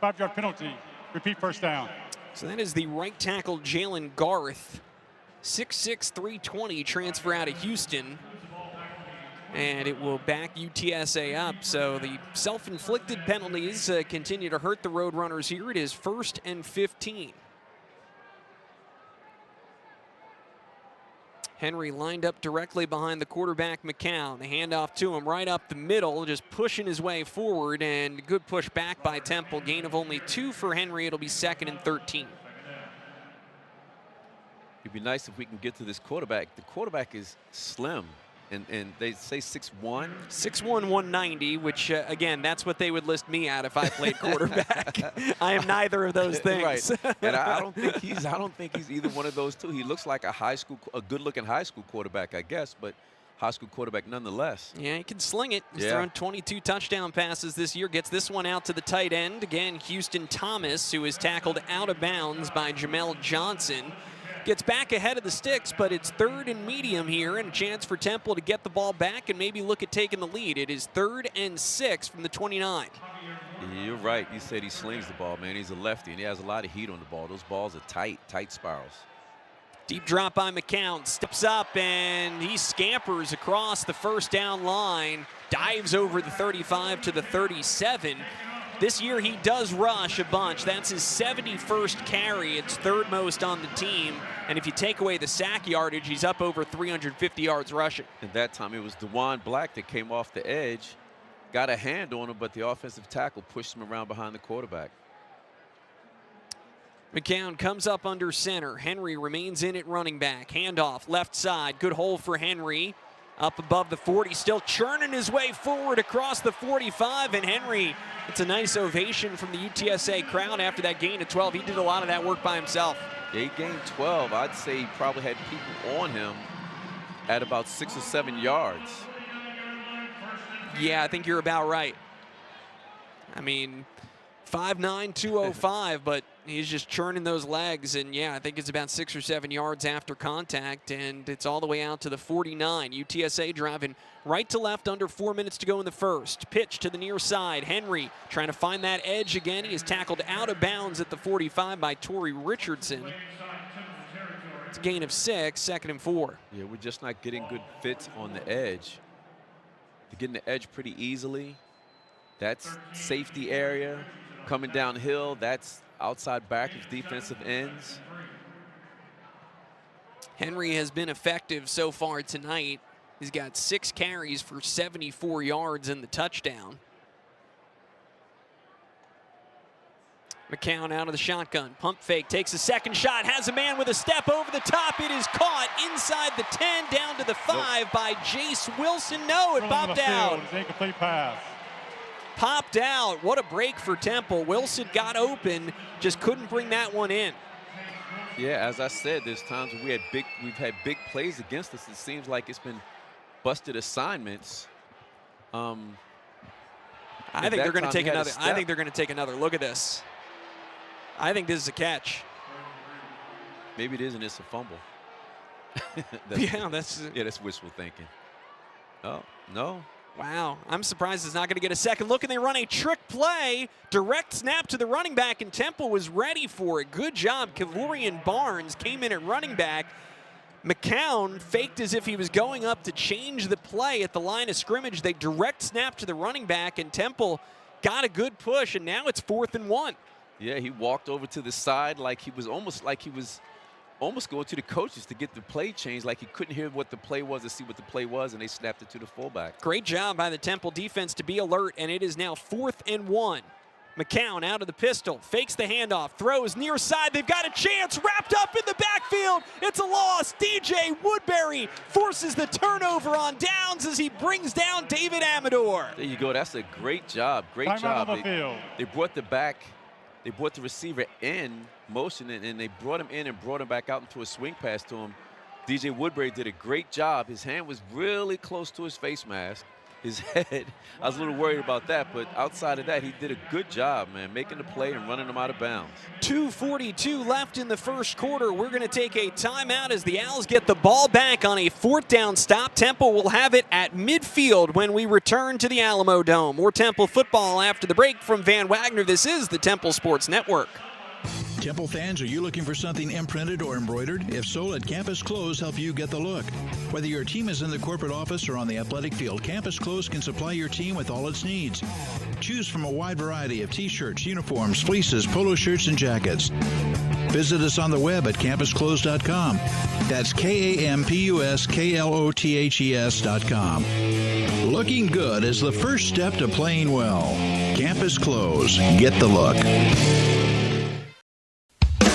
5-yard penalty. Repeat first down. So that is the right tackle, Jalen Garth. 6'6", 320, transfer out of Houston. And it will back UTSA up. So the self-inflicted penalties continue to hurt the Roadrunners here. It is 1st and 15. Henry lined up directly behind the quarterback, McCown. The handoff to him right up the middle, just pushing his way forward, and good push back by Temple. Gain of only 2 for Henry. It'll be 2nd and 13. It'd be nice if we can get to this quarterback. The quarterback is slim, and they say 6'1". 6'1", 190, which, again, that's what they would list me at if I played quarterback. I am neither of those things. Right. And I don't think he's either one of those two. He looks like a good-looking high school quarterback, I guess, but high school quarterback nonetheless. Yeah, he can sling it. He's thrown 22 touchdown passes this year. Gets this one out to the tight end. Again, Houston Thomas, who is tackled out of bounds by Jamel Johnson. Gets back ahead of the sticks, but it's 3rd and medium here, and a chance for Temple to get the ball back and maybe look at taking the lead. It is 3rd and 6 from the 29. You're right. You said he slings the ball, man. He's a lefty, and he has a lot of heat on the ball. Those balls are tight spirals. Deep drop by McCown. Steps up, and he scampers across the first down line. Dives over the 35 to the 37. This year he does rush a bunch. That's his 71st carry. It's 3rd most on the team. And if you take away the sack yardage, he's up over 350 yards rushing. And that time it was DeJuan Black that came off the edge, got a hand on him, but the offensive tackle pushed him around behind the quarterback. McCown comes up under center. Henry remains in at running back. Handoff, left side. Good hole for Henry. Up above the 40, still churning his way forward across the 45, and Henry, it's a nice ovation from the UTSA crowd after that gain of 12. He did a lot of that work by himself. Yeah, he gained 12. I'd say he probably had people on him at about 6 or 7 yards. Yeah, I think you're about right. I mean, 5'9", 205, but he's just churning those legs, and yeah, I think it's about 6 or 7 yards after contact, and it's all the way out to the 49. UTSA driving right to left, under 4 minutes to go in the first. Pitch to the near side. Henry trying to find that edge again. He is tackled out of bounds at the 45 by Torrey Richardson. It's a gain of 6, 2nd and 4. Yeah, we're just not getting good fits on the edge. They're getting the edge pretty easily. That's safety area. Coming downhill, that's outside back of defensive ends. Henry has been effective so far tonight. He's got 6 carries for 74 yards in the touchdown. McCown out of the shotgun. Pump fake, takes a second shot, has a man with a step over the top. It is caught inside the 10, down to the 5 by Jace Wilson. No, it popped out. Incomplete pass. Popped out. What a break for Temple. Wilson got open, just couldn't bring that one in. Yeah, as I said, there's times when we've had big plays against us. It seems like it's been busted assignments. I think they're going to take another. I think they're going to take another look at this. I think this is a catch. Maybe it is, and it's a fumble. That's wishful thinking. Oh no. Wow, I'm surprised it's not going to get a second look, and they run a trick play. Direct snap to the running back, and Temple was ready for it. Good job. Kavorian Barnes came in at running back. McCown faked as if he was going up to change the play at the line of scrimmage. They direct snap to the running back, and Temple got a good push, and now it's 4th and 1. Yeah, he walked over to the side like he was almost going to the coaches to get the play changed, like he couldn't hear what the play was to see what the play was, and they snapped it to the fullback. Great job by the Temple defense to be alert, and it is now 4th and 1. McCown out of the pistol, fakes the handoff, throws near side. They've got a chance, wrapped up in the backfield. It's a loss. DJ Woodbury forces the turnover on downs as he brings down David Amador. There you go. That's a great job. Great job. They brought the back. They brought the receiver in motion, and they brought him in and brought him back out into a swing pass to him. DJ Woodbury did a great job. His hand was really close to his face mask. his head. I was a little worried about that, but outside of that, he did a good job, man, making the play and running them out of bounds. 2:42 left in the first quarter. We're going to take a timeout as the Owls get the ball back on a 4th down stop. Temple will have it at midfield when we return to the Alamo Dome. More Temple football after the break from Van Wagner. This is the Temple Sports Network. Temple fans, are you looking for something imprinted or embroidered? If so, let Campus Clothes help you get the look. Whether your team is in the corporate office or on the athletic field, Campus Clothes can supply your team with all its needs. Choose from a wide variety of t-shirts, uniforms, fleeces, polo shirts, and jackets. Visit us on the web at campusclothes.com. That's KAMPUSKLOTHES.com. Looking good is the first step to playing well. Campus Clothes. Get the look.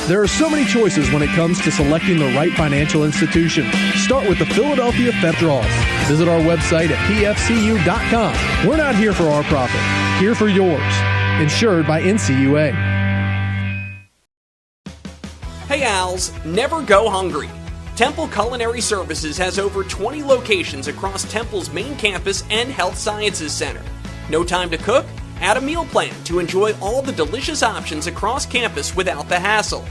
There are so many choices when it comes to selecting the right financial institution. Start with the Philadelphia Federals. Visit our website at pfcu.com. We're not here for our profit, here for yours. Insured by NCUA. Hey Owls, never go hungry. Temple Culinary Services has over 20 locations across Temple's main campus and Health Sciences Center. No time to cook? Add a meal plan to enjoy all the delicious options across campus without the hassle.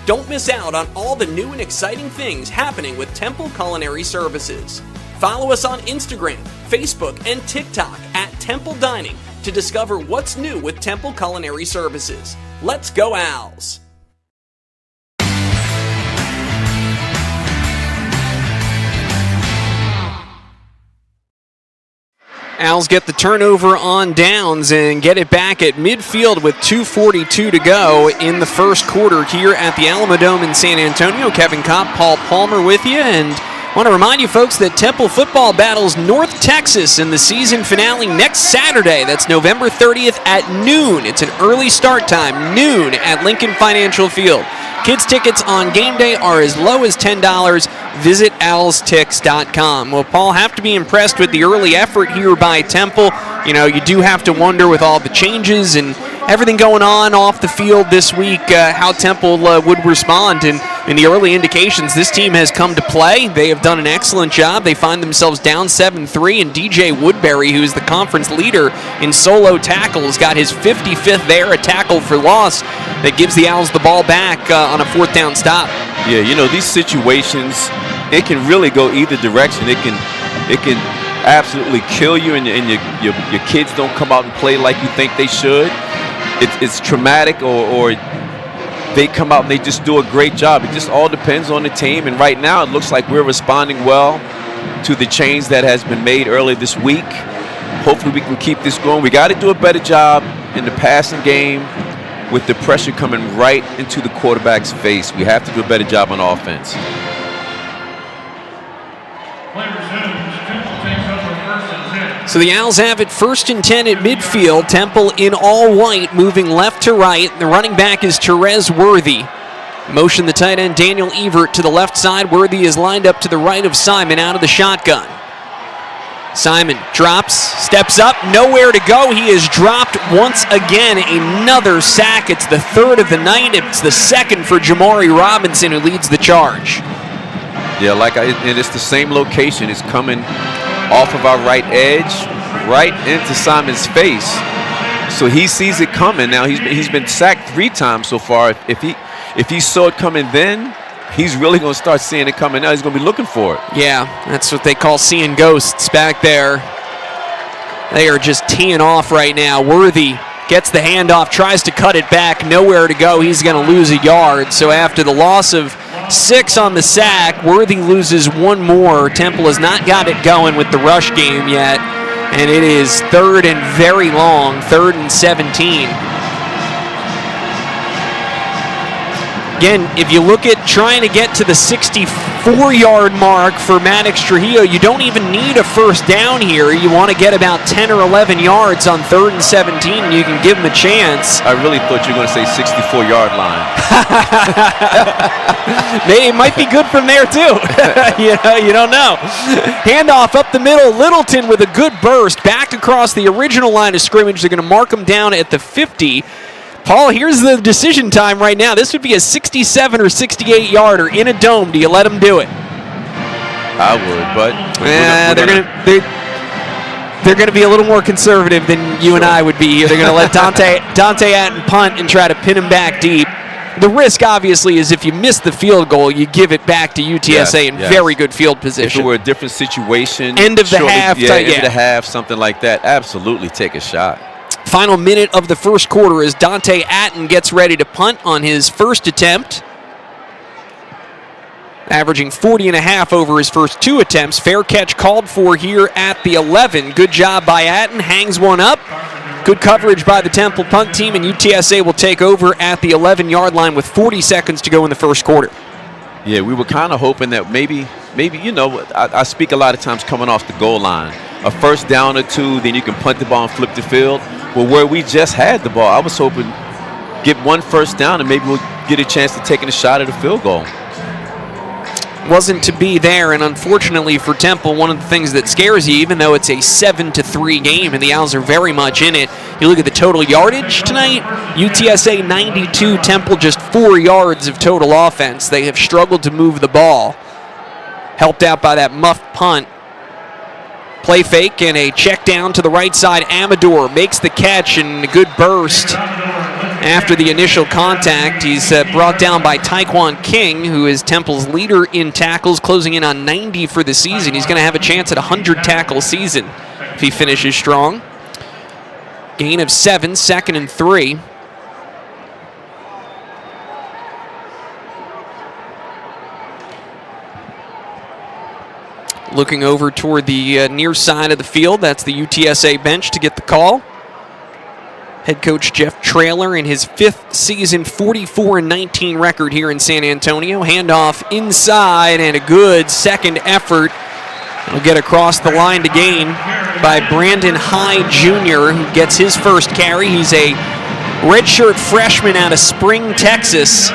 Don't miss out on all the new and exciting things happening with Temple Culinary Services. Follow us on Instagram, Facebook, and TikTok at Temple Dining to discover what's new with Temple Culinary Services. Let's go Owls! Owls get the turnover on downs and get it back at midfield with 2:42 to go in the first quarter here at the Alamo Dome in San Antonio. Kevin Kopp, Paul Palmer with you, and I want to remind you folks that Temple football battles North Texas in the season finale next Saturday. That's November 30th at noon. It's an early start time, noon at Lincoln Financial Field. Kids tickets on game day are as low as $10. Visit owlstix.com. Well, Paul, have to be impressed with the early effort here by Temple. You know, you do have to wonder with all the changes and everything going on off the field this week, how Temple would respond. And in the early indications, this team has come to play. They have done an excellent job. They find themselves down 7-3, and DJ Woodbury, who is the conference leader in solo tackles, got his 55th there, a tackle for loss that gives the Owls the ball back on a 4th down stop. Yeah, you know, these situations, it can really go either direction. It can absolutely kill you, and your kids don't come out and play like you think they should. It's traumatic, or they come out and they just do a great job. It just all depends on the team, and right now it looks like we're responding well to the change that has been made earlier this week. Hopefully we can keep this going. We got to do a better job in the passing game with the pressure coming right into the quarterback's face. We have to do a better job on offense. So the Owls have it 1st and 10 at midfield. Temple in all white, moving left to right. The running back is Therese Worthy. Motion the tight end Daniel Evert to the left side. Worthy is lined up to the right of Simon out of the shotgun. Simon drops, steps up, nowhere to go. He is dropped once again. Another sack. It's the 3rd of the night. It's the 2nd for Jamari Robinson, who leads the charge. Yeah, and it's the same location. It's coming off of our right edge, right into Simon's face. So he sees it coming. Now he's been sacked 3 times so far. If he saw it coming then, he's really going to start seeing it coming now. He's going to be looking for it. Yeah, that's what they call seeing ghosts back there. They are just teeing off right now. Worthy gets the handoff, tries to cut it back, nowhere to go. He's going to lose a yard. So after the loss of 6 on the sack, Worthy loses 1 more. Temple has not got it going with the rush game yet, and it is 3rd and very long, 3rd and 17. Again, if you look at trying to get to the 64-yard mark for Maddox Trujillo, you don't even need a 1st down here. You want to get about 10 or 11 yards on 3rd and 17, and you can give them a chance. I really thought you were going to say 64-yard line. It might be good from there, too. You don't know. Handoff up the middle. Littleton with a good burst back across the original line of scrimmage. They're going to mark him down at the 50. Paul, here's the decision time right now. This would be a 67 or 68-yarder in a dome. Do you let them do it? I would, but They're going to be a little more conservative than you and I would be here. They're going to let Dante Atten punt and try to pin him back deep. The risk, obviously, is if you miss the field goal, you give it back to UTSA in very good field position. If it were a different situation, end of the half, end of the half, something like that, absolutely take a shot. Final minute of the first quarter as Dante Atten gets ready to punt on his first attempt. Averaging 40.5 over his first 2 attempts. Fair catch called for here at the 11. Good job by Atten. Hangs one up. Good coverage by the Temple punt team, and UTSA will take over at the 11-yard line with 40 seconds to go in the first quarter. Yeah, we were kind of hoping that maybe I speak a lot of times coming off the goal line. A first down or 2, then you can punt the ball and flip the field. Well, where we just had the ball, I was hoping get 1 first down and maybe we'll get a chance to taking a shot at a field goal. Wasn't to be there, and unfortunately for Temple, one of the things that scares you, even though it's a 7-3 game and the Owls are very much in it, you look at the total yardage tonight, UTSA 92, Temple just 4 yards of total offense. They have struggled to move the ball. Helped out by that muffed punt. Play fake and a check down to the right side. Amador makes the catch and a good burst. After the initial contact, he's brought down by Taekwon King, who is Temple's leader in tackles, closing in on 90 for the season. He's going to have a chance at a 100-tackle season if he finishes strong. Gain of 7, 2nd and 3. Looking over toward the near side of the field, that's the UTSA bench to get the call. Head coach Jeff Traylor in his 5th season, 44-19 record here in San Antonio. Handoff inside and a good second effort. It'll get across the line to gain by Brandon High Jr., who gets his first carry. He's a redshirt freshman out of Spring, Texas.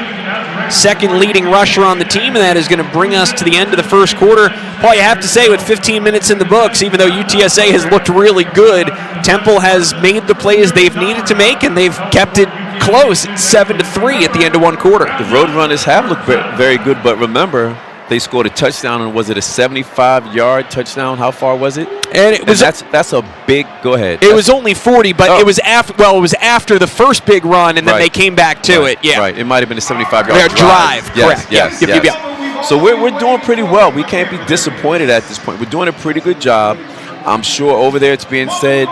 Second leading rusher on the team, and that is going to bring us to the end of the first quarter. Paul, you have to say, with 15 minutes in the books, even though UTSA has looked really good, Temple has made the plays they've needed to make, and they've kept it close. It's 7-3 at the end of one quarter. The Roadrunners have looked very good, but remember, they scored a touchdown, and was it a 75-yard touchdown? How far was it? And it was that's a big. Go ahead. It was only 40, but it was after. Well, it was after the first big run, and then they came back to it. Yeah, right. It might have been a 75-yard drive. Correct. Yes. So we're doing pretty well. We can't be disappointed at this point. We're doing a pretty good job. I'm sure over there it's being said,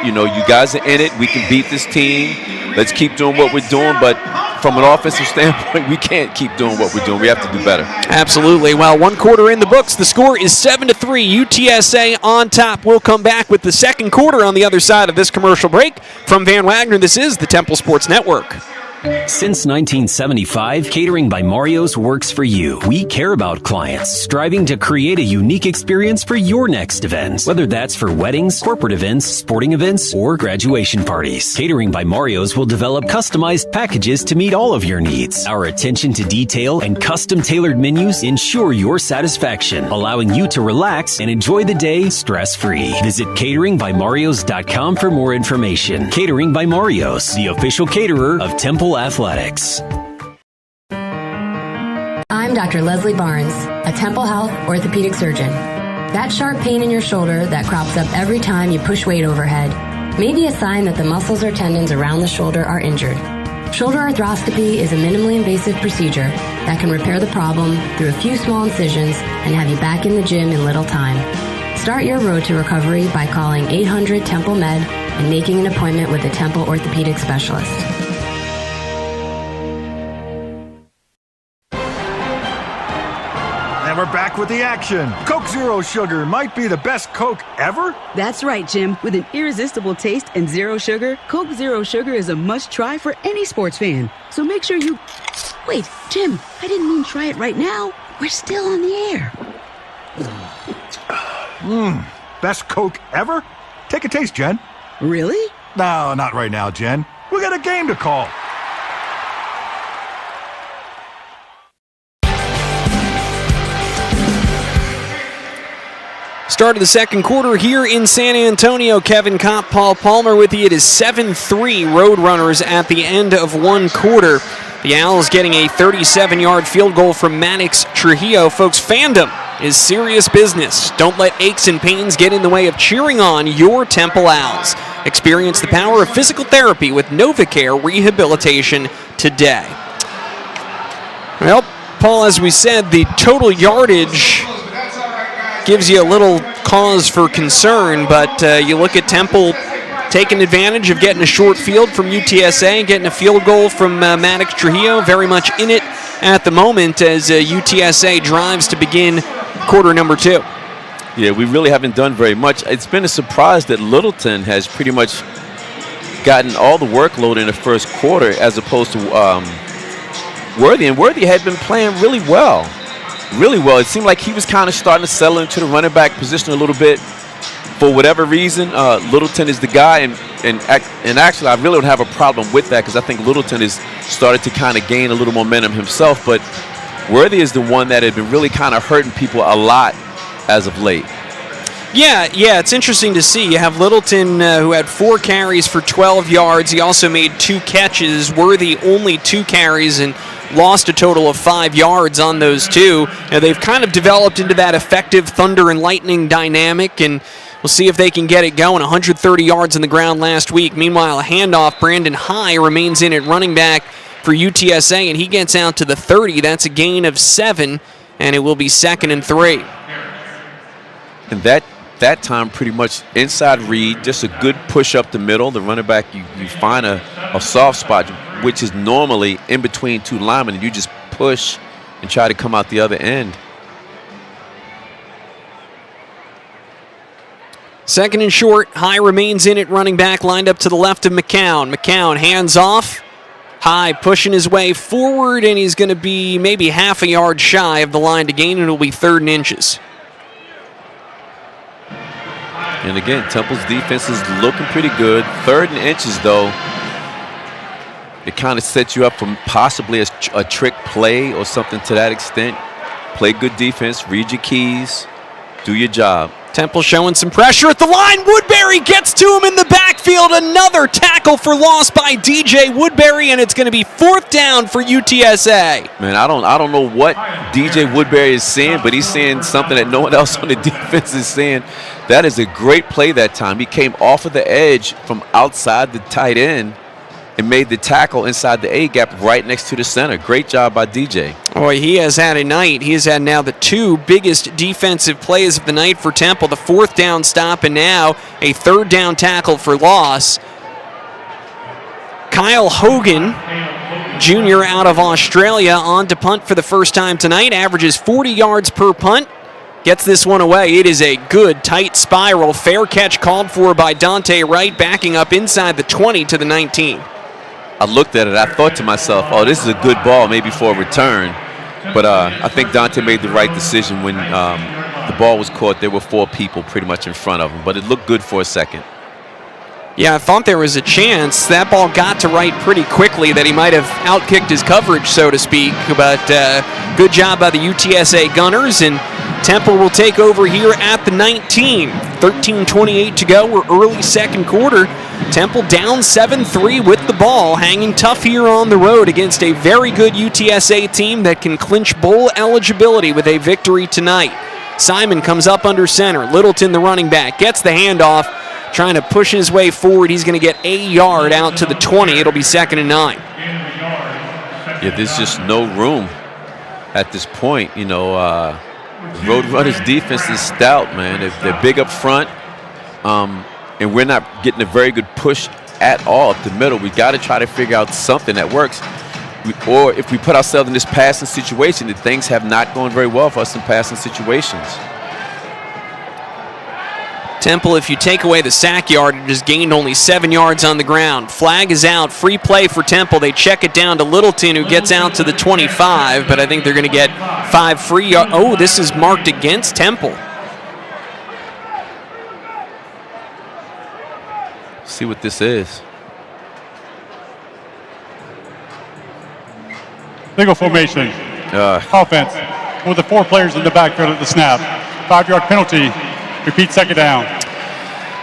you guys are in it. We can beat this team. Let's keep doing what we're doing. But from an offensive standpoint, we can't keep doing what we're doing. We have to do better. Absolutely. Well, one quarter in the books. The score is 7-3. UTSA on top. We'll come back with the second quarter on the other side of this commercial break. From Van Wagner, this is the Temple Sports Network. Since 1975, Catering by Mario's works for you. We care about clients, striving to create a unique experience for your next event. Whether that's for weddings, corporate events, sporting events, or graduation parties. Catering by Mario's will develop customized packages to meet all of your needs. Our attention to detail and custom-tailored menus ensure your satisfaction, allowing you to relax and enjoy the day stress-free. Visit cateringbymarios.com for more information. Catering by Mario's, the official caterer of Temple Athletics. I'm Dr. Leslie Barnes, a Temple Health orthopedic surgeon. That sharp pain in your shoulder that crops up every time you push weight overhead may be a sign that the muscles or tendons around the shoulder are injured. Shoulder arthroscopy is a minimally invasive procedure that can repair the problem through a few small incisions and have you back in the gym in little time. Start your road to recovery by calling 800-TEMPLE-MED and making an appointment with a Temple orthopedic specialist. And we're back with the action. Coke Zero Sugar might be the best Coke ever. That's right, Jim. With an irresistible taste and zero sugar, Coke Zero Sugar is a must-try for any sports fan. So make sure you... Wait, Jim, I didn't mean try it right now. We're still on the air. Best Coke ever? Take a taste, Jen. Really? No, not right now, Jen. We got a game to call. Start of the second quarter here in San Antonio. Kevin Kopp, Paul Palmer with you. It is 7-3 Roadrunners at the end of one quarter. The Owls getting a 37-yard field goal from Maddox Trujillo. Folks, fandom is serious business. Don't let aches and pains get in the way of cheering on your Temple Owls. Experience the power of physical therapy with NovaCare Rehabilitation today. Well, Paul, as we said, the total yardage gives you a little cause for concern, but you look at Temple taking advantage of getting a short field from UTSA, getting a field goal from Maddox Trujillo, very much in it at the moment as UTSA drives to begin quarter number 2. Yeah, we really haven't done very much. It's been a surprise that Littleton has pretty much gotten all the workload in the first quarter as opposed to Worthy. And Worthy had been playing really well. Really well. It seemed like he was kind of starting to settle into the running back position a little bit. For whatever reason, Littleton is the guy, and actually I really don't have a problem with that because I think Littleton has started to kind of gain a little momentum himself, but Worthy is the one that had been really kind of hurting people a lot as of late. Yeah, it's interesting to see. You have Littleton who had 4 carries for 12 yards. He also made 2 catches. Worthy only 2 carries and lost a total of 5 yards on those 2. Now, they've kind of developed into that effective thunder and lightning dynamic, and we'll see if they can get it going. 130 yards on the ground last week. Meanwhile, a handoff. Brandon High remains in at running back for UTSA, and he gets out to the 30. That's a gain of 7, and it will be 2nd and 3. And that time pretty much inside read, just a good push up the middle. The running back, you find a soft spot, which is normally in between 2 linemen, and you just push and try to come out the other end. 2nd and short. High remains in at running back, lined up to the left of McCown. McCown hands off. High pushing his way forward, and he's going to be maybe half a yard shy of the line to gain, and it'll be 3rd and inches. And again, Temple's defense is looking pretty good. 3rd and inches, though, it kind of sets you up for possibly a trick play or something to that extent. Play good defense, read your keys, do your job. Temple showing some pressure at the line. Woodbury gets to him in the backfield. Another tackle for loss by DJ Woodbury, and it's going to be 4th down for UTSA. Man, I don't know what DJ Woodbury is seeing, but he's seeing something that no one else on the defense is seeing. That is a great play that time. He came off of the edge from outside the tight end and made the tackle inside the A-gap right next to the center. Great job by DJ. Boy, he has had a night. He has had now the 2 biggest defensive plays of the night for Temple. The 4th down stop and now a 3rd down tackle for loss. Kyle Hogan, junior out of Australia, on to punt for the first time tonight. Averages 40 yards per punt. Gets this one away. It is a good, tight spiral. Fair catch called for by Dante Wright, backing up inside the 20 to the 19. I looked at it. I thought to myself, oh, this is a good ball maybe for a return. But I think Dante made the right decision when the ball was caught. There were 4 people pretty much in front of him, but it looked good for a second. Yeah, I thought there was a chance. That ball got to Wright pretty quickly that he might have outkicked his coverage, so to speak. But good job by the UTSA Gunners, and Temple will take over here at the 19. 13:28 to go. We're early 2nd quarter. Temple down 7-3 with the ball, hanging tough here on the road against a very good UTSA team that can clinch bowl eligibility with a victory tonight. Simon comes up under center. Littleton, the running back, gets the handoff, trying to push his way forward. He's going to get a yard out to the 20. It'll be 2nd and 9. Yeah, there's just no room at this point. You know, Roadrunners' defense is stout, man. They're big up front, and we're not getting a very good push at all up the middle. We got to try to figure out something that works. Or if we put ourselves in this passing situation, that things have not gone very well for us in passing situations. Temple, if you take away the sack yardage, has gained only 7 yards on the ground. Flag is out. Free play for Temple. They check it down to Littleton, who gets out to the 25, but I think they're going to get 5 free yards. Oh, this is marked against Temple. See what this is. Single formation. Offense with the 4 players in the backfield at the snap. 5-yard penalty. Repeat 2nd down.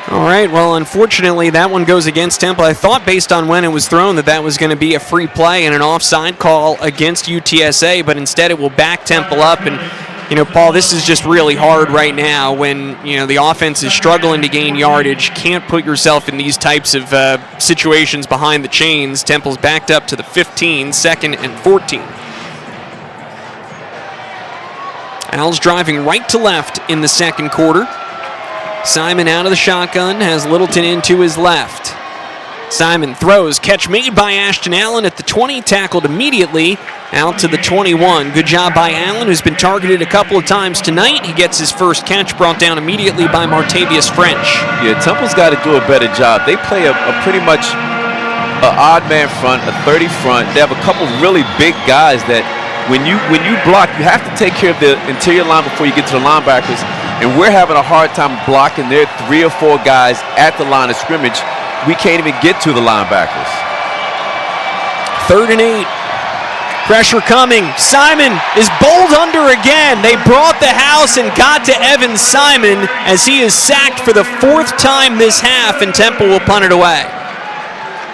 All right, well, unfortunately, that one goes against Temple. I thought based on when it was thrown that was going to be a free play and an offside call against UTSA, but instead it will back Temple up. And Paul, this is just really hard right now when, the offense is struggling to gain yardage. Can't put yourself in these types of situations behind the chains. Temple's backed up to the 15, 2nd and 14. Owls driving right to left in the second quarter. Simon out of the shotgun, has Littleton in to his left. Simon throws, catch made by Ashton Allen at the 20, tackled immediately out to the 21. Good job by Allen, who's been targeted a couple of times tonight. He gets his first catch brought down immediately by Martavius French. Yeah, Temple's got to do a better job. They play a pretty much an odd man front, a 30 front. They have a couple really big guys that when you block, you have to take care of the interior line before you get to the linebackers. And we're having a hard time blocking their 3 or 4 guys at the line of scrimmage. We can't even get to the linebackers. 3rd and 8. Pressure coming. Simon is bowled under again. They brought the house and got to Evan Simon as he is sacked for the 4th time this half, and Temple will punt it away.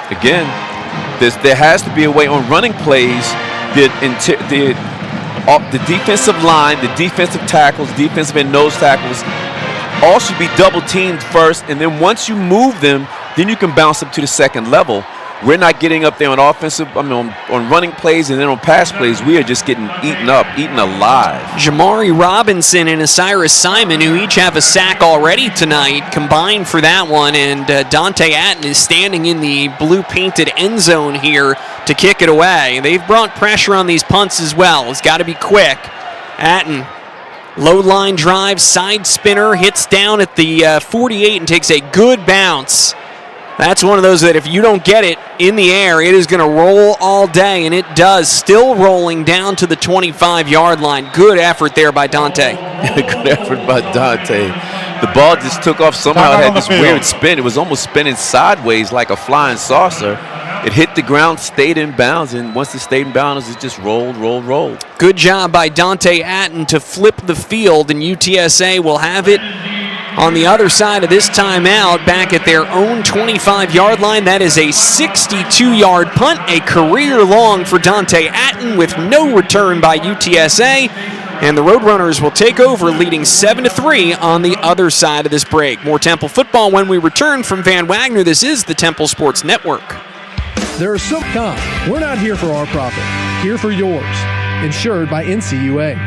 Again, there has to be a way on running plays. The defensive line, the defensive tackles, defensive and nose tackles, all should be double teamed first, and then once you move them, then you can bounce them to the second level. We're not getting up there on on running plays and then on pass plays. We are just getting eaten up, eaten alive. Jamari Robinson and Osiris Simon, who each have a sack already tonight, combined for that one, and Dante Atten is standing in the blue-painted end zone here to kick it away. They've brought pressure on these punts as well. It's got to be quick. Atten, low line drive, side spinner, hits down at the 48 and takes a good bounce. That's one of those that if you don't get it in the air, it is going to roll all day, and it does. Still rolling down to the 25-yard line. Good effort there by Dante. Good effort by Dante. The ball just took off. Somehow it had this weird spin. It was almost spinning sideways like a flying saucer. It hit the ground, stayed in bounds, and once it stayed in bounds, it just rolled. Good job by Dante Atten to flip the field, and UTSA will have it on the other side of this timeout, back at their own 25-yard line. That is a 62-yard punt, a career long for Dante Atten with no return by UTSA. And the Roadrunners will take over, leading 7-3 on the other side of this break. More Temple football when we return from Van Wagner. This is the Temple Sports Network. There are some we're not here for our profit, here for yours. Insured by NCUA.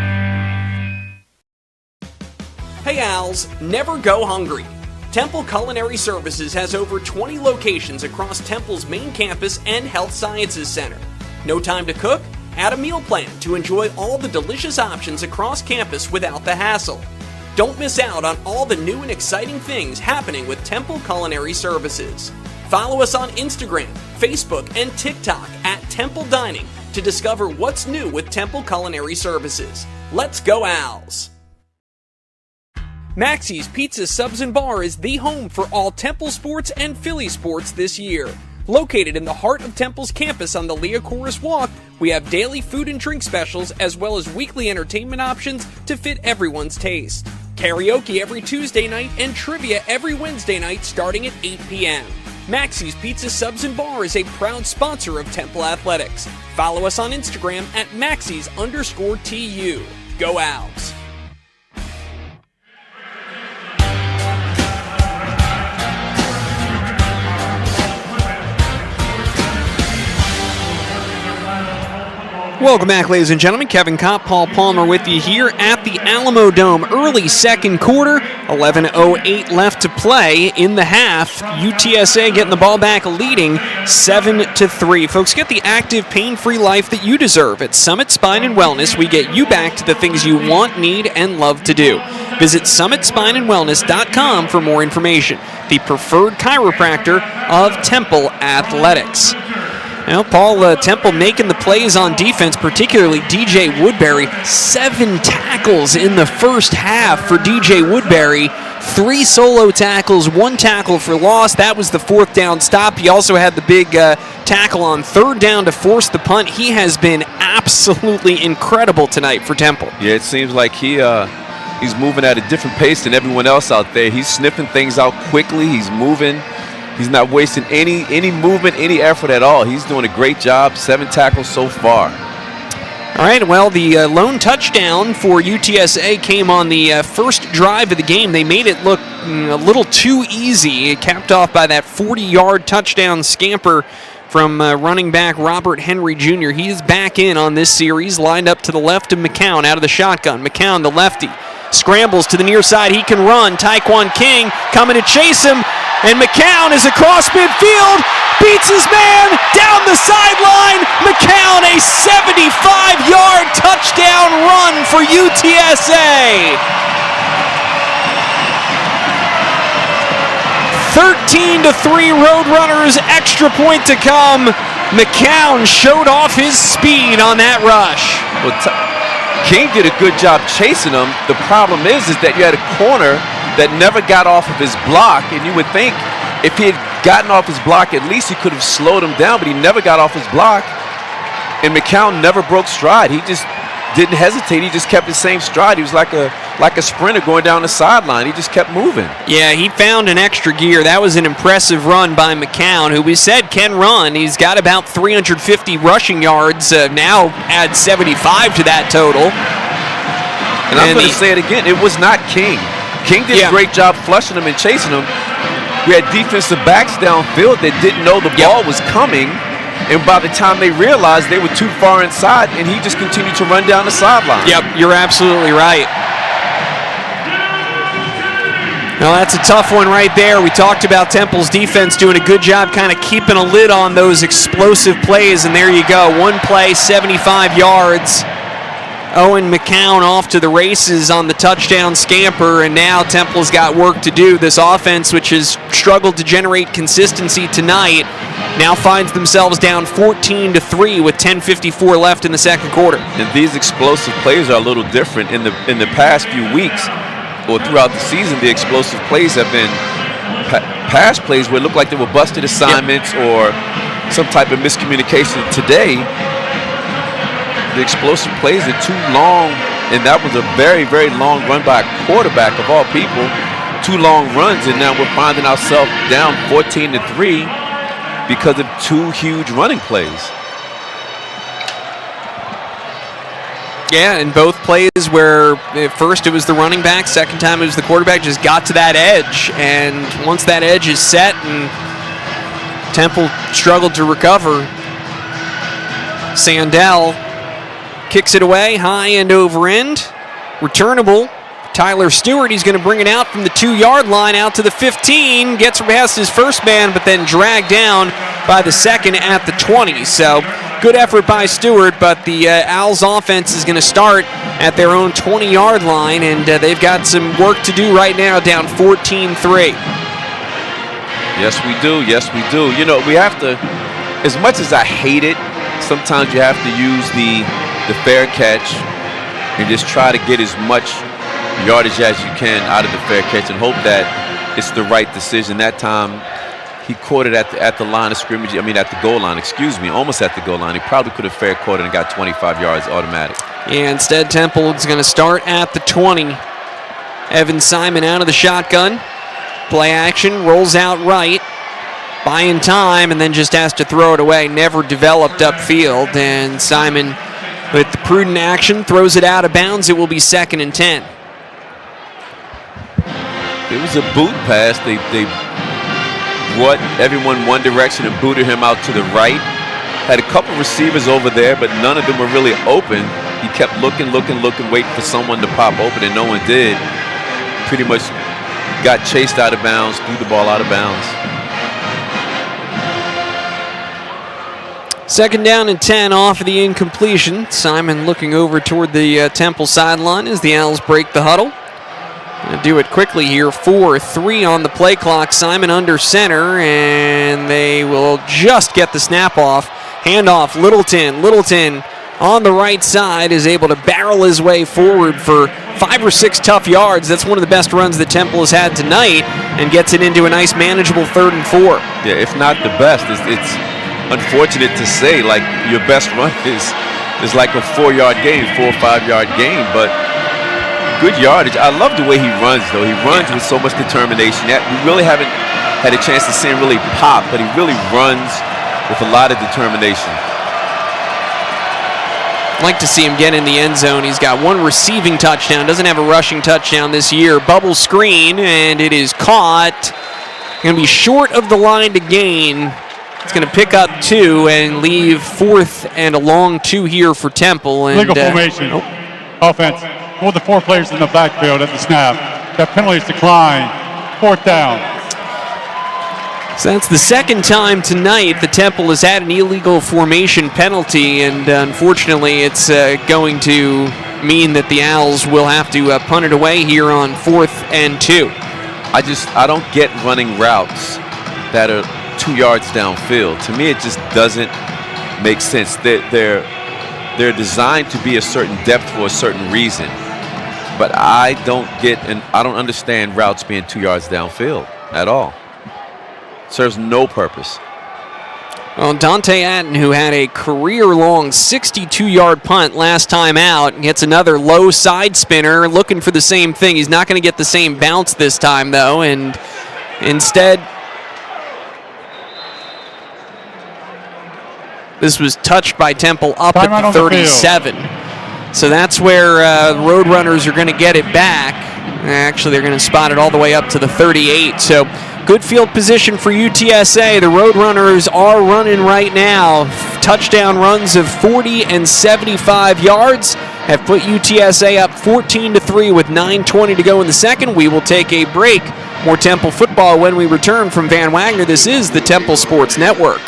Hey Owls, never go hungry. Temple Culinary Services has over 20 locations across Temple's main campus and Health Sciences Center. No time to cook? Add a meal plan to enjoy all the delicious options across campus without the hassle. Don't miss out on all the new and exciting things happening with Temple Culinary Services. Follow us on Instagram, Facebook, and TikTok at Temple Dining to discover what's new with Temple Culinary Services. Let's go Owls! Maxie's Pizza Subs and Bar is the home for all Temple sports and Philly sports this year. Located in the heart of Temple's campus on the Leocoris Walk, we have daily food and drink specials as well as weekly entertainment options to fit everyone's taste. Karaoke every Tuesday night and trivia every Wednesday night starting at 8 p.m. Maxie's Pizza Subs and Bar is a proud sponsor of Temple Athletics. Follow us on Instagram at Maxie's_TU. Go Owls! Welcome back, ladies and gentlemen. Kevin Kopp, Paul Palmer with you here at the Alamo Dome. Early second quarter, 11:08 left to play in the half. UTSA getting the ball back, leading 7-3. Folks, get the active, pain-free life that you deserve. At Summit Spine and Wellness, we get you back to the things you want, need, and love to do. Visit summitspineandwellness.com for more information. The preferred chiropractor of Temple Athletics. Now, Paul, Temple making the plays on defense, particularly DJ Woodbury. 7 tackles in the first half for DJ Woodbury. 3 solo tackles, 1 tackle for loss. That was the 4th down stop. He also had the big tackle on 3rd down to force the punt. He has been absolutely incredible tonight for Temple. Yeah, it seems like he's moving at a different pace than everyone else out there. He's sniffing things out quickly. He's moving. He's not wasting any movement, any effort at all. He's doing a great job. 7 tackles so far. All right, well, the lone touchdown for UTSA came on the first drive of the game. They made it look a little too easy. It capped off by that 40-yard touchdown scamper from running back Robert Henry Jr. He is back in on this series, lined up to the left of McCown out of the shotgun. McCown, the lefty, scrambles to the near side. He can run. Tyquan King coming to chase him, and McCown is across midfield, beats his man down the sideline. McCown, a 75-yard touchdown run for UTSA. 13-3 Roadrunners, extra point to come. McCown showed off his speed on that rush. Well, King did a good job chasing him. The problem is that you had a corner that never got off of his block, and you would think if he had gotten off his block, at least he could have slowed him down, but he never got off his block, and McCown never broke stride. He just didn't hesitate. He just kept the same stride. He was like a sprinter going down the sideline. He just kept moving. Yeah, he found an extra gear. That was an impressive run by McCown, who we said can run. He's got about 350 rushing yards. Now add 75 to that total. And I'm going to say it again. It was not King. King did a great job flushing him and chasing him. We had defensive backs downfield that didn't know the ball was coming. And by the time they realized, they were too far inside, and he just continued to run down the sideline. Yep, you're absolutely right. Well, that's a tough one right there. We talked about Temple's defense doing a good job kind of keeping a lid on those explosive plays, and there you go. One play, 75 yards. Owen McCown off to the races on the touchdown scamper, and now Temple's got work to do. This offense, which has struggled to generate consistency tonight, now finds themselves down 14-3 with 10:54 left in the second quarter. And these explosive plays are a little different. In the past few weeks, or throughout the season, the explosive plays have been pass plays where it looked like they were busted assignments or some type of miscommunication. Today, the explosive plays are too long, and that was a very, very long run by a quarterback of all people. 2 long runs, and now we're finding ourselves down 14-3 because of 2 huge running plays. Yeah, and both plays where at first it was the running back, second time it was the quarterback, just got to that edge, and once that edge is set and Temple struggled to recover, Sandell kicks it away, high end over end, returnable. Tyler Stewart, he's going to bring it out from the 2-yard line out to the 15, gets past his first man, but then dragged down by the second at the 20. So good effort by Stewart, but the Owls offense is going to start at their own 20-yard line, and they've got some work to do right now, down 14-3. Yes, we do. Yes, we do. You know, we have to, as much as I hate it, sometimes you have to use the fair catch and just try to get as much yardage as you can out of the fair catch and hope that it's the right decision. That time, he caught it at the line of scrimmage. I mean, at the goal line, excuse me, almost at the goal line. He probably could have fair caught it and got 25 yards automatic. Yeah, instead, Temple is going to start at the 20. Evan Simon out of the shotgun. Play action, rolls out right. Buying time, and then just has to throw it away. Never developed upfield, and Simon, with the prudent action, throws it out of bounds. It will be 2nd and 10. It was a boot pass. They brought everyone one direction and booted him out to the right. Had a couple receivers over there, but none of them were really open. He kept looking, waiting for someone to pop open, and no one did. Pretty much got chased out of bounds, threw the ball out of bounds. 2nd down and 10 off of the incompletion. Simon looking over toward the Temple sideline as the Owls break the huddle. Gonna do it quickly here. 4-3 on the play clock. Simon under center, and they will just get the snap off. Handoff, Littleton. Littleton on the right side is able to barrel his way forward for 5 or 6 tough yards. That's one of the best runs that Temple has had tonight, and gets it into a nice manageable 3rd and 4. Yeah, if not the best. It's unfortunate to say, like, your best run is like a 4-yard game, 4 or 5-yard game, but good yardage. I love the way he runs, though. He runs with so much determination. We really haven't had a chance to see him really pop, but he really runs with a lot of determination. Like to see him get in the end zone. He's got one receiving touchdown, doesn't have a rushing touchdown this year. Bubble screen, and it is caught. Going to be short of the line to gain. It's going to pick up 2 and leave 4th and a long 2 here for Temple. And, legal formation. Offense. With the 4 players in the backfield at the snap. That penalty is declined. 4th down. So that's the second time tonight the Temple has had an illegal formation penalty, and unfortunately it's going to mean that the Owls will have to punt it away here on 4th and 2. I don't get running routes that are 2 yards downfield. To me, it just doesn't make sense. They're designed to be a certain depth for a certain reason, but I don't understand routes being 2 yards downfield at all. Serves no purpose. Well, Dante Atten, who had a career-long 62-yard punt last time out, gets another low side spinner, looking for the same thing. He's not going to get the same bounce this time, though, and instead, this was touched by Temple up at the 37. So that's where Roadrunners are going to get it back. Actually, they're going to spot it all the way up to the 38. So good field position for UTSA. The Roadrunners are running right now. Touchdown runs of 40 and 75 yards have put UTSA up 14-3 with 9:20 to go in the second. We will take a break. More Temple football when we return from Van Wagner. This is the Temple Sports Network.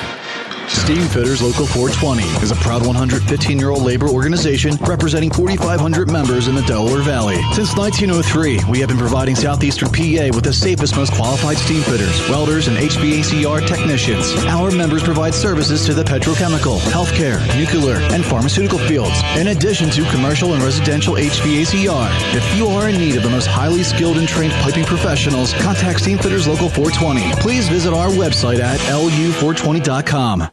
Steamfitters Local 420 is a proud 115-year-old labor organization representing 4,500 members in the Delaware Valley. Since 1903, we have been providing southeastern PA with the safest, most qualified steamfitters, welders, and HVACR technicians. Our members provide services to the petrochemical, healthcare, nuclear, and pharmaceutical fields, in addition to commercial and residential HVACR. If you are in need of the most highly skilled and trained piping professionals, contact Steamfitters Local 420. Please visit our website at lu420.com.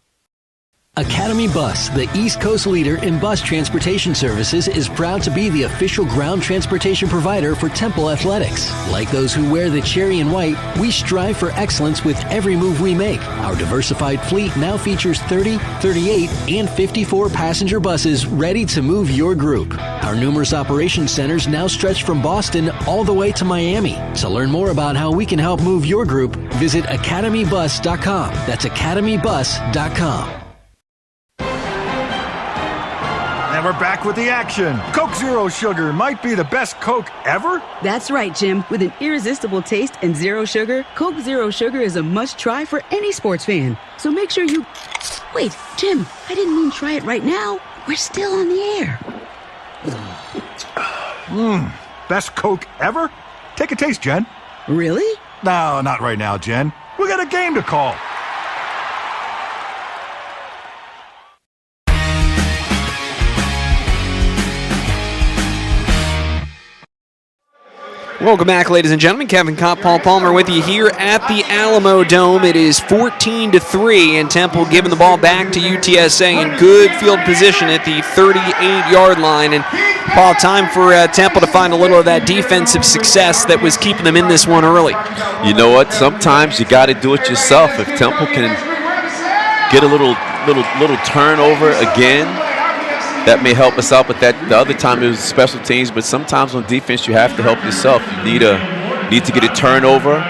Academy Bus, the East Coast leader in bus transportation services, is proud to be the official ground transportation provider for Temple Athletics. Like those who wear the cherry and white, we strive for excellence with every move we make. Our diversified fleet now features 30, 38, and 54 passenger buses ready to move your group. Our numerous operations centers now stretch from Boston all the way to Miami. To learn more about how we can help move your group, visit academybus.com. That's academybus.com. And we're back with the action. Coke Zero Sugar might be the best Coke ever. That's right, Jim. With an irresistible taste and zero sugar, Coke Zero Sugar is a must-try for any sports fan. So make sure you... Wait, Jim, I didn't mean try it right now. We're still on the air. Best Coke ever? Take a taste, Jen. Really? No, not right now, Jen. We got a game to call. Welcome back, ladies and gentlemen. Kevin Kopp, Paul Palmer with you here at the Alamo Dome. It is 14-3, and Temple giving the ball back to UTSA in good field position at the 38-yard line. And, Paul, time for Temple to find a little of that defensive success that was keeping them in this one early. You know what? Sometimes you got to do it yourself. If Temple can get a little turnover again, that may help us out, but the other time it was special teams. But sometimes on defense, you have to help yourself. You need to get a turnover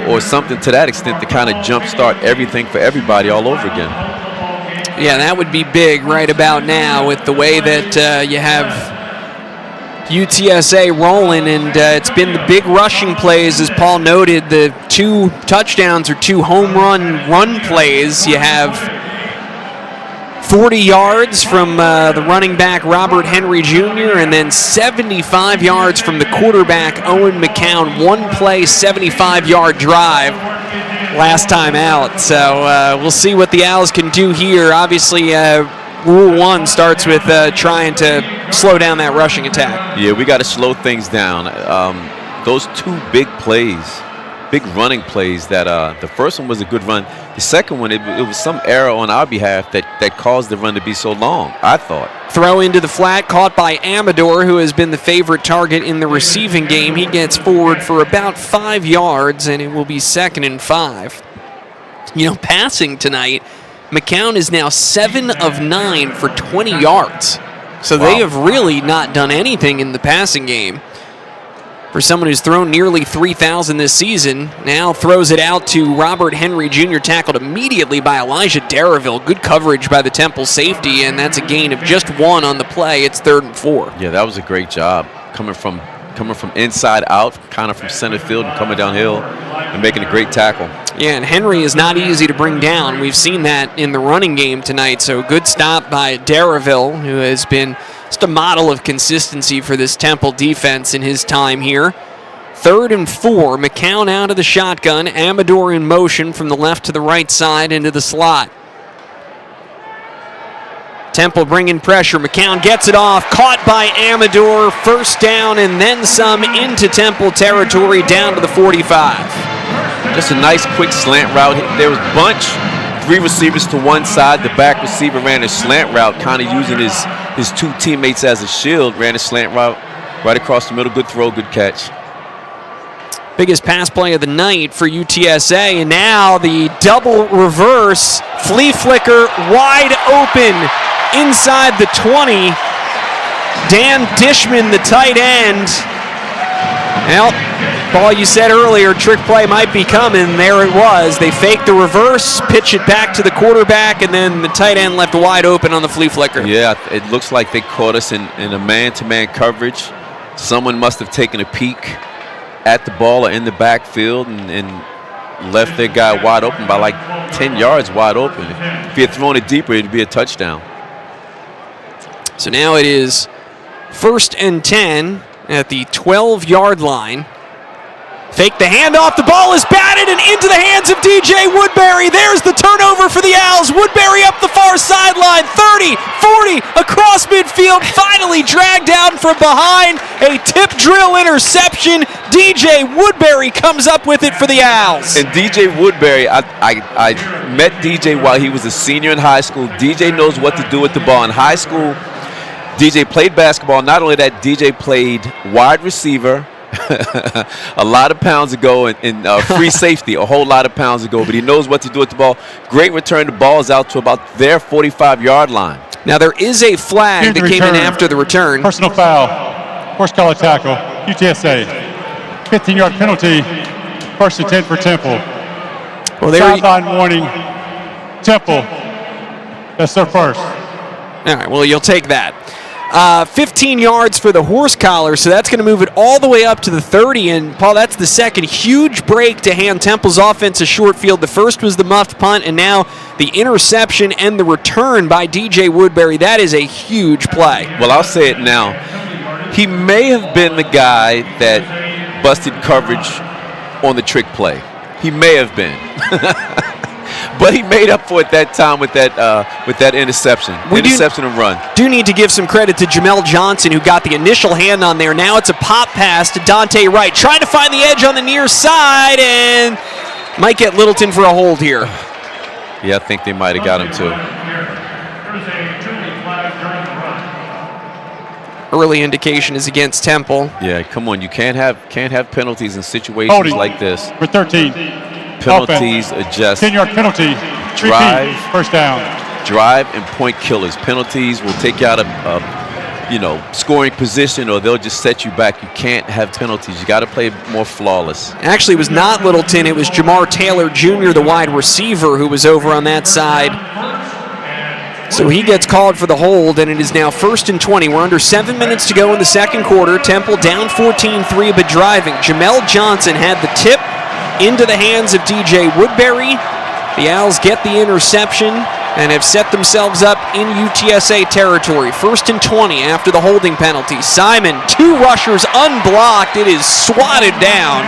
or something to that extent to kind of jumpstart everything for everybody all over again. Yeah, that would be big right about now with the way that you have UTSA rolling, and it's been the big rushing plays, as Paul noted. The 2 touchdowns or 2 home run plays. You have 40 yards from the running back Robert Henry Jr. and then 75 yards from the quarterback Owen McCown. 1 play, 75-yard drive last time out. So we'll see what the Owls can do here. Obviously, Rule 1 starts with trying to slow down that rushing attack. Yeah, we got to slow things down. Those 2 big plays, big running plays, that the first one was a good run. The second one, it was some error on our behalf that caused the run to be so long, I thought. Throw into the flat, caught by Amador, who has been the favorite target in the receiving game. He gets forward for about 5 yards, and it will be 2nd and 5. You know, passing tonight, McCown is now 7 of 9 for 20 yards. So they have really not done anything in the passing game. For someone who's thrown nearly 3,000 this season, now throws it out to Robert Henry Jr., tackled immediately by Elijah Darraville. Good coverage by the Temple safety, and that's a gain of just 1 on the play. It's 3rd and 4. Yeah, that was a great job. Coming from inside out, kind of from center field and coming downhill and making a great tackle. Yeah, and Henry is not easy to bring down. We've seen that in the running game tonight. So good stop by Darraville, who has been just a model of consistency for this Temple defense in his time here. 3rd and 4, McCown out of the shotgun, Amador in motion from the left to the right side into the slot. Temple bringing pressure. McCown gets it off, caught by Amador, 1st down and then some into Temple territory down to the 45. Just a nice quick slant route. There was bunch, 3 receivers to one side. The back receiver ran a slant route, kind of using his 2 teammates as a shield, ran a slant route right across the middle. Good throw, good catch. Biggest pass play of the night for UTSA, and now the double reverse, flea flicker wide open inside the 20. Dan Dishman, the tight end. Well, Paul, you said earlier, trick play might be coming. There it was. They faked the reverse, pitch it back to the quarterback, and then the tight end left wide open on the flea flicker. Yeah, it looks like they caught us in a man-to-man coverage. Someone must have taken a peek at the ball or in the backfield and left their guy wide open by like 10 yards wide open. If he had thrown it deeper, it would be a touchdown. So now it is 1st and 10 at the 12-yard line. Fake the handoff. The ball is batted and into the hands of DJ Woodbury. There's the turnover for the Owls. Woodbury up the far sideline. 30, 40, across midfield. Finally dragged down from behind. A tip drill interception. DJ Woodbury comes up with it for the Owls. And DJ Woodbury, I met DJ while he was a senior in high school. DJ knows what to do with the ball. In high school, DJ played basketball. Not only that, DJ played wide receiver a lot of pounds ago in free safety, a whole lot of pounds ago, but he knows what to do with the ball. Great return. The ball is out to about their 45-yard line. Now there is a flag that came in after the return. Personal foul, horse collar tackle, UTSA. 15-yard penalty, 1st and 10 for Temple. Well, sideline warning, Temple. That's their first. All right, well, you'll take that. 15 yards for the horse collar, so that's going to move it all the way up to the 30. And, Paul, that's the second huge break to hand Temple's offense a short field. The first was the muffed punt, and now the interception and the return by DJ Woodbury. That is a huge play. Well, I'll say it now. He may have been the guy that busted coverage on the trick play. He may have been. But he made up for it that time with that interception. Interception and run. Do need to give some credit to Jamel Johnson, who got the initial hand on there. Now it's a pop pass to Dante Wright, trying to find the edge on the near side, and might get Littleton for a hold here. Yeah, I think they might have got him too. Early indication is against Temple. Yeah, come on, you can't have penalties in situations like this. For 13. Penalties adjust. 10-yard penalty. Drive. Repeat. 1st down. Drive and point killers. Penalties will take you out of scoring position, or they'll just set you back. You can't have penalties. You got to play more flawless. Actually, it was not Littleton. It was Jamar Taylor Jr., the wide receiver, who was over on that side. So he gets called for the hold, and it is now 1st and 20. We're under 7 minutes to go in the second quarter. Temple down 14-3, but driving. Jamel Johnson had the tip into the hands of DJ Woodbury. The Owls get the interception and have set themselves up in UTSA territory. 1st and 20 after the holding penalty. Simon, 2 rushers unblocked. It is swatted down.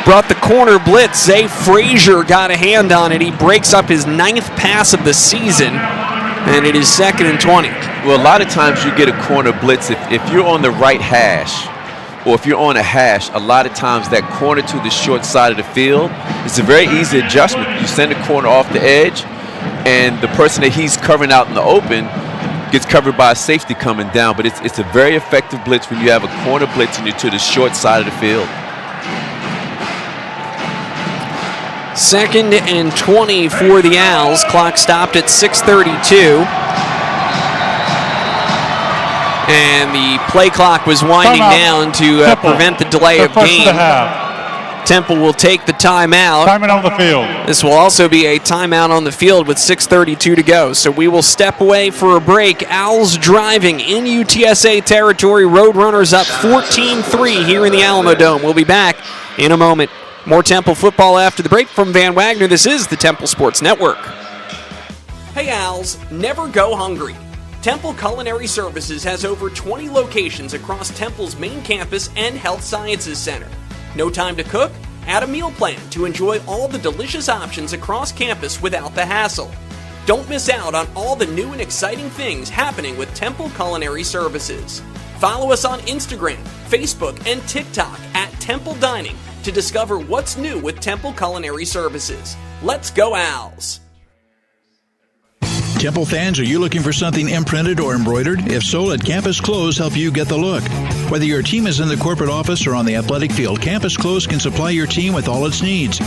Brought the corner blitz. Zay Frazier got a hand on it. He breaks up his 9th pass of the season, and it is 2nd and 20. Well, a lot of times you get a corner blitz if you're on the right hash, or if you're on a hash, a lot of times that corner to the short side of the field, it's a very easy adjustment. You send the corner off the edge, and the person that he's covering out in the open gets covered by a safety coming down. But it's a very effective blitz when you have a corner blitzing you to the short side of the field. 2nd and 20 for the Owls. Clock stopped at 6:32. And the play clock was winding down to prevent the delay of game. Temple will take the timeout. Timeout on the field. This will also be a timeout on the field with 6:32 to go. So we will step away for a break. Owls driving in UTSA territory. Roadrunners up 14-3 here in the Alamo Dome. We'll be back in a moment. More Temple football after the break from Van Wagner. This is the Temple Sports Network. Hey Owls, never go hungry. Temple Culinary Services has over 20 locations across Temple's main campus and Health Sciences Center. No time to cook? Add a meal plan to enjoy all the delicious options across campus without the hassle. Don't miss out on all the new and exciting things happening with Temple Culinary Services. Follow us on Instagram, Facebook, and TikTok at Temple Dining to discover what's new with Temple Culinary Services. Let's go Owls! Temple fans, are you looking for something imprinted or embroidered? If so, let Campus Clothes help you get the look. Whether your team is in the corporate office or on the athletic field, Campus Clothes can supply your team with all its needs.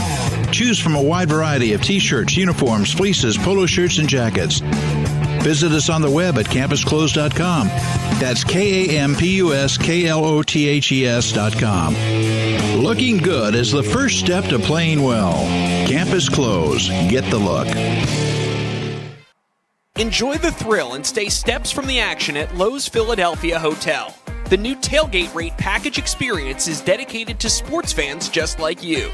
Choose from a wide variety of t-shirts, uniforms, fleeces, polo shirts, and jackets. Visit us on the web at campusclothes.com. That's CampusKlothes.com. Looking good is the first step to playing well. Campus Clothes. Get the look. Enjoy the thrill and stay steps from the action at Lowe's Philadelphia Hotel. The new tailgate rate package experience is dedicated to sports fans just like you.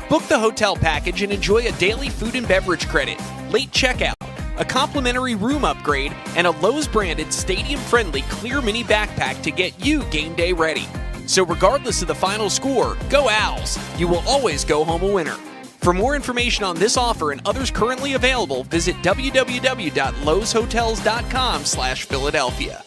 Book the hotel package and enjoy a daily food and beverage credit, late checkout, a complimentary room upgrade, and a Lowe's-branded stadium-friendly clear mini backpack to get you game day ready. So regardless of the final score, go Owls! You will always go home a winner. For more information on this offer and others currently available, visit www.loweshotels.com/Philadelphia.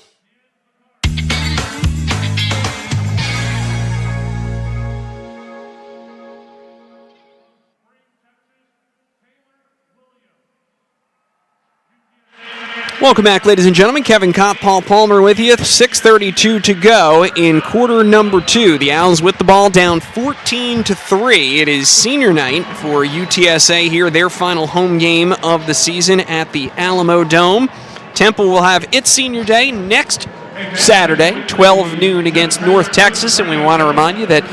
Welcome back, ladies and gentlemen. Kevin Kopp, Paul Palmer with you. 6:32 to go in quarter number 2. The Owls with the ball down 14-3. It is senior night for UTSA here, their final home game of the season at the Alamo Dome. Temple will have its senior day next Saturday, 12 noon against North Texas, and we want to remind you that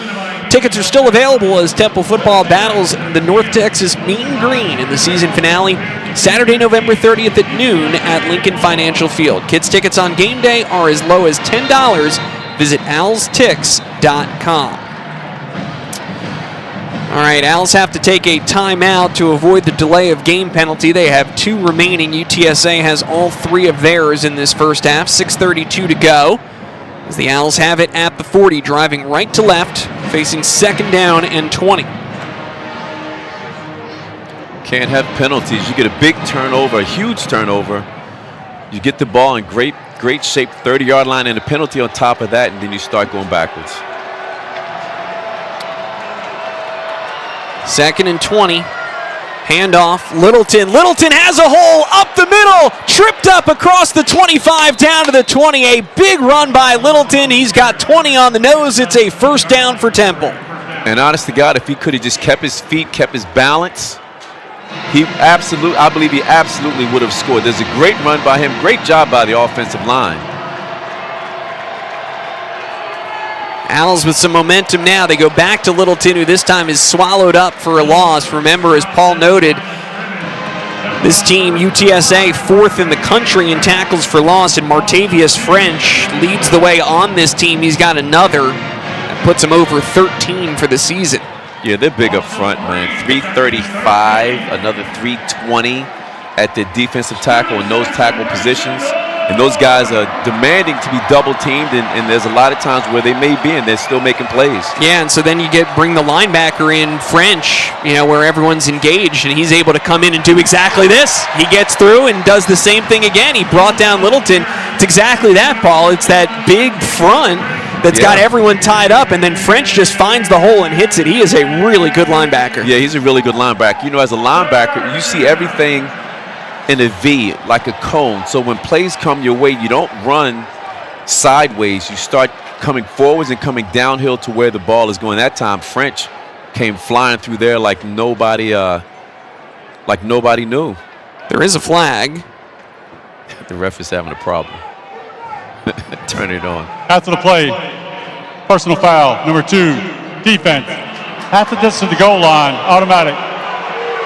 tickets are still available as Temple football battles the North Texas Mean Green in the season finale Saturday, November 30th at noon at Lincoln Financial Field. Kids tickets on game day are as low as $10. Visit owlstix.com. All right, Owls have to take a timeout to avoid the delay of game penalty. They have 2 remaining. UTSA has all 3 of theirs in this first half. 6:32 to go as the Owls have it at the 40, driving right to left, facing 2nd down and 20. Can't have penalties. You get a big turnover, a huge turnover. You get the ball in great shape, 30-yard line, and a penalty on top of that, and then you start going backwards. 2nd and 20. Handoff, Littleton. Littleton has a hole up the middle, tripped up across the 25 down to the 20. A big run by Littleton. He's got 20 on the nose. It's a first down for Temple. And honest to God, if he could have just kept his feet, kept his balance, I believe he absolutely would have scored. There's a great run by him, great job by the offensive line. Owls with some momentum now. They go back to Littleton, who this time is swallowed up for a loss. Remember, as Paul noted, this team, UTSA, 4th in the country in tackles for loss, and Martavius French leads the way on this team. He's got another that puts him over 13 for the season. Yeah, they're big up front, man. 335, another 320 at the defensive tackle and nose tackle positions. And those guys are demanding to be double teamed, and there's a lot of times where they may be, and they're still making plays. Yeah, and so then you bring the linebacker in, French, where everyone's engaged, and he's able to come in and do exactly this. He gets through and does the same thing again. He brought down Littleton. It's exactly that, Paul. It's that big front that's got everyone tied up, and then French just finds the hole and hits it. He is a really good linebacker. Yeah, he's a really good linebacker. As a linebacker, you see everything in a V, like a cone. So when plays come your way, you don't run sideways. You start coming forwards and coming downhill to where the ball is going. That time, French came flying through there like nobody knew. There is a flag. The ref is having a problem. Turn it on. After the play, personal foul, number 2, defense. Half the distance to the goal line, automatic.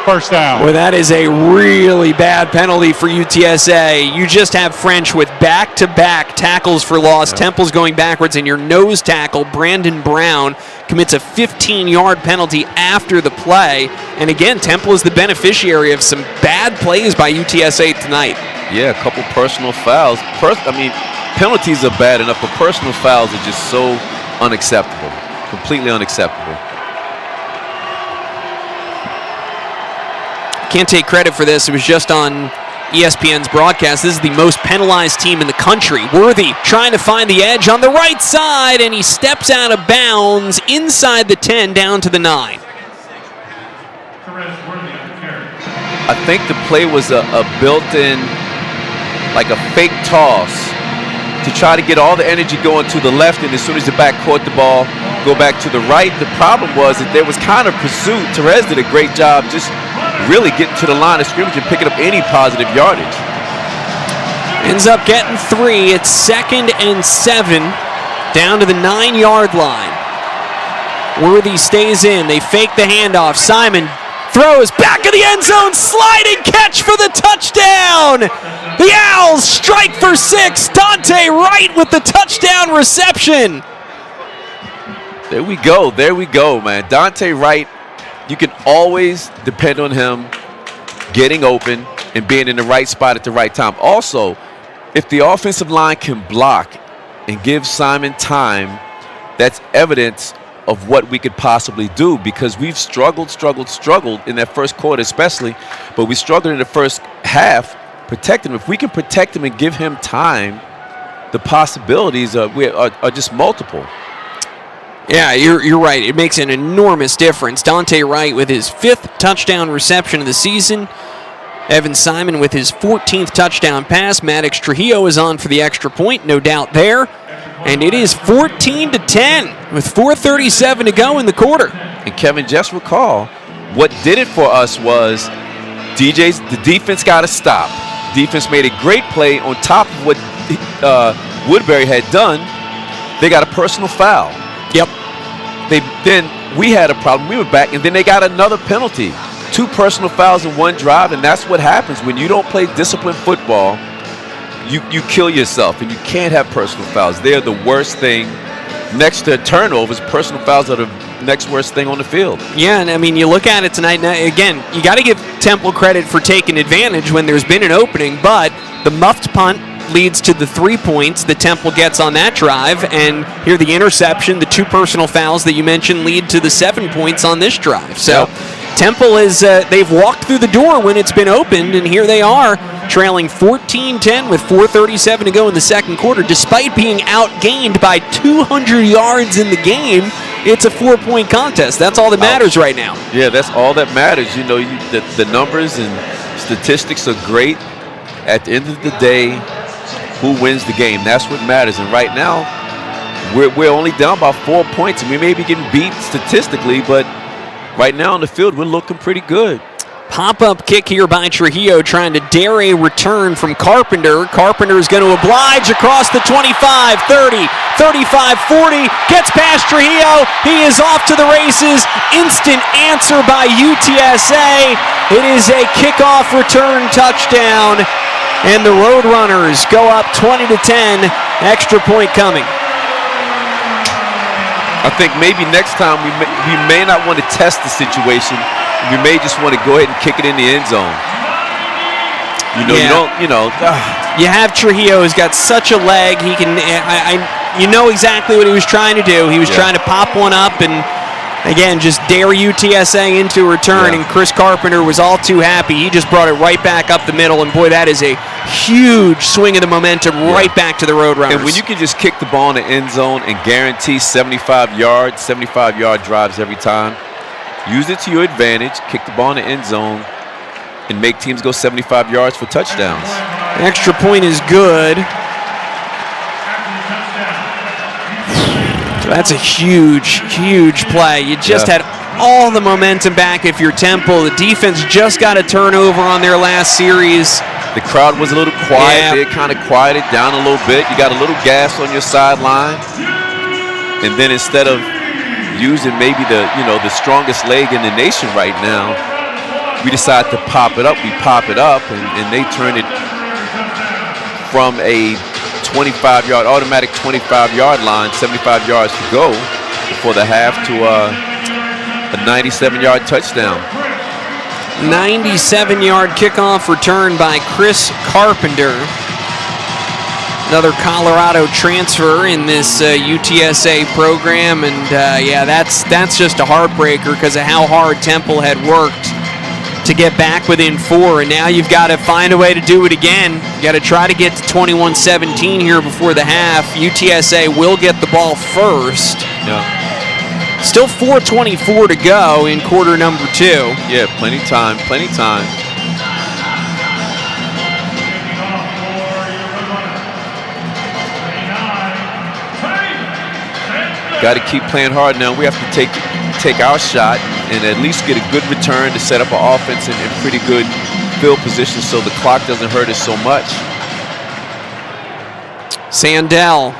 First down. Well, that is a really bad penalty for UTSA. You just have French with back-to-back tackles for loss. Yeah. Temple's going backwards, and your nose tackle, Brandon Brown, commits a 15-yard penalty after the play. And again, Temple is the beneficiary of some bad plays by UTSA tonight. Yeah, a couple personal fouls. Penalties are bad enough, but personal fouls are just so unacceptable, completely unacceptable. Can't take credit for this. It was just on ESPN's broadcast. This is the most penalized team in the country. Worthy trying to find the edge on the right side, and he steps out of bounds inside the 10 down to the 9. I think the play was a built-in, like a fake toss to try to get all the energy going to the left, and as soon as the back caught the ball, go back to the right. The problem was that there was kind of pursuit. Therese did a great job just really getting to the line of scrimmage and picking up any positive yardage. Ends up getting 3. It's 2nd and 7 down to the 9-yard line. Worthy stays in. They fake the handoff. Simon throws back of the end zone. Sliding catch for the touchdown. The Owls strike for 6. Dante Wright with the touchdown reception. There we go, man. Dante Wright, you can always depend on him getting open and being in the right spot at the right time. Also, if the offensive line can block and give Simon time, that's evidence of what we could possibly do, because we've struggled in that first quarter especially, but we struggled in the first half protecting him. If we can protect him and give him time, the possibilities are just multiple. Yeah, you're right. It makes an enormous difference. Dante Wright with his 5th touchdown reception of the season. Evan Simon with his 14th touchdown pass. Maddox Trujillo is on for the extra point, no doubt there. And it is 14-10 with 4:37 to go in the quarter. And Kevin, just recall, what did it for us was the defense got to stop. Defense made a great play on top of what Woodbury had done. They got a personal foul. Yep. Then we had a problem. We were back, and then they got another penalty. 2 personal fouls in one drive, and that's what happens when you don't play disciplined football. You kill yourself, and you can't have personal fouls. They're the worst thing. Next to turnovers, personal fouls are the next worst thing on the field. Yeah, and I mean, you look at it tonight, and again, you got to give Temple credit for taking advantage when there's been an opening, but the muffed punt leads to the 3 points that Temple gets on that drive, and here the interception, the 2 personal fouls that you mentioned lead to the 7 points on this drive. So yep. Temple is, they've walked through the door when it's been opened, and here they are trailing 14-10 with 4:37 to go in the second quarter. Despite being outgained by 200 yards in the game, it's a 4-point contest. That's all that matters right now. Yeah, that's all that matters. You know, the numbers and statistics are great. At the end of the day, who wins the game? That's what matters. And right now, we're only down by 4 points, and we may be getting beat statistically, but right now on the field, we're looking pretty good. Pop-up kick here by Trujillo, trying to dare a return from Carpenter. Carpenter is going to oblige across the 25, 30, 35, 40. Gets past Trujillo. He is off to the races. Instant answer by UTSA. It is a kickoff return touchdown, and the Roadrunners go up 20-10. Extra point coming. I think maybe next time we may not want to test the situation. We may just want to go ahead and kick it in the end zone. You have Trujillo who's got such a leg. He can, you know exactly what he was trying to do. He was trying to pop one up and, again, just dare UTSA into a return, and Chris Carpenter was all too happy. He just brought it right back up the middle, and boy, that is a huge swing of the momentum right back to the Roadrunners. And when you can just kick the ball in the end zone and guarantee 75-yard drives every time, use it to your advantage, kick the ball in the end zone, and make teams go 75 yards for touchdowns. Extra point is good. So that's a huge, huge play. You just had all the momentum back if you're Temple. The defense just got a turnover on their last series. The crowd was a little quiet. They kind of quieted down a little bit. You got a little gas on your sideline. And then instead of using maybe the strongest leg in the nation right now, we decide to pop it up. We pop it up, and they turn it from a 25-yard, automatic 25-yard line, 75 yards to go before the half, to a 97-yard touchdown. 97-yard kickoff return by Chris Carpenter. Another Colorado transfer in this UTSA program, and that's just a heartbreaker because of how hard Temple had worked to get back within 4, and now you've got to find a way to do it again. You got to try to get to 21-17 here before the half. UTSA will get the ball first. Yeah. Still 4:24 to go in quarter number 2. Yeah, plenty time. Got to keep playing hard now. We have to take our shot and at least get a good return to set up an offense in pretty good field position so the clock doesn't hurt us so much. Sandell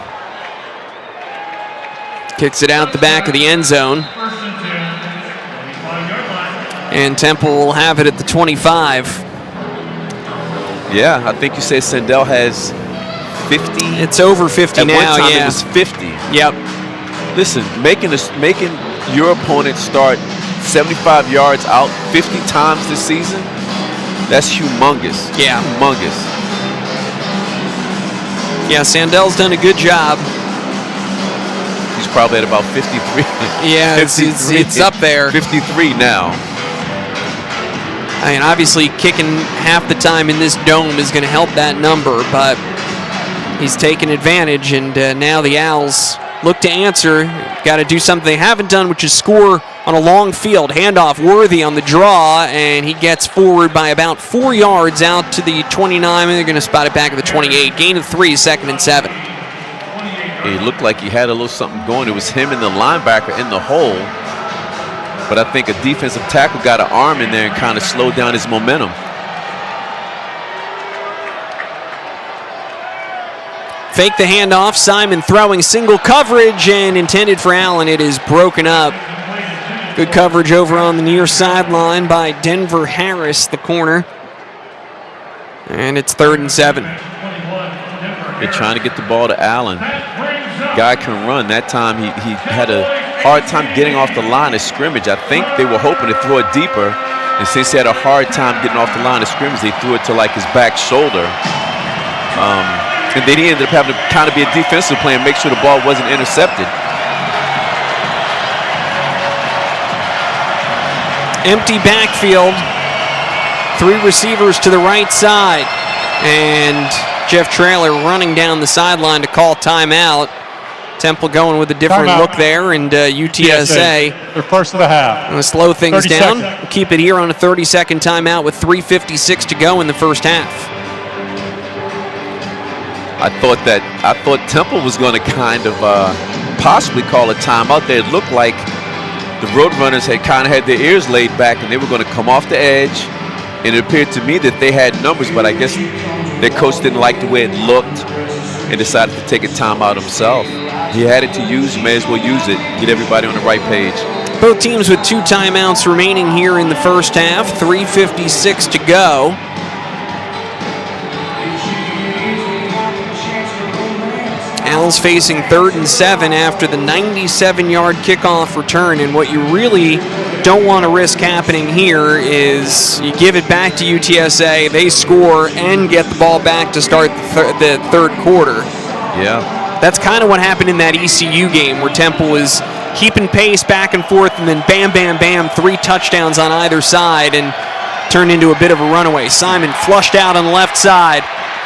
kicks it out the back of the end zone. And Temple will have it at the 25. Yeah, I think you said Sandell has 50. It's over 50 At now, one time yeah. it was 50. Yep. Listen, making your opponent start 75 yards out 50 times this season, that's humongous. Yeah. Humongous. Yeah, Sandell's done a good job. He's probably at about 53. Yeah, it's up there. 53 now. I mean, obviously kicking half the time in this dome is going to help that number, but he's taken advantage, and now the Owls look to answer. Got to do something they haven't done, which is score on a long field. Handoff Worthy on the draw, and he gets forward by about 4 yards out to the 29, and they're going to spot it back at the 28. Gain of 3, 2nd and 7. He looked like he had a little something going. It was him and the linebacker in the hole. But I think a defensive tackle got an arm in there and kind of slowed down his momentum. Fake the handoff. Simon throwing single coverage and intended for Allen. It is broken up. Good coverage over on the near sideline by Denver Harris, the corner. And it's 3rd and 7. They're trying to get the ball to Allen. Guy can run. That time he had a hard time getting off the line of scrimmage. I think they were hoping to throw it deeper. And since he had a hard time getting off the line of scrimmage, they threw it to like his back shoulder. And then he ended up having to kind of be a defensive play and make sure the ball wasn't intercepted. Empty backfield. 3 receivers to the right side. And Jeff Traylor running down the sideline to call timeout. Temple going with a different Timeout. look there, and UTSA Their first of the half. going to slow things 30 down. seconds. We'll keep it here on a 30-second timeout with 3:56 to go in the first half. I thought Temple was going to kind of possibly call a timeout there. It looked like the Roadrunners had kind of had their ears laid back and they were going to come off the edge. And it appeared to me that they had numbers, but I guess their coach didn't like the way it looked and decided to take a timeout himself. He had it to use, may as well use it, get everybody on the right page. Both teams with 2 timeouts remaining here in the first half. 3:56 to go. Owls facing 3rd and 7 after the 97-yard kickoff return, and what you really don't want to risk happening here is you give it back to UTSA, they score, and get the ball back to start the third quarter. Yeah. That's kind of what happened in that ECU game where Temple was keeping pace back and forth, and then bam, bam, bam, 3 touchdowns on either side, and turned into a bit of a runaway. Simon flushed out on the left side.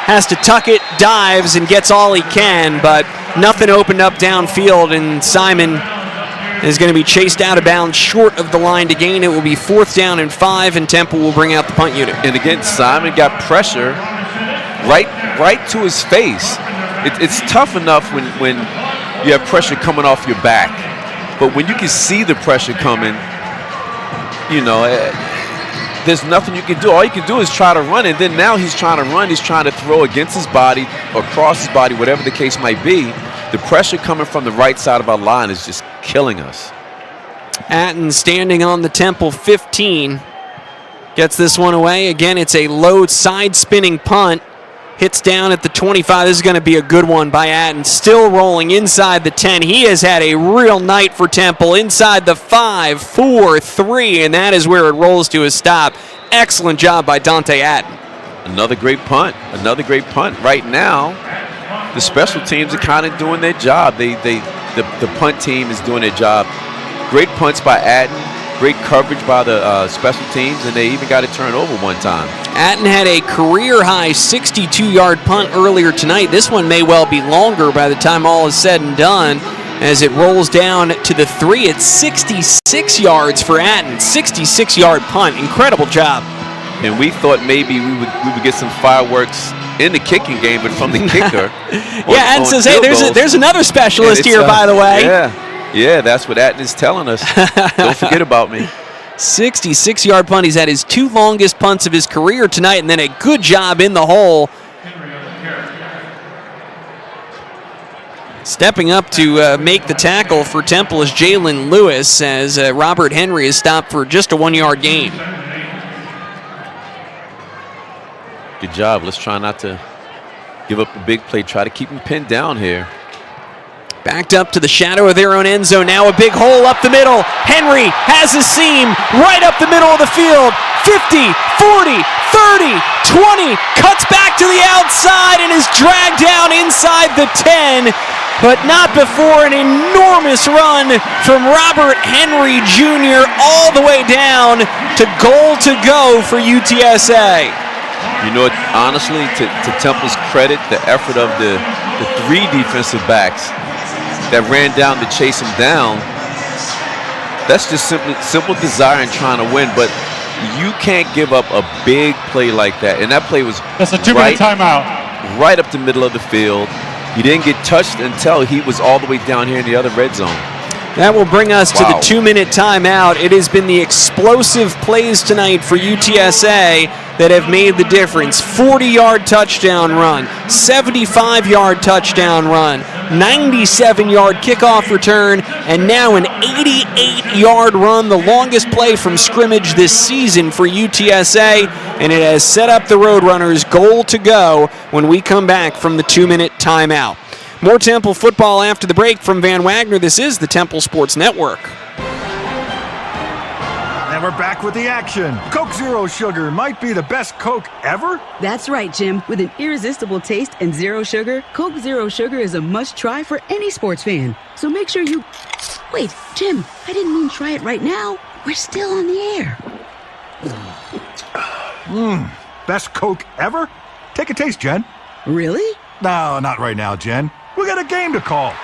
Has to tuck it, dives, and gets all he can, but nothing opened up downfield, and Simon is going to be chased out of bounds short of the line to gain. It will be 4th down and 5, and Temple will bring out the punt unit. And again, Simon got pressure right to his face. It's tough enough when you have pressure coming off your back, but when you can see the pressure coming, you know, there's nothing you can do. All you can do is try to run, and then now he's trying to run. He's trying to throw against his body or across his body, whatever the case might be. The pressure coming from the right side of our line is just killing us. Atten standing on the Temple 15. Gets this one away. Again, it's a low side-spinning punt. Hits down at the 25. This is going to be a good one by Atten. Still rolling inside the 10. He has had a real night for Temple. Inside the 5, 4, 3, and that is where it rolls to a stop. Excellent job by Dante Atten. Another great punt. Another great punt. Right now, the special teams are kind of doing their job. The punt team is doing their job. Great punts by Atten. Great coverage by the special teams, and they even got a turnover one time. Atten had a career-high 62-yard punt earlier tonight. This one may well be longer by the time all is said and done, as it rolls down to the 3. It's 66 yards for Atten. 66-yard punt. Incredible job. And we thought maybe we would get some fireworks in the kicking game, but from the kicker. Atten says, hey, there's another specialist here, by the way. Yeah, that's what Atten is telling us. Don't forget about me. 66-yard punt. He's had his 2 longest punts of his career tonight, and then a good job in the hole. Stepping up to make the tackle for Temple is Jalen Lewis, as Robert Henry is stopped for just a 1-yard gain. Good job. Let's try not to give up the big play. Try to keep him pinned down here. Backed up to the shadow of their own end zone. Now a big hole up the middle. Henry has a seam right up the middle of the field. 50, 40, 30, 20. Cuts back to the outside and is dragged down inside the 10. But not before an enormous run from Robert Henry Jr. all the way down to goal to go for UTSA. You know, honestly, to Temple's credit, the effort of the 3 defensive backs that ran down to chase him down, that's just simple desire and trying to win. But you can't give up a big play like that. And that play was that's a 2-minute timeout. Right up the middle of the field. He didn't get touched until he was all the way down here in the other red zone. That will bring us to the 2-minute timeout. It has been the explosive plays tonight for UTSA that have made the difference. 40-yard touchdown run, 75-yard touchdown run, 97-yard kickoff return, and now an 88-yard run, the longest play from scrimmage this season for UTSA, and it has set up the Roadrunners goal to go when we come back from the 2-minute timeout. More Temple football after the break from Van Wagner. This is the Temple Sports Network. And we're back with the action. Coke Zero Sugar might be the best Coke ever. That's right, Jim. With an irresistible taste and zero sugar, Coke Zero Sugar is a must-try for any sports fan. So make sure you... Wait, Jim, I didn't mean try it right now. We're still on the air. Best Coke ever? Take a taste, Jen. Really? No, not right now, Jen. We got a game to call.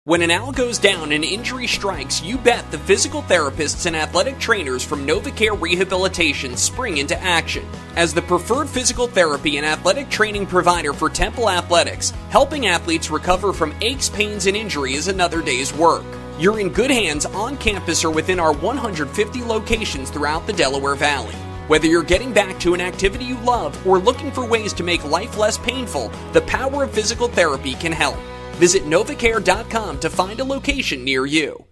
When an owl goes down and injury strikes, you bet the physical therapists and athletic trainers from NovaCare Rehabilitation spring into action. As the preferred physical therapy and athletic training provider for Temple Athletics, helping athletes recover from aches, pains, and injury is another day's work. You're in good hands on campus or within our 150 locations throughout the Delaware Valley. Whether you're getting back to an activity you love or looking for ways to make life less painful, the power of physical therapy can help. Visit novacare.com to find a location near you.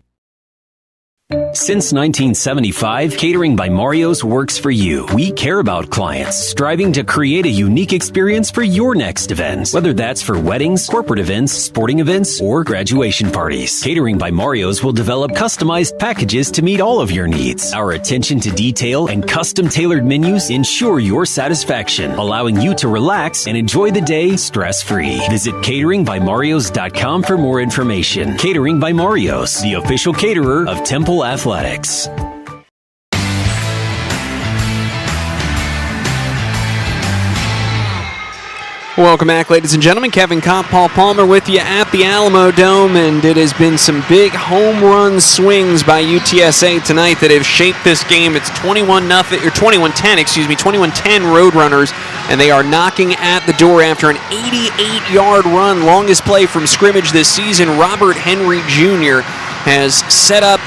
Since 1975, Catering by Mario's works for you. We care about clients, striving to create a unique experience for your next event. Whether that's for weddings, corporate events, sporting events, or graduation parties. Catering by Mario's will develop customized packages to meet all of your needs. Our attention to detail and custom-tailored menus ensure your satisfaction, allowing you to relax and enjoy the day stress-free. Visit cateringbymarios.com for more information. Catering by Mario's, the official caterer of Temple Athletics. Welcome back, ladies and gentlemen. Kevin Kopp, Paul Palmer with you at the Alamo Dome, and it has been some big home run swings by UTSA tonight that have shaped this game. It's 21-10, 21-10 Roadrunners, and they are knocking at the door after an 88-yard run, longest play from scrimmage this season. Robert Henry Jr. has set up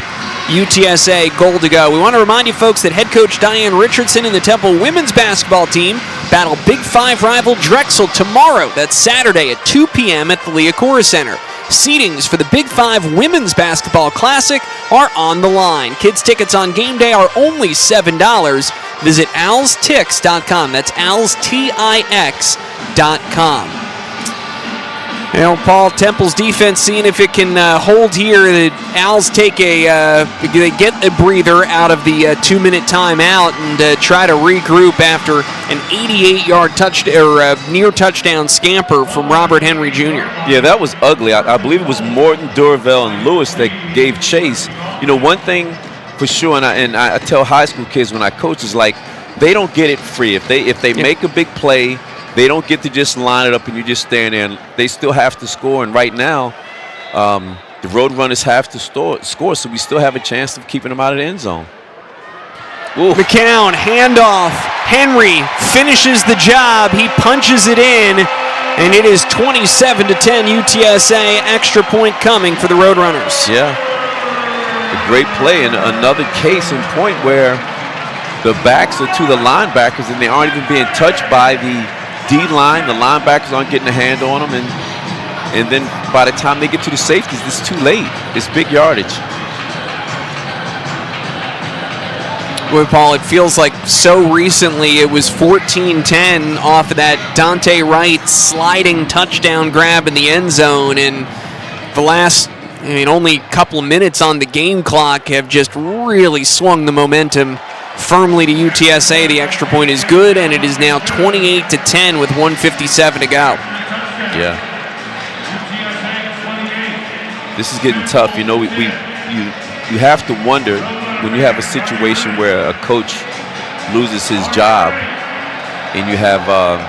UTSA goal to go. We want to remind you folks that head coach Diane Richardson and the Temple women's basketball team battle Big Five rival Drexel tomorrow. That's Saturday at 2 p.m. at the Liacouras Center. Seatings for the Big Five Women's Basketball Classic are on the line. Kids tickets on game day are only $7. Visit alstix.com. That's alstix.com. You know, Paul, Temple's defense seeing if it can hold here. The Owls take they get a breather out of the 2-minute timeout and try to regroup after an 88-yard near touchdown scamper from Robert Henry Jr. Yeah, that was ugly. I believe it was Morton, Durvell, and Lewis that gave chase. You know, one thing for sure, and I tell high school kids when I coach is like they don't get it free. If they make a big play, they don't get to just line it up and you just stand there. And they still have to score. And right now, the Roadrunners have to score, so we still have a chance of keeping them out of the end zone. Ooh. McCown, handoff. Henry finishes the job. He punches it in, and it is 27-10 UTSA. Extra point coming for the Roadrunners. Yeah. A great play, and another case in point where the backs are to the linebackers and they aren't even being touched by the D-line. The linebackers aren't getting a hand on them, and then by the time they get to the safeties, it's too late. It's big yardage. Boy, Paul, it feels like so recently it was 14-10 off of that Dante Wright sliding touchdown grab in the end zone, and the last, only a couple of minutes on the game clock have just really swung the momentum firmly to UTSA. The extra point is good, and it is now 28-10 with 1:57 to go. Yeah. This is getting tough. You know, you have to wonder when you have a situation where a coach loses his job and you have an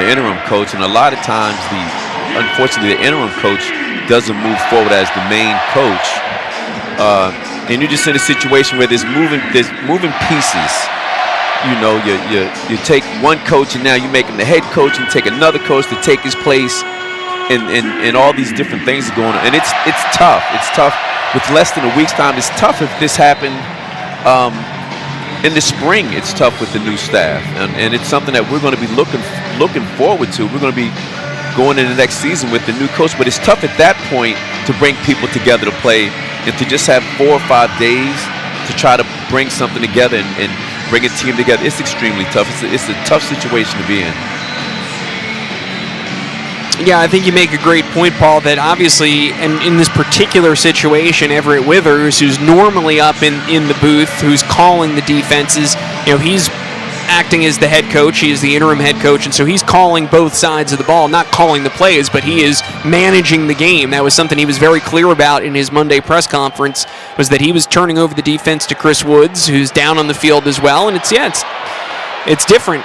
interim coach, and a lot of times, unfortunately, the interim coach doesn't move forward as the main coach. And you're just in a situation where there's moving pieces. You know, you take one coach and now you make him the head coach, and take another coach to take his place, and all these different things are going on. And it's tough. It's tough with less than a week's time. It's tough if this happened in the spring. It's tough with the new staff, and it's something that we're going to be looking forward to. We're going to be going into the next season with the new coach, but it's tough at that point to bring people together to play. And to just have 4 or 5 days to try to bring something together and bring a team together, it's extremely tough. It's a tough situation to be in. Yeah, I think you make a great point, Paul, that obviously in this particular situation, Everett Withers, who's normally up in the booth, who's calling the defenses, he's acting as the head coach. He is the interim head coach, and so he's calling both sides of the ball, not calling the plays, but he is managing the game. That was something he was very clear about in his Monday press conference, was that he was turning over the defense to Chris Woods, who's down on the field as well, and it's different.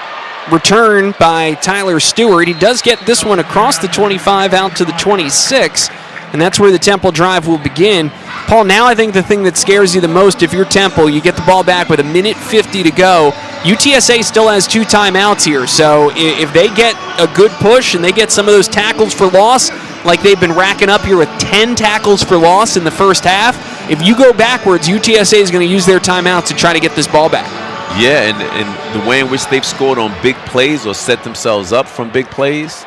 Return by Tyler Stewart. He does get this one across the 25 out to the 26, and that's where the Temple drive will begin. Paul, now I think the thing that scares you the most, if you're Temple, you get the ball back with 1:50 to go. UTSA still has 2 timeouts here, so if they get a good push and they get some of those tackles for loss, like they've been racking up here with 10 tackles for loss in the first half, if you go backwards, UTSA is going to use their timeouts to try to get this ball back. Yeah, and the way in which they've scored on big plays or set themselves up from big plays,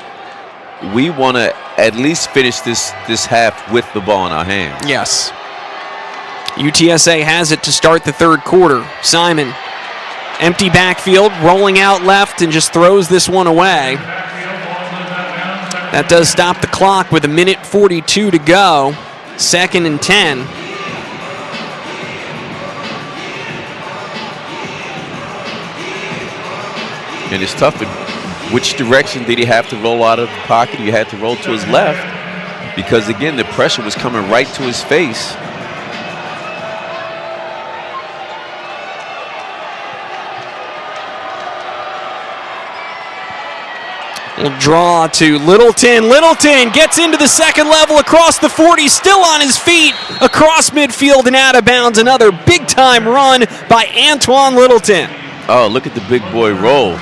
we want to at least finish this half with the ball in our hands. Yes. UTSA has it to start the third quarter. Simon, empty backfield, rolling out left, and just throws this one away. That does stop the clock with 1:42 to go. 2nd and 10. And it's tough. Which direction did he have to roll out of the pocket? He had to roll to his left because, again, the pressure was coming right to his face. Little draw to Littleton. Littleton gets into the second level across the 40, still on his feet, across midfield and out of bounds. Another big-time run by Antoine Littleton. Oh, look at the big boy roll.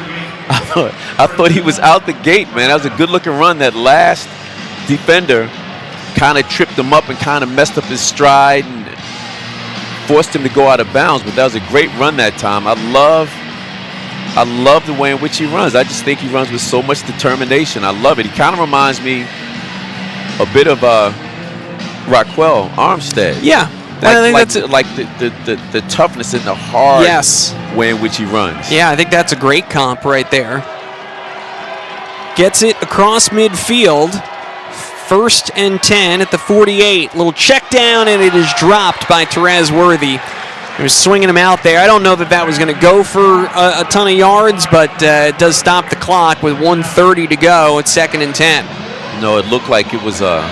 I thought he was out the gate, man. That was a good-looking run. That last defender kind of tripped him up and kind of messed up his stride and forced him to go out of bounds, but that was a great run that time. I love the way in which he runs. I just think he runs with so much determination. I love it. He kind of reminds me a bit of Raquel Armstead. Yeah. Like the toughness and the hard way in which he runs. Yeah, I think that's a great comp right there. Gets it across midfield. 1st and 10 at the 48. Little check down, and it is dropped by Therese Worthy. He was swinging him out there. I don't know that was going to go for a ton of yards, but it does stop the clock with 1:30 to go at 2nd and 10. No, it looked like it was a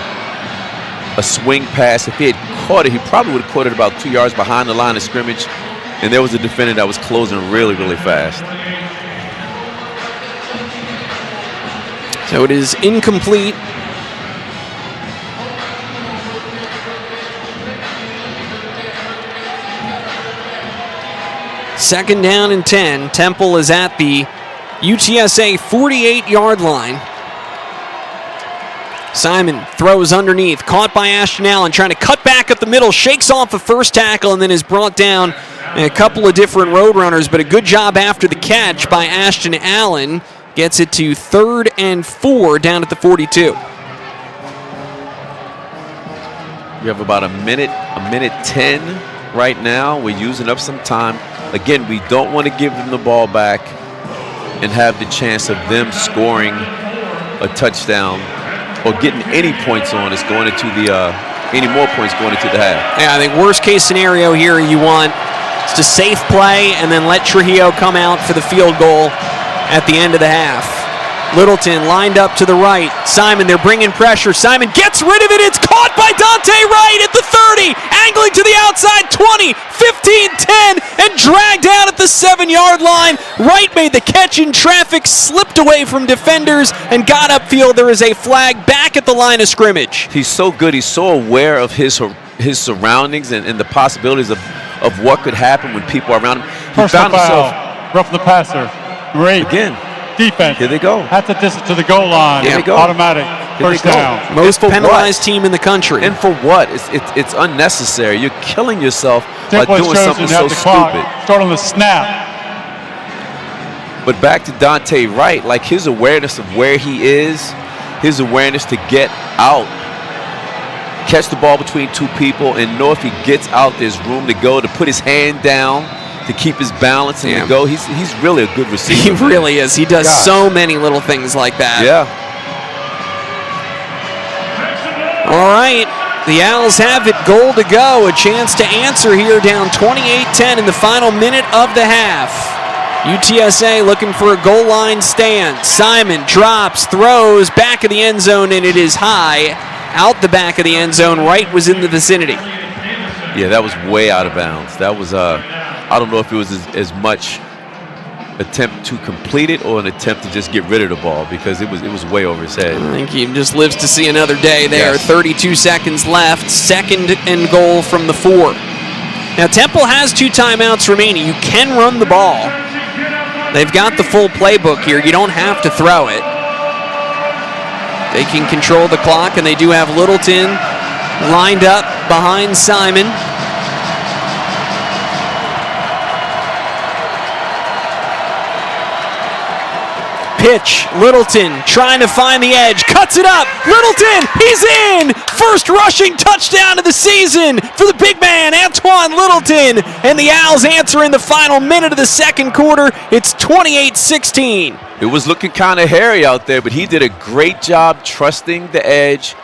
swing pass. If he had caught it, he probably would have caught it about 2 yards behind the line of scrimmage, and there was a defender that was closing really, really fast. So it is incomplete. Second down and 10. Temple is at the UTSA 48-yard line. Simon throws underneath, caught by Ashton Allen, trying to cut back up the middle, shakes off the first tackle, and then is brought down a couple of different road runners, but a good job after the catch by Ashton Allen. Gets it to 3rd and 4 down at the 42. We have about a minute 10 right now. We're using up some time. Again, we don't want to give them the ball back and have the chance of them scoring a touchdown or getting any points on us going into any more points going into the half. Yeah, I think worst case scenario here you want is to safe play and then let Trujillo come out for the field goal at the end of the half. Littleton lined up to the right. Simon, they're bringing pressure. Simon gets rid of it. It's caught by Dante Wright at the 30. Angling to the outside, 20, 15, 10, and dragged out at the 7-yard line. Wright made the catch in traffic, slipped away from defenders, and got upfield. There is a flag back at the line of scrimmage. He's so good. He's so aware of his surroundings and the possibilities of what could happen when people are around him. He Personal found himself. foul. Rough the passer. Great. Again. Defense. Here they go. At the distance to the goal line. Here they go. Automatic. Here First they go. down. Most penalized team in the country. And for what? It's unnecessary. You're killing yourself by Temple doing something so stupid. Start on the snap. But back to Dante Wright, like his awareness of where he is, his awareness to get out, catch the ball between two people, and know if he gets out, there's room to go, to put his hand down, to keep his balance and to go. He's really a good receiver. He really is. He does so many little things like that. Yeah. All right. The Owls have it. Goal to go. A chance to answer here, down 28-10 in the final minute of the half. UTSA looking for a goal line stand. Simon drops, throws, back of the end zone, and it is high. Out the back of the end zone. Wright was in the vicinity. Yeah, that was way out of bounds. That was, I don't know if it was as much attempt to complete it or an attempt to just get rid of the ball, because it was way over his head. I think he just lives to see another day there. Yes. 32 seconds left. 2nd and goal from the 4. Now, Temple has 2 timeouts remaining. You can run the ball. They've got the full playbook here. You don't have to throw it. They can control the clock, and they do have Littleton lined up behind Simon. Pitch, Littleton trying to find the edge, cuts it up, Littleton, he's in! First rushing touchdown of the season for the big man, Antoine Littleton, and the Owls answer in the final minute of the 2nd quarter. It's 28-16. It was looking kind of hairy out there, but he did a great job trusting the edge,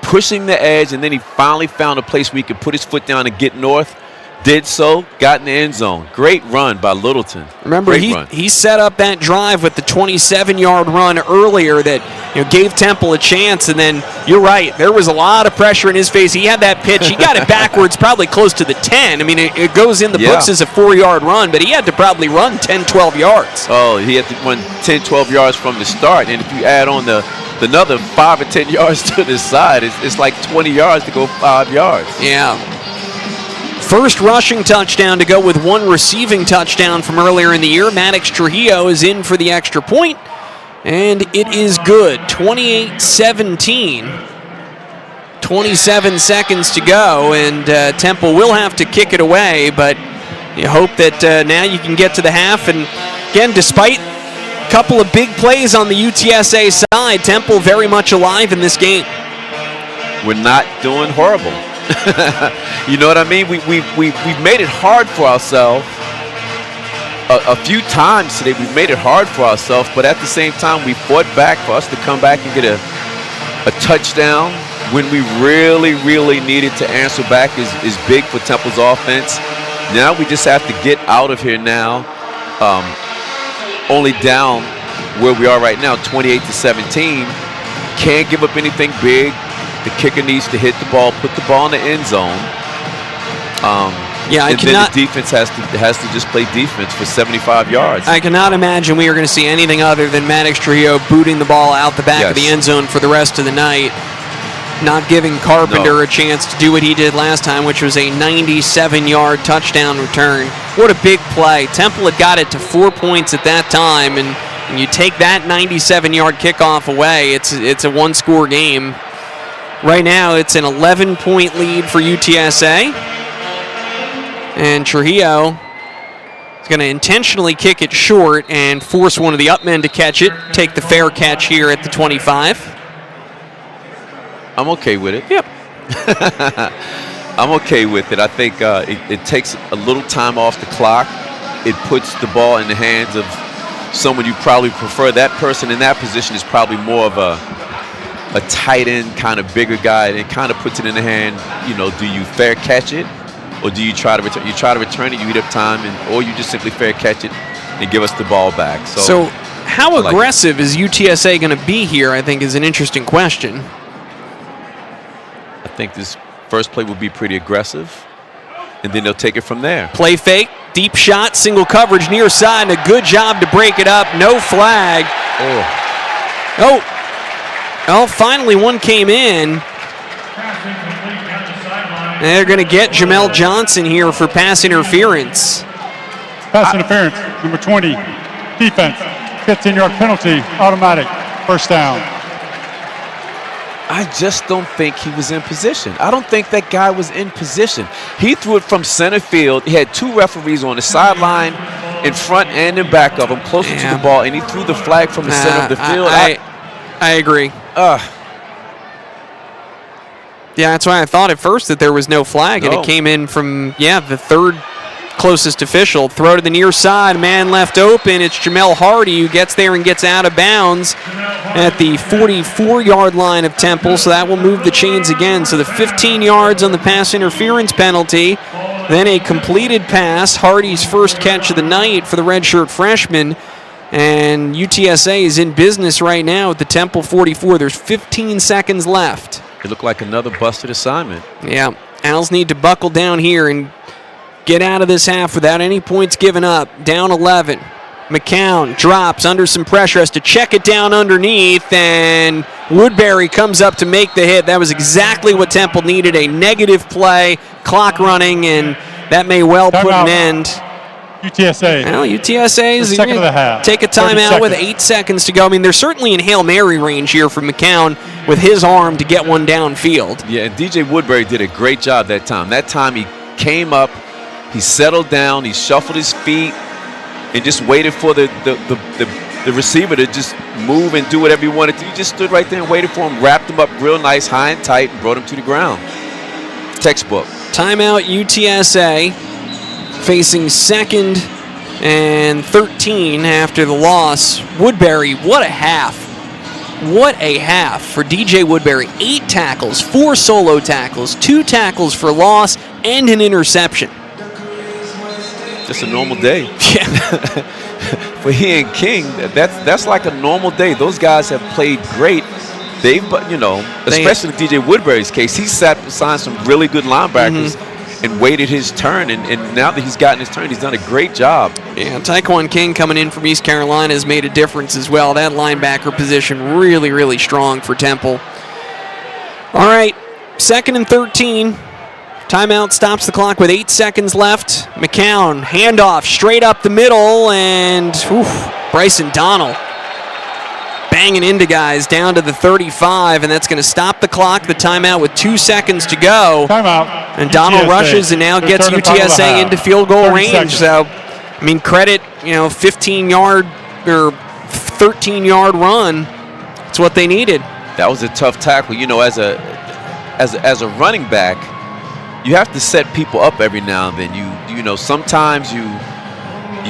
pushing the edge, and then he finally found a place where he could put his foot down and get north. Did so, got in the end zone. Great run by Littleton. Remember, he set up that drive with the 27-yard run earlier that gave Temple a chance, and then you're right, there was a lot of pressure in his face. He had that pitch. He got it backwards, probably close to the 10. I mean, it goes in the books as a 4-yard run, but he had to probably run 10, 12 yards. Oh, he had to run 10, 12 yards from the start, and if you add on another 5 or 10 yards to the side, it's like 20 yards to go 5 yards. Yeah. First rushing touchdown to go with 1 receiving touchdown from earlier in the year. Maddox Trujillo is in for the extra point, and it is good. 28-17. 27 seconds to go, and Temple will have to kick it away, but you hope that now you can get to the half. And again, despite a couple of big plays on the UTSA side, Temple very much alive in this game. We're not doing horrible. You know what I mean? We've made it hard for ourselves. A few times today we've made it hard for ourselves, but at the same time we fought back. For us to come back and get a touchdown when we really, really needed to answer back is big for Temple's offense. Now we just have to get out of here now, only down where we are right now, 28-17. Can't give up anything big. The kicker needs to hit the ball, put the ball in the end zone. Yeah, and then the defense has to just play defense for 75 yards. I cannot imagine we are going to see anything other than Maddox Trujillo booting the ball out the back of the end zone for the rest of the night, not giving Carpenter a chance to do what he did last time, which was a 97-yard touchdown return. What a big play. Temple had got it to 4 points at that time, and you take that 97-yard kickoff away, it's a one-score game. Right now, it's an 11-point lead for UTSA. And Trujillo is going to intentionally kick it short and force one of the up men to catch it, take the fair catch here at the 25. I'm okay with it. Yep. I'm okay with it. I think it takes a little time off the clock. It puts the ball in the hands of someone you probably prefer. That person in that position is probably more of a tight end, kind of bigger guy, and it kind of puts it in the hand, do you fair catch it? Or do you try to return? You try to return it, you eat up time, or you just simply fair catch it and give us the ball back. So how aggressive is UTSA going to be here, I think, is an interesting question. I think this first play will be pretty aggressive, and then they'll take it from there. Play fake, deep shot, single coverage near side, and a good job to break it up. No flag. Oh, finally one came in. They're going to get Jamel Johnson here for pass interference. Pass interference, number 20, defense, 15-yard penalty, automatic, first down. I just don't think he was in position. I don't think that guy was in position. He threw it from center field. He had two referees on the sideline, in front and in back of him, closer to the ball, and he threw the flag from the center of the field. I agree. Yeah, that's why I thought at first that there was no flag, and it came in from, the third closest official. Throw to the near side, man left open. It's Jamel Hardy who gets there and gets out of bounds at the 44-yard line of Temple, so that will move the chains again. So the 15 yards on the pass interference penalty, then a completed pass, Hardy's first catch of the night for the redshirt freshman, and UTSA is in business right now at the Temple 44. There's 15 seconds left. It looked like another busted assignment. Yeah, Owls need to buckle down here and get out of this half without any points given up. Down 11. McCown drops under some pressure, has to check it down underneath, and Woodbury comes up to make the hit. That was exactly what Temple needed, a negative play, clock running, and that may well put an end. UTSA. Well, UTSA is second of the half. Take a timeout with 8 seconds to go. I mean, they're certainly in Hail Mary range here from McCown with his arm to get one downfield. Yeah, and DJ Woodbury did a great job that time. That time he came up, he settled down, he shuffled his feet, and just waited for the receiver to just move and do whatever he wanted to. He just stood right there and waited for him, wrapped him up real nice, high and tight, and brought him to the ground. Textbook. Timeout UTSA. Facing 2nd and 13 after the loss. Woodbury, what a half. What a half for DJ Woodbury. 8 tackles, 4 solo tackles, 2 tackles for loss, and an interception. Just a normal day. Yeah. For he and King, that's like a normal day. Those guys have played great. Especially in DJ Woodbury's case, he sat beside some really good linebackers and waited his turn, and now that he's gotten his turn, he's done a great job. Yeah, Tyquan King coming in from East Carolina has made a difference as well. That linebacker position really, really strong for Temple. All right, 2nd and 13. Timeout stops the clock with 8 seconds left. McCown, handoff straight up the middle, and Bryson Donnell banging into guys down to the 35, and that's going to stop the clock, the timeout with 2 seconds to go. Timeout. And Donald UTSA. rushes and now The gets third and final of the UTSA half. into field goal 30 range. seconds. So, I mean, credit, 15-yard or 13-yard run. It's what they needed. That was a tough tackle. As a running back, you have to set people up every now and then. Sometimes you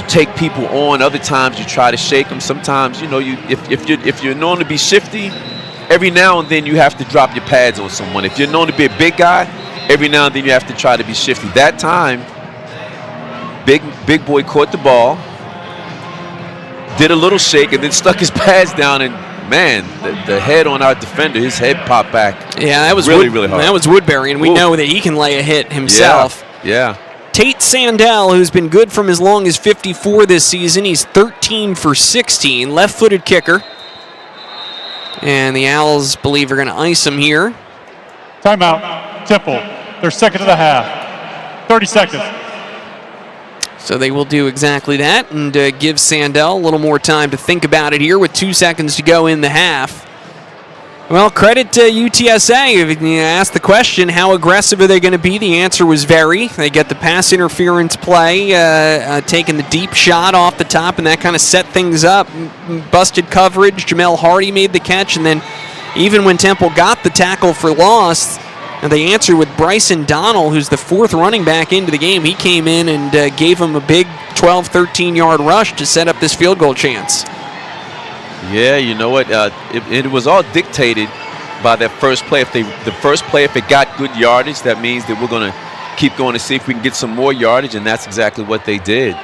take people on, other times you try to shake them. Sometimes, if you're known to be shifty, every now and then you have to drop your pads on someone. If you're known to be a big guy, every now and then you have to try to be shifty. That time, big boy caught the ball, did a little shake, and then stuck his pads down, and man, the head on our defender, his head popped back. Yeah, that was really hard. That was Woodbury, and we know that he can lay a hit himself. Yeah. Tate Sandell, who's been good from as long as 54 this season. He's 13 for 16, left-footed kicker. And the Owls believe are going to ice him here. Timeout. Temple. Their second of the half. 30 seconds. So they will do exactly that and give Sandell a little more time to think about it here with 2 seconds to go in the half. Well, credit to UTSA. If you ask the question, how aggressive are they going to be? The answer was very. They get the pass interference play, taking the deep shot off the top, and that kind of set things up. Busted coverage. Jamel Hardy made the catch, and then even when Temple got the tackle for loss, and they answered with Bryson Donnell, who's the fourth running back into the game. He came in and gave him a big 12, 13-yard rush to set up this field goal chance. Yeah, you know what? It was all dictated by that first play. If it got good yardage, that means that we're going to keep going to see if we can get some more yardage, and that's exactly what they did.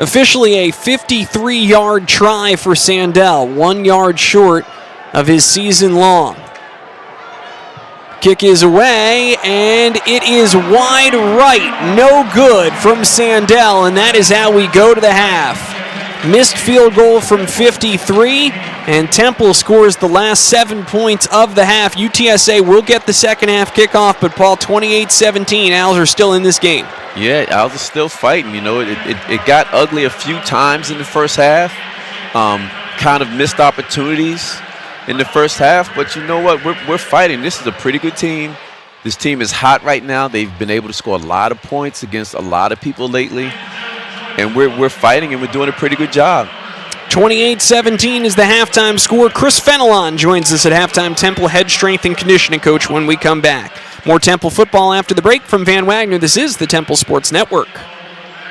Officially a 53-yard try for Sandell, 1 yard short of his season long. Kick is away, and it is wide right. No good from Sandell, and that is how we go to the half. Missed field goal from 53, and Temple scores the last 7 points of the half. UTSA will get the second half kickoff, but Paul, 28-17, Owls are still in this game. Yeah, Owls are still fighting. It got ugly a few times in the first half. Kind of missed opportunities in the first half, but you know what? We're fighting. This is a pretty good team. This team is hot right now. They've been able to score a lot of points against a lot of people lately. And we're fighting, and we're doing a pretty good job. 28-17 is the halftime score. Chris Fenelon joins us at halftime. Temple head strength and conditioning coach when we come back. More Temple football after the break from Van Wagner. This is the Temple Sports Network.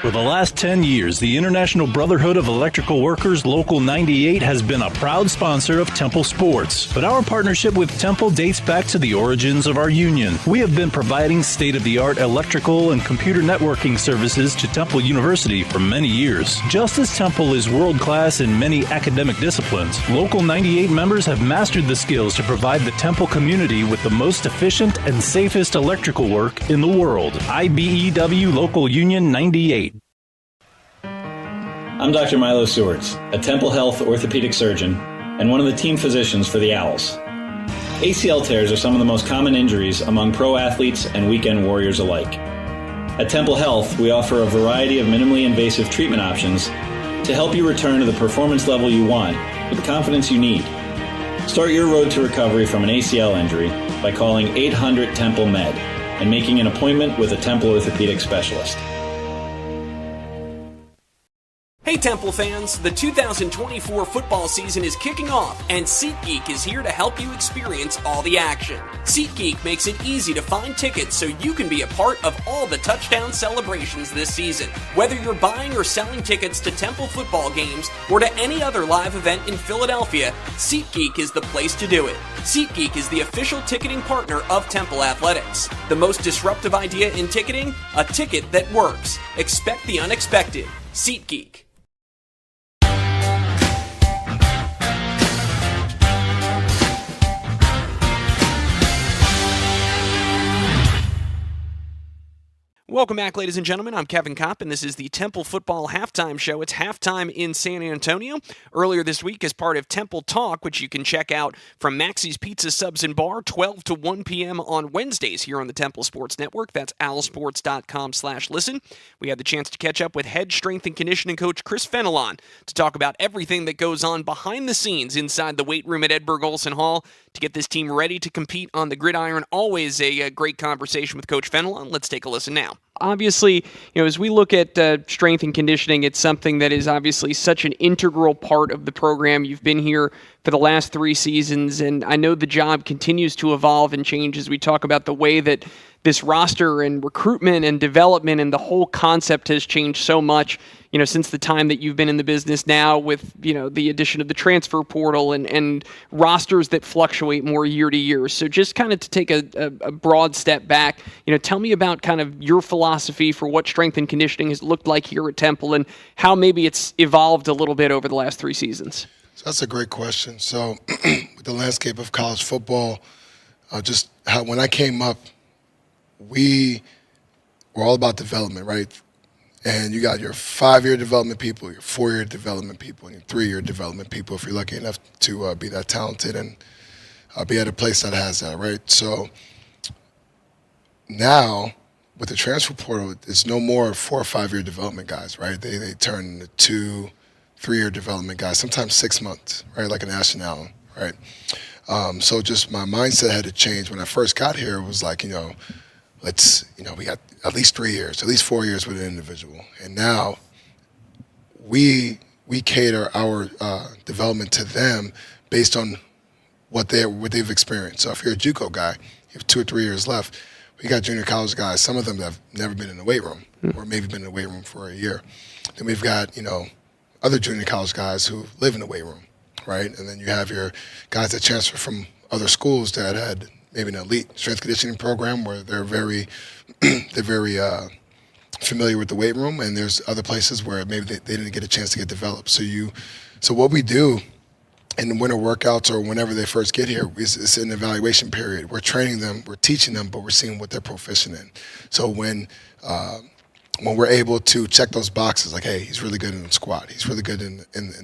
For the last 10 years, the International Brotherhood of Electrical Workers Local 98 has been a proud sponsor of Temple Sports. But our partnership with Temple dates back to the origins of our union. We have been providing state-of-the-art electrical and computer networking services to Temple University for many years. Just as Temple is world-class in many academic disciplines, Local 98 members have mastered the skills to provide the Temple community with the most efficient and safest electrical work in the world. IBEW Local Union 98. I'm Dr. Milo Sewards, a Temple Health orthopedic surgeon and one of the team physicians for the Owls. ACL tears are some of the most common injuries among pro athletes and weekend warriors alike. At Temple Health, we offer a variety of minimally invasive treatment options to help you return to the performance level you want with the confidence you need. Start your road to recovery from an ACL injury by calling 800-TEMPLE-MED and making an appointment with a Temple orthopedic specialist. Hey Temple fans, the 2024 football season is kicking off, and SeatGeek is here to help you experience all the action. SeatGeek makes it easy to find tickets so you can be a part of all the touchdown celebrations this season. Whether you're buying or selling tickets to Temple football games or to any other live event in Philadelphia, SeatGeek is the place to do it. SeatGeek is the official ticketing partner of Temple Athletics. The most disruptive idea in ticketing? A ticket that works. Expect the unexpected. SeatGeek. Welcome back, ladies and gentlemen. I'm Kevin Kopp, and this is the Temple Football Halftime Show. It's halftime in San Antonio. Earlier this week, as part of Temple Talk, which you can check out from Maxie's Pizza Subs and Bar, 12 to 1 p.m. on Wednesdays here on the Temple Sports Network. That's owlsports.com/listen. We had the chance to catch up with head strength and conditioning coach Chris Fenelon to talk about everything that goes on behind the scenes inside the weight room at Edberg Olson Hall to get this team ready to compete on the gridiron. Always a great conversation with Coach Fenelon. Let's take a listen now. Obviously, as we look at strength and conditioning, it's something that is obviously such an integral part of the program. You've been here for the last 3 seasons, and I know the job continues to evolve and change as we talk about the way that this roster and recruitment and development and the whole concept has changed so much, since the time that you've been in the business now with, the addition of the transfer portal and rosters that fluctuate more year to year. So just kind of to take a broad step back, tell me about kind of your philosophy for what strength and conditioning has looked like here at Temple and how maybe it's evolved a little bit over the last 3 seasons. So that's a great question. So with the landscape of college football, when I came up, we were all about development, right? And you got your 5-year development people, your 4-year development people, and your 3-year development people if you're lucky enough to be that talented and be at a place that has that, right? So now with the transfer portal, it's no more 4 or 5-year development guys, right? They turn into 2, 3-year development guys, sometimes 6 months, right? Like an Ashton Allen, right? So just my mindset had to change. When I first got here, it was like, we got at least 3 years, at least 4 years with an individual. And now we cater our development to them based on what they've experienced. So if you're a JUCO guy, you have 2 or 3 years left. We got junior college guys, some of them that have never been in the weight room or maybe been in the weight room for a year. Then we've got, other junior college guys who live in the weight room, right? And then you have your guys that transfer from other schools that had maybe an elite strength conditioning program where they're very familiar with the weight room, and there's other places where maybe they didn't get a chance to get developed. So what we do in the winter workouts or whenever they first get here is an evaluation period. We're training them, we're teaching them, but we're seeing what they're proficient in. So when we're able to check those boxes, like, hey, he's really good in the squat, he's really good in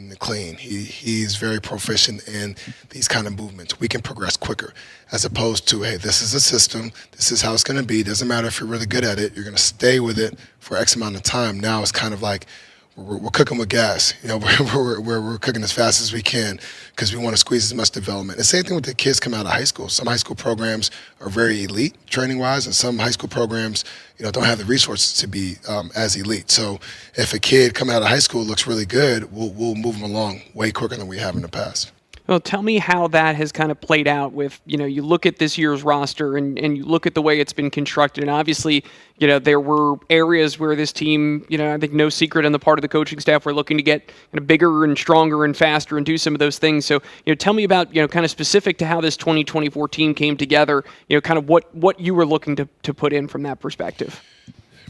the clean, he's very proficient in these kind of movements, we can progress quicker, as opposed to, hey, this is a system, this is how it's going to be, doesn't matter if you're really good at it, you're going to stay with it for X amount of time. Now it's kind of like we're cooking with gas. We're cooking as fast as we can because we want to squeeze as much development. The same thing with the kids coming out of high school. Some high school programs are very elite training-wise, and some high school programs, don't have the resources to be as elite. So if a kid coming out of high school looks really good, we'll move them along way quicker than we have in the past. Well, tell me how that has kind of played out with, you look at this year's roster and you look at the way it's been constructed. And obviously, there were areas where this team, I think no secret on the part of the coaching staff, were looking to get kind of bigger and stronger and faster and do some of those things. So, tell me about, kind of specific to how this 2024 team came together, kind of what you were looking to put in from that perspective.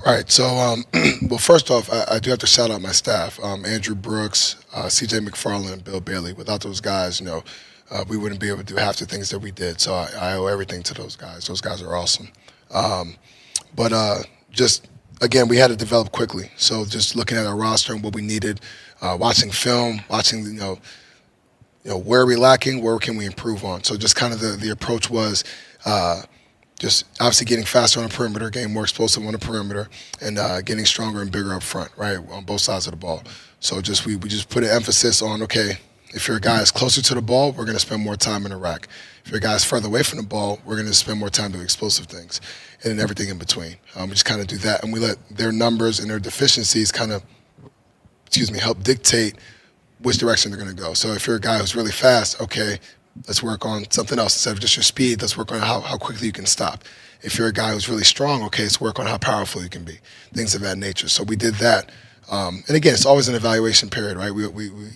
Right. So, well, first off, I do have to shout out my staff, Andrew Brooks, C.J. McFarland, and Bill Bailey. Without those guys, we wouldn't be able to do half the things that we did. So I owe everything to those guys. Those guys are awesome. But just, again, we had to develop quickly. So just looking at our roster and what we needed, watching film, watching, where are we lacking, where can we improve on. So just kind of the approach was just obviously getting faster on the perimeter, getting more explosive on the perimeter, and getting stronger and bigger up front, right, on both sides of the ball. So just we just put an emphasis on, okay, if your guy is closer to the ball, we're going to spend more time in the rack. If your guy is further away from the ball, we're going to spend more time doing explosive things and then everything in between. We just kind of do that, and we let their numbers and their deficiencies kind of, help dictate which direction they're going to go. So if you're a guy who's really fast, okay, let's work on something else. Instead of just your speed, let's work on how quickly you can stop. If you're a guy who's really strong, okay, let's work on how powerful you can be, things of that nature. So we did that. And again, it's always an evaluation period, right? We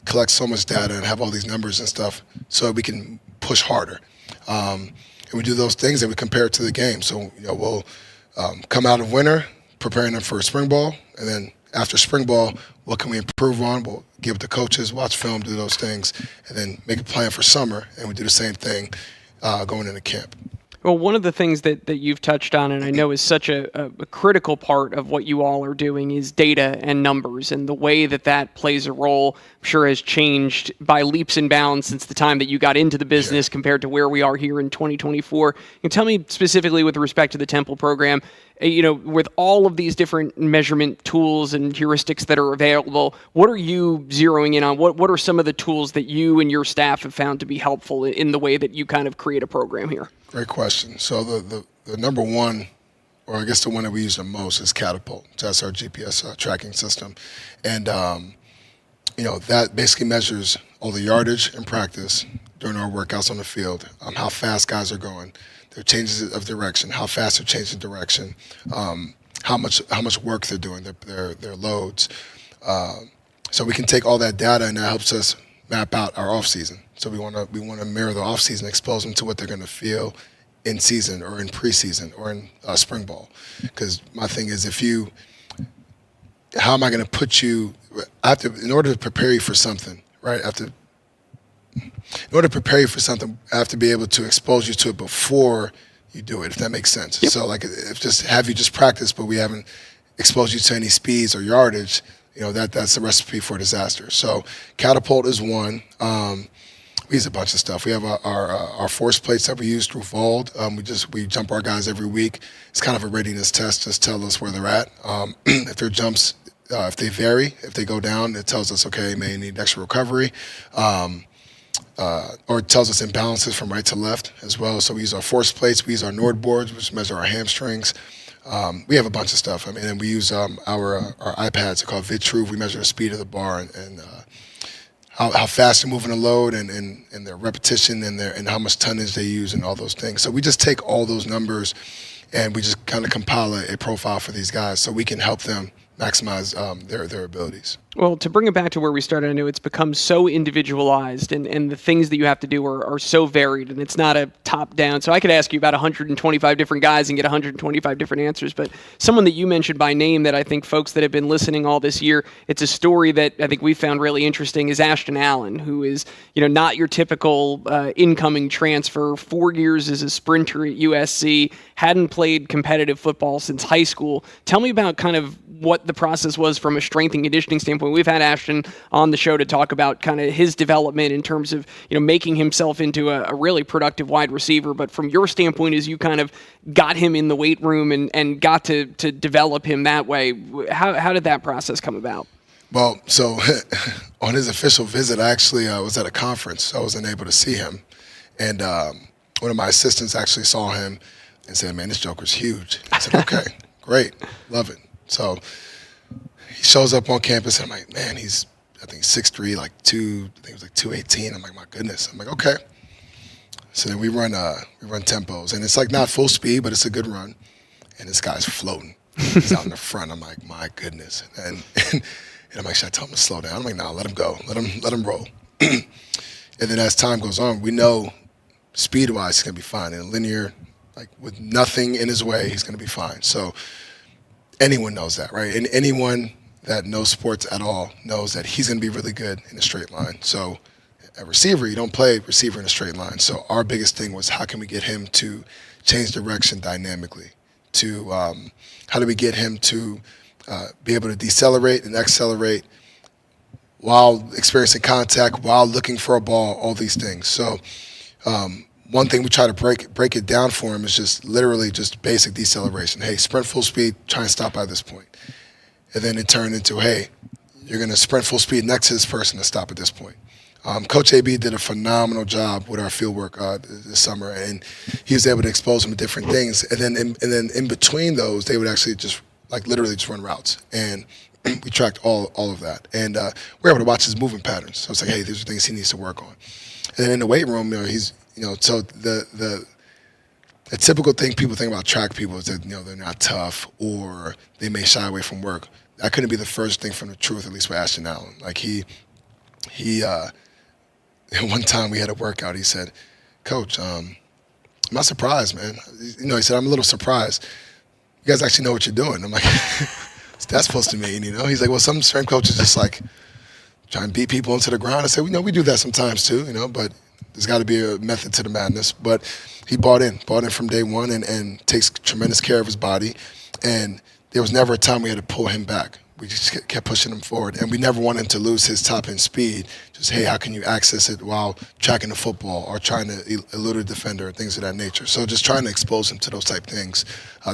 collect so much data and have all these numbers and stuff so that we can push harder. And we do those things and we compare it to the game. So, we'll come out of winter, preparing them for spring ball, and then after spring ball, what can we improve on? We'll give it to coaches, watch film, do those things, and then make a plan for summer, and we do the same thing going into camp. Well, one of the things that you've touched on, and I know is such a critical part of what you all are doing, is data and numbers, and the way that plays a role, I'm sure, has changed by leaps and bounds since the time that you got into the business compared to where we are here in 2024. And tell me specifically with respect to the Temple program, with all of these different measurement tools and heuristics that are available, what are you zeroing in on? What are some of the tools that you and your staff have found to be helpful in the way that you kind of create a program here? Great question. So the number one, or I guess the one that we use the most, is Catapult. That's our GPS tracking system. And, that basically measures all the yardage in practice during our workouts on the field, how fast guys are going, their changes of direction, how fast they're changing direction, how much work they're doing, their loads. So we can take all that data, and that helps us map out our off season. So we want to mirror the off season, expose them to what they're going to feel in season or in preseason or in spring ball. Because my thing is, how am I going to put you? In order to prepare you for something, right? In order to prepare you for something, I have to be able to expose you to it before you do it, if that makes sense. Yep. So like, have you just practice, but we haven't exposed you to any speeds or yardage, that's a recipe for disaster. So Catapult is one. We use a bunch of stuff. We have our force plates that we use through Vault. We jump our guys every week. It's kind of a readiness test, just tell us where they're at. If their jumps, if they vary, if they go down, it tells us, okay, may need extra recovery. Or it tells us imbalances from right to left as well. So we use our force plates. We use our Nord boards, which measure our hamstrings. We have a bunch of stuff. And we use our iPads. They're called VidTruth. We measure the speed of the bar and how fast they're moving a load and their repetition and how much tonnage they use and all those things. So we just take all those numbers and we just kind of compile a profile for these guys so we can help them maximize their abilities. Well, to bring it back to where we started, I know it's become so individualized and the things that you have to do are so varied, and it's not a top-down. So I could ask you about 125 different guys and get 125 different answers, but someone that you mentioned by name that I think folks that have been listening all this year, it's a story that I think we found really interesting, is Ashton Allen, who is not your typical incoming transfer, 4 years as a sprinter at USC, hadn't played competitive football since high school. Tell me about kind of what the process was from a strength and conditioning standpoint. We've had Ashton on the show to talk about kind of his development in terms of making himself into a really productive wide receiver. But from your standpoint, as you kind of got him in the weight room and got to develop him that way, how did that process come about? Well, so on his official visit, I actually was at a conference. So I wasn't able to see him. And one of my assistants actually saw him and said, "Man, this joker's huge." I said, "Okay, great, love it." So he shows up on campus, and I'm like, "Man, he's, I think 6'3", I think it was like 218. I'm like, "My goodness." I'm like, "Okay." So then we run tempos, and it's like not full speed, but it's a good run. And this guy's floating. He's out in the front. I'm like, "My goodness." And I'm like, "Should I tell him to slow down?" I'm like, "No, let him go. Let him roll." And then as time goes on, we know speed-wise he's gonna be fine. In a linear, like with nothing in his way, he's gonna be fine. So anyone knows that, right? And anyone that knows sports at all knows that he's going to be really good in a straight line. So a receiver, you don't play receiver in a straight line. So our biggest thing was, how can we get him to change direction dynamically? How do we get him to be able to decelerate and accelerate while experiencing contact, while looking for a ball, all these things. So one thing we try to break it down for him is just literally just basic deceleration. Hey, sprint full speed, try and stop by this point. And then it turned into, hey, you're going to sprint full speed next to this person to stop at this point. Coach AB did a phenomenal job with our field work this summer, and he was able to expose them to different things. And then in between those, they would actually just literally just run routes. And we tracked all of that. And we were able to watch his movement patterns. So it's like, hey, these are things he needs to work on. And then in the weight room, he's so the typical thing people think about track people is that they're not tough or they may shy away from work. That couldn't be the first thing from the truth, at least with Ashton Allen. Like he one time we had a workout. He said, "Coach, I'm not surprised, man." He said, "I'm a little surprised. You guys actually know what you're doing." I'm like, "What's that supposed to mean?" He's like, "Well, some strength coaches just try and beat people into the ground." I said, "We do that sometimes too, but There's got to be a method to the madness. But he bought in from day one and takes tremendous care of his body. And there was never a time we had to pull him back. We just kept pushing him forward. And we never wanted him to lose his top-end speed. Just, hey, how can you access it while tracking the football or trying to elude a defender and things of that nature. So just trying to expose him to those type of things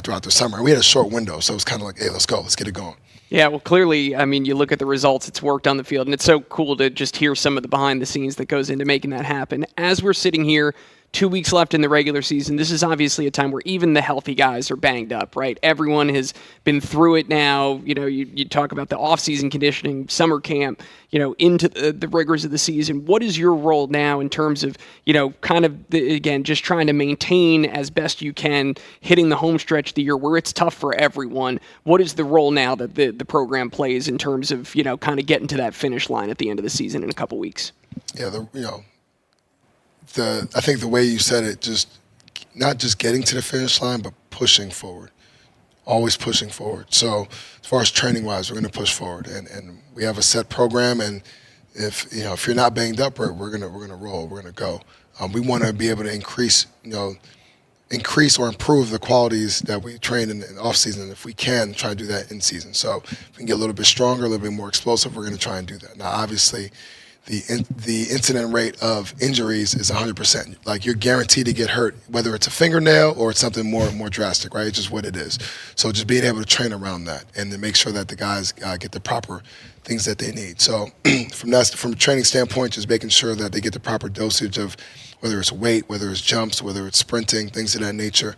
throughout the summer. And we had a short window, so it was kind of like, hey, let's go. Let's get it going. Yeah, well, clearly, I mean, you look at the results, it's worked on the field, and it's so cool to just hear some of the behind the scenes that goes into making that happen. As we're sitting here, 2 weeks left in the regular season, this is obviously a time where even the healthy guys are banged up, right? Everyone has been through it now. You know, you talk about the off-season conditioning, summer camp, you know, into the rigors of the season. What is your role now in terms of, you know, kind of, again, just trying to maintain as best you can, hitting the home stretch of the year where it's tough for everyone? What is the role now that the program plays in terms of, you know, kind of getting to that finish line at the end of the season in a couple weeks? Yeah, I think the way you said it, just not just getting to the finish line, but pushing forward, always pushing forward. So as far as training-wise, we're going to push forward, and we have a set program. And if you're not banged up, we're going to roll, we're going to go. We want to be able to increase or improve the qualities that we train in the off season. And if we can, try to do that in season. So if we can get a little bit stronger, a little bit more explosive, we're going to try and do that. Now, obviously, the incident rate of injuries is 100%. Like, you're guaranteed to get hurt, whether it's a fingernail or it's something more drastic, right? It's just what it is. So just being able to train around that and to make sure that the guys get the proper things that they need. So from a training standpoint, just making sure that they get the proper dosage of whether it's weight, whether it's jumps, whether it's sprinting, things of that nature.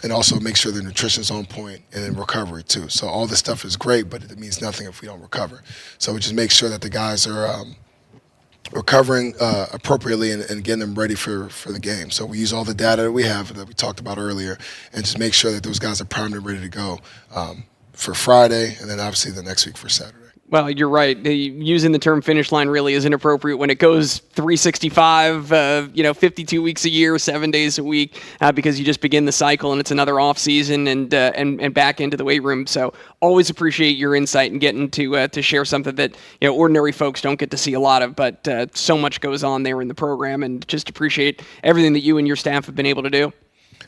And also make sure the nutrition's on point, and then recovery too. So all this stuff is great, but it means nothing if we don't recover. So we just make sure that the guys are recovering appropriately and getting them ready for the game. So we use all the data that we have that we talked about earlier, and just make sure that those guys are primed and ready to go for Friday, and then obviously the next week for Saturday. Well, you're right. Using the term finish line really is inappropriate when it goes 365, 52 weeks a year, 7 days a week, because you just begin the cycle and it's another off season and back into the weight room. So always appreciate your insight and getting to share something that ordinary folks don't get to see a lot of, but so much goes on there in the program, and just appreciate everything that you and your staff have been able to do.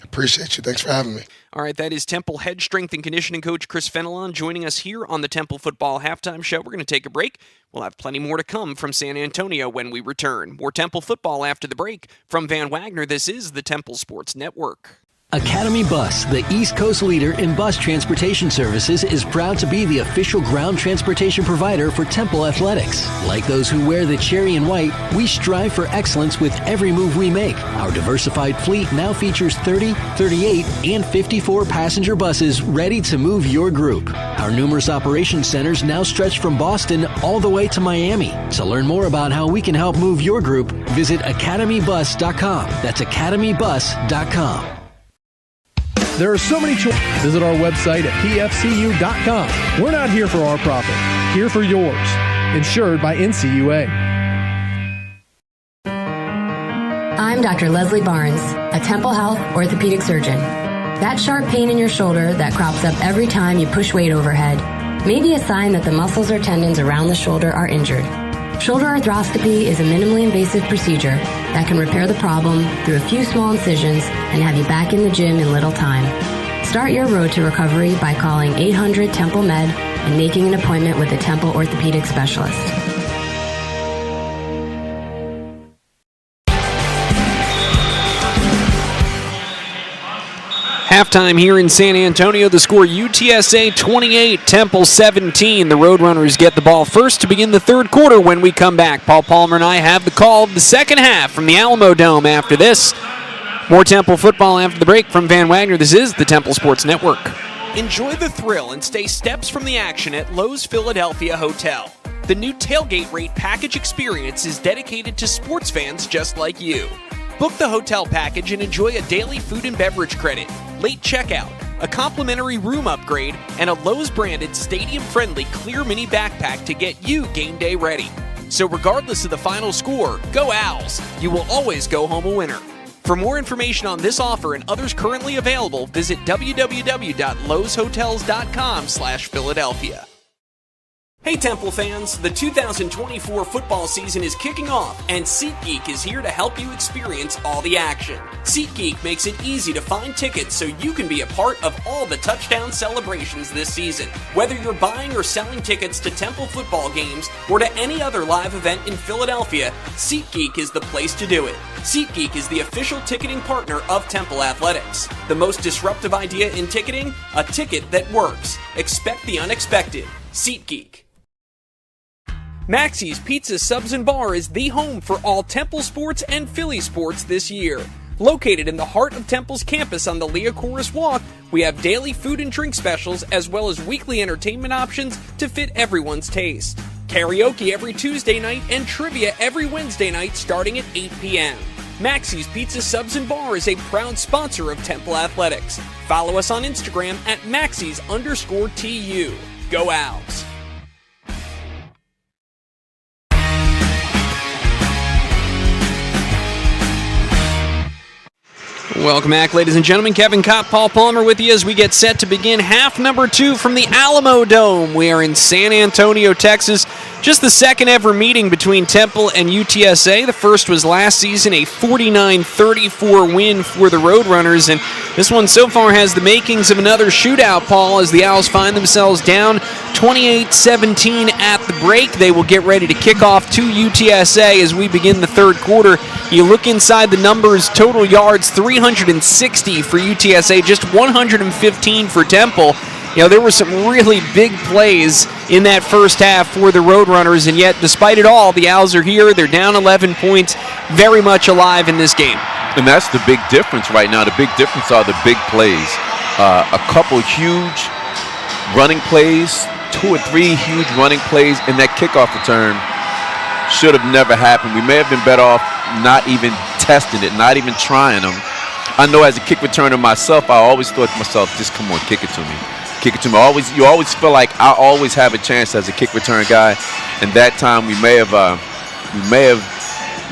Appreciate you. Thanks for having me. All right, that is Temple head strength and conditioning coach Chris Fenelon joining us here on the Temple Football Halftime Show. We're going to take a break. We'll have plenty more to come from San Antonio when we return. More Temple football after the break. From Van Wagner, this is the Temple Sports Network. Academy Bus, the East Coast leader in bus transportation services, is proud to be the official ground transportation provider for Temple Athletics. Like those who wear the cherry and white, we strive for excellence with every move we make. Our diversified fleet now features 30, 38, and 54 passenger buses ready to move your group. Our numerous operations centers now stretch from Boston all the way to Miami. To learn more about how we can help move your group, visit academybus.com. That's academybus.com. There are so many choices. Visit our website at pfcu.com. We're not here for our profit, here for yours. Insured by NCUA. I'm Dr. Leslie Barnes, a Temple Health orthopedic surgeon. That sharp pain in your shoulder that crops up every time you push weight overhead may be a sign that the muscles or tendons around the shoulder are injured. Shoulder arthroscopy is a minimally invasive procedure that can repair the problem through a few small incisions and have you back in the gym in little time. Start your road to recovery by calling 800-TEMPLE-MED and making an appointment with a Temple orthopedic specialist. Halftime here in San Antonio, the score UTSA 28, Temple 17. The Roadrunners get the ball first to begin the third quarter. When we come back, Paul Palmer and I have the call of the second half from the Alamo Dome after this. More Temple football after the break. From Van Wagner, this is the Temple Sports Network. Enjoy the thrill and stay steps from the action at Lowe's Philadelphia Hotel. The new tailgate rate package experience is dedicated to sports fans just like you. Book the hotel package and enjoy a daily food and beverage credit, late checkout, a complimentary room upgrade, and a Lowe's-branded stadium-friendly clear mini backpack to get you game day ready. So regardless of the final score, go Owls! You will always go home a winner. For more information on this offer and others currently available, visit www.loweshotels.com/Philadelphia. Hey Temple fans, the 2024 football season is kicking off and SeatGeek is here to help you experience all the action. SeatGeek makes it easy to find tickets so you can be a part of all the touchdown celebrations this season. Whether you're buying or selling tickets to Temple football games or to any other live event in Philadelphia, SeatGeek is the place to do it. SeatGeek is the official ticketing partner of Temple Athletics. The most disruptive idea in ticketing? A ticket that works. Expect the unexpected. SeatGeek. Maxie's Pizza, Subs, and Bar is the home for all Temple sports and Philly sports this year. Located in the heart of Temple's campus on the Leocoris Walk, we have daily food and drink specials as well as weekly entertainment options to fit everyone's taste. Karaoke every Tuesday night and trivia every Wednesday night starting at 8 p.m. Maxie's Pizza, Subs, and Bar is a proud sponsor of Temple Athletics. Follow us on Instagram at Maxie's_TU. Go Owls! Welcome back, ladies and gentlemen. Kevin Kopp, Paul Palmer with you as we get set to begin half number 2 from the Alamo Dome. We are in San Antonio, Texas. Just the second ever meeting between Temple and UTSA. The first was last season, a 49-34 win for the Roadrunners. And this one so far has the makings of another shootout, Paul, as the Owls find themselves down 28-17 at the break. They will get ready to kick off to UTSA as we begin the third quarter. You look inside the numbers, total yards 360 for UTSA, just 115 for Temple. You know, there were some really big plays in that first half for the Roadrunners, and yet, despite it all, the Owls are here. They're down 11 points, very much alive in this game. And that's the big difference right now. The big difference are the big plays. A couple huge running plays, 2 or 3 huge running plays, and that kickoff return should have never happened. We may have been better off not even testing it, not even trying them. I know as a kick returner myself, I always thought to myself, just come on, kick it to me. Kick it to me. You always feel like I always have a chance as a kick return guy, and that time we may have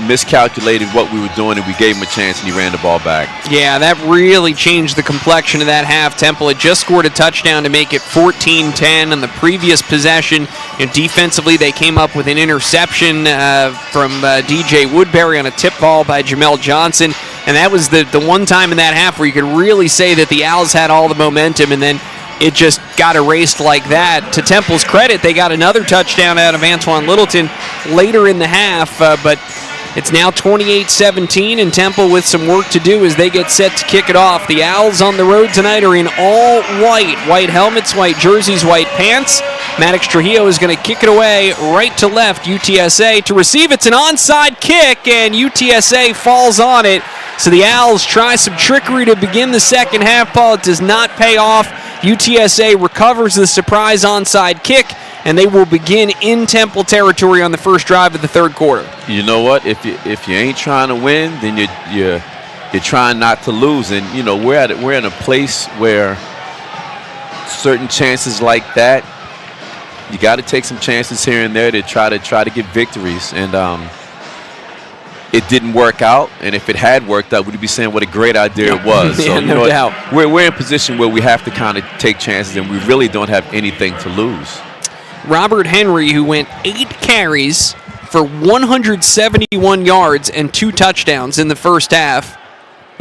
miscalculated what we were doing, and we gave him a chance, and he ran the ball back. Yeah, that really changed the complexion of that half. Temple had just scored a touchdown to make it 14-10 on the previous possession. Defensively, they came up with an interception from DJ Woodbury on a tip ball by Jamel Johnson, and that was the one time in that half where you could really say that the Owls had all the momentum, and then it just got erased like that. To Temple's credit, they got another touchdown out of Antoine Littleton later in the half, but it's now 28-17, and Temple with some work to do as they get set to kick it off. The Owls on the road tonight are in all white helmets, white jerseys, white pants. Maddox Trujillo is going to kick it away right to left. UTSA to receive. It's an onside kick, and UTSA falls on it. So the Owls try some trickery to begin the second half, Paul. It does not pay off. UTSA recovers the surprise onside kick, and they will begin in Temple territory on the first drive of the third quarter. You know what? If you ain't trying to win, then you're trying not to lose. And you know we're in a place where certain chances like that, you got to take some chances here and there to try to get victories. And it didn't work out, and if it had worked out, we'd be saying what a great idea it was. So, no doubt. We're in a position where we have to kind of take chances, and we really don't have anything to lose. Robert Henry, who went 8 carries for 171 yards and 2 touchdowns in the first half.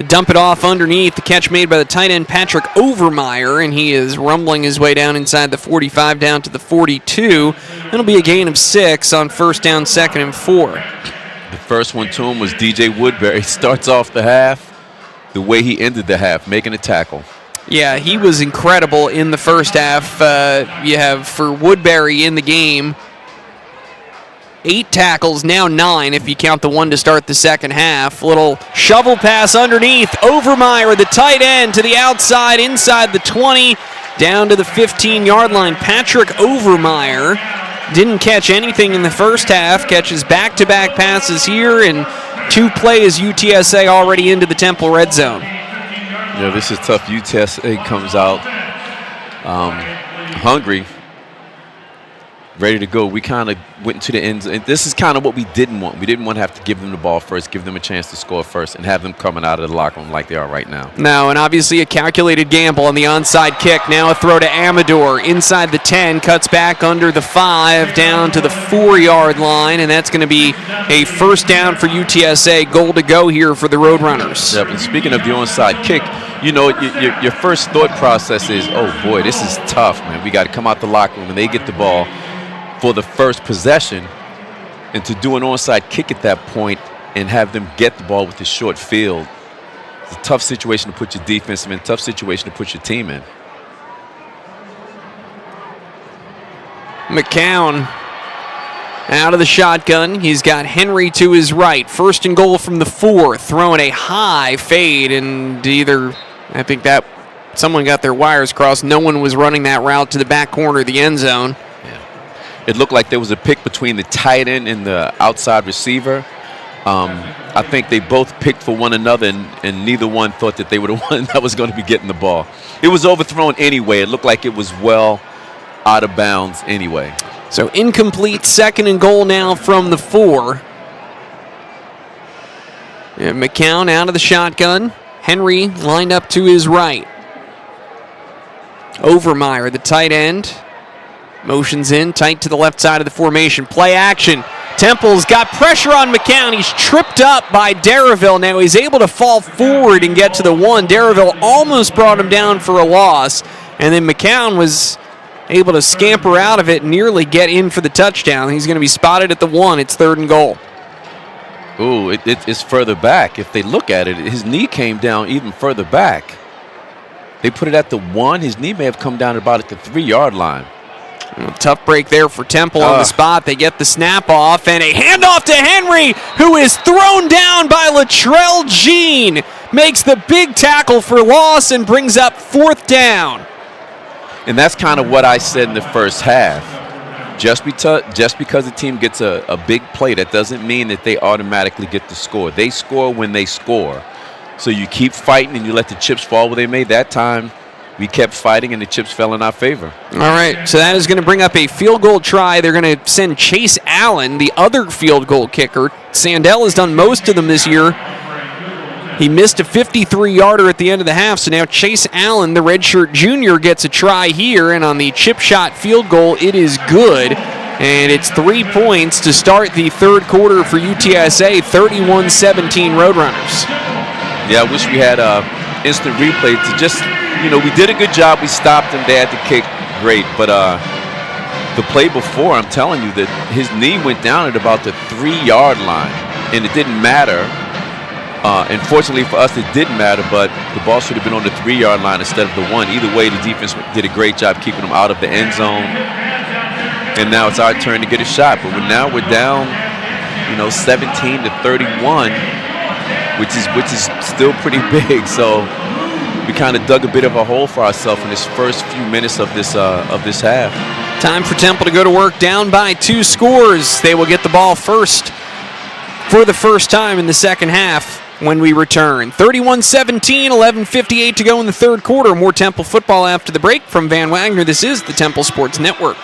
Dump it off underneath, the catch made by the tight end Patrick Overmeyer, and he is rumbling his way down inside the 45 down to the 42. It'll be a gain of 6 on first down, 2nd and 4. The first one to him was DJ Woodbury. Starts off the half the way he ended the half, making a tackle. Yeah, he was incredible in the first half. You have for Woodbury in the game 8 tackles, now 9 if you count the one to start the second half. Little shovel pass underneath. Overmeyer, the tight end, to the outside, inside the 20, down to the 15-yard line. Patrick Overmeyer didn't catch anything in the first half, catches back-to-back passes here, and 2 plays UTSA already into the Temple red zone. Yeah, this is tough. UTSA comes out hungry. ready to go. We kind of went into the end zone. And this is kind of what we didn't want. We didn't want to have to give them the ball first, give them a chance to score first, and have them coming out of the locker room like they are right now. No, and obviously a calculated gamble on the onside kick. Now a throw to Amador inside the 10, cuts back under the 5, down to the 4-yard line, and that's going to be a first down for UTSA. Goal to go here for the Roadrunners. Yep, and speaking of the onside kick, you know, your first thought process is, oh boy, this is tough, man. We got to come out the locker room and they get the ball for the first possession, and to do an onside kick at that point and have them get the ball with the short field, it's a tough situation to put your defense in, tough situation to put your team in. McCown out of the shotgun. He's got Henry to his right. First and goal from the 4, throwing a high fade, and I think that someone got their wires crossed. No one was running that route to the back corner of the end zone. It looked like there was a pick between the tight end and the outside receiver. I think they both picked for one another, and neither one thought that they were the one that was going to be getting the ball. It was overthrown anyway. It looked like it was well out of bounds anyway. So incomplete, second and goal now from the 4. And McCown out of the shotgun. Henry lined up to his right. Overmeyer, the tight end. Motions in, tight to the left side of the formation. Play action. Temple's got pressure on McCown. He's tripped up by Darraville. Now he's able to fall forward and get to the 1. Darraville almost brought him down for a loss. And then McCown was able to scamper out of it and nearly get in for the touchdown. He's going to be spotted at the 1. It's third and goal. Ooh, it's further back. If they look at it, his knee came down even further back. They put it at the 1. His knee may have come down about at the 3-yard line. Tough break there for Temple on the spot. They get the snap off, and a handoff to Henry, who is thrown down by Latrell Jean. Makes the big tackle for loss and brings up 4th down. And that's kind of what I said in the first half. Just because the team gets a big play, that doesn't mean that they automatically get the score. They score when they score. So you keep fighting and you let the chips fall where they may. That time, we kept fighting and the chips fell in our favor. All right, so that is going to bring up a field goal try. They're going to send Chase Allen, the other field goal kicker. Sandell has done most of them this year. He missed a 53-yarder at the end of the half, so now Chase Allen, the redshirt junior, gets a try here, and on the chip shot field goal, it is good. And it's 3 points to start the third quarter for UTSA, 31-17 Roadrunners. Yeah, I wish we had instant replay to just, we did a good job. We stopped them. They had the kick, great. But the play before, I'm telling you that his knee went down at about the 3-yard line, and it didn't matter. Unfortunately for us, it didn't matter, but the ball should have been on the 3-yard line instead of the 1. Either way, the defense did a great job keeping them out of the end zone. And now it's our turn to get a shot. But now we're down, 17-31, which is still pretty big. So we kind of dug a bit of a hole for ourselves in this first few minutes of this half. Time for Temple to go to work, down by 2 scores. They will get the ball first for the first time in the second half when we return. 31-17, 11:58 to go in the third quarter. More Temple football after the break from Van Wagner. This is the Temple Sports Network.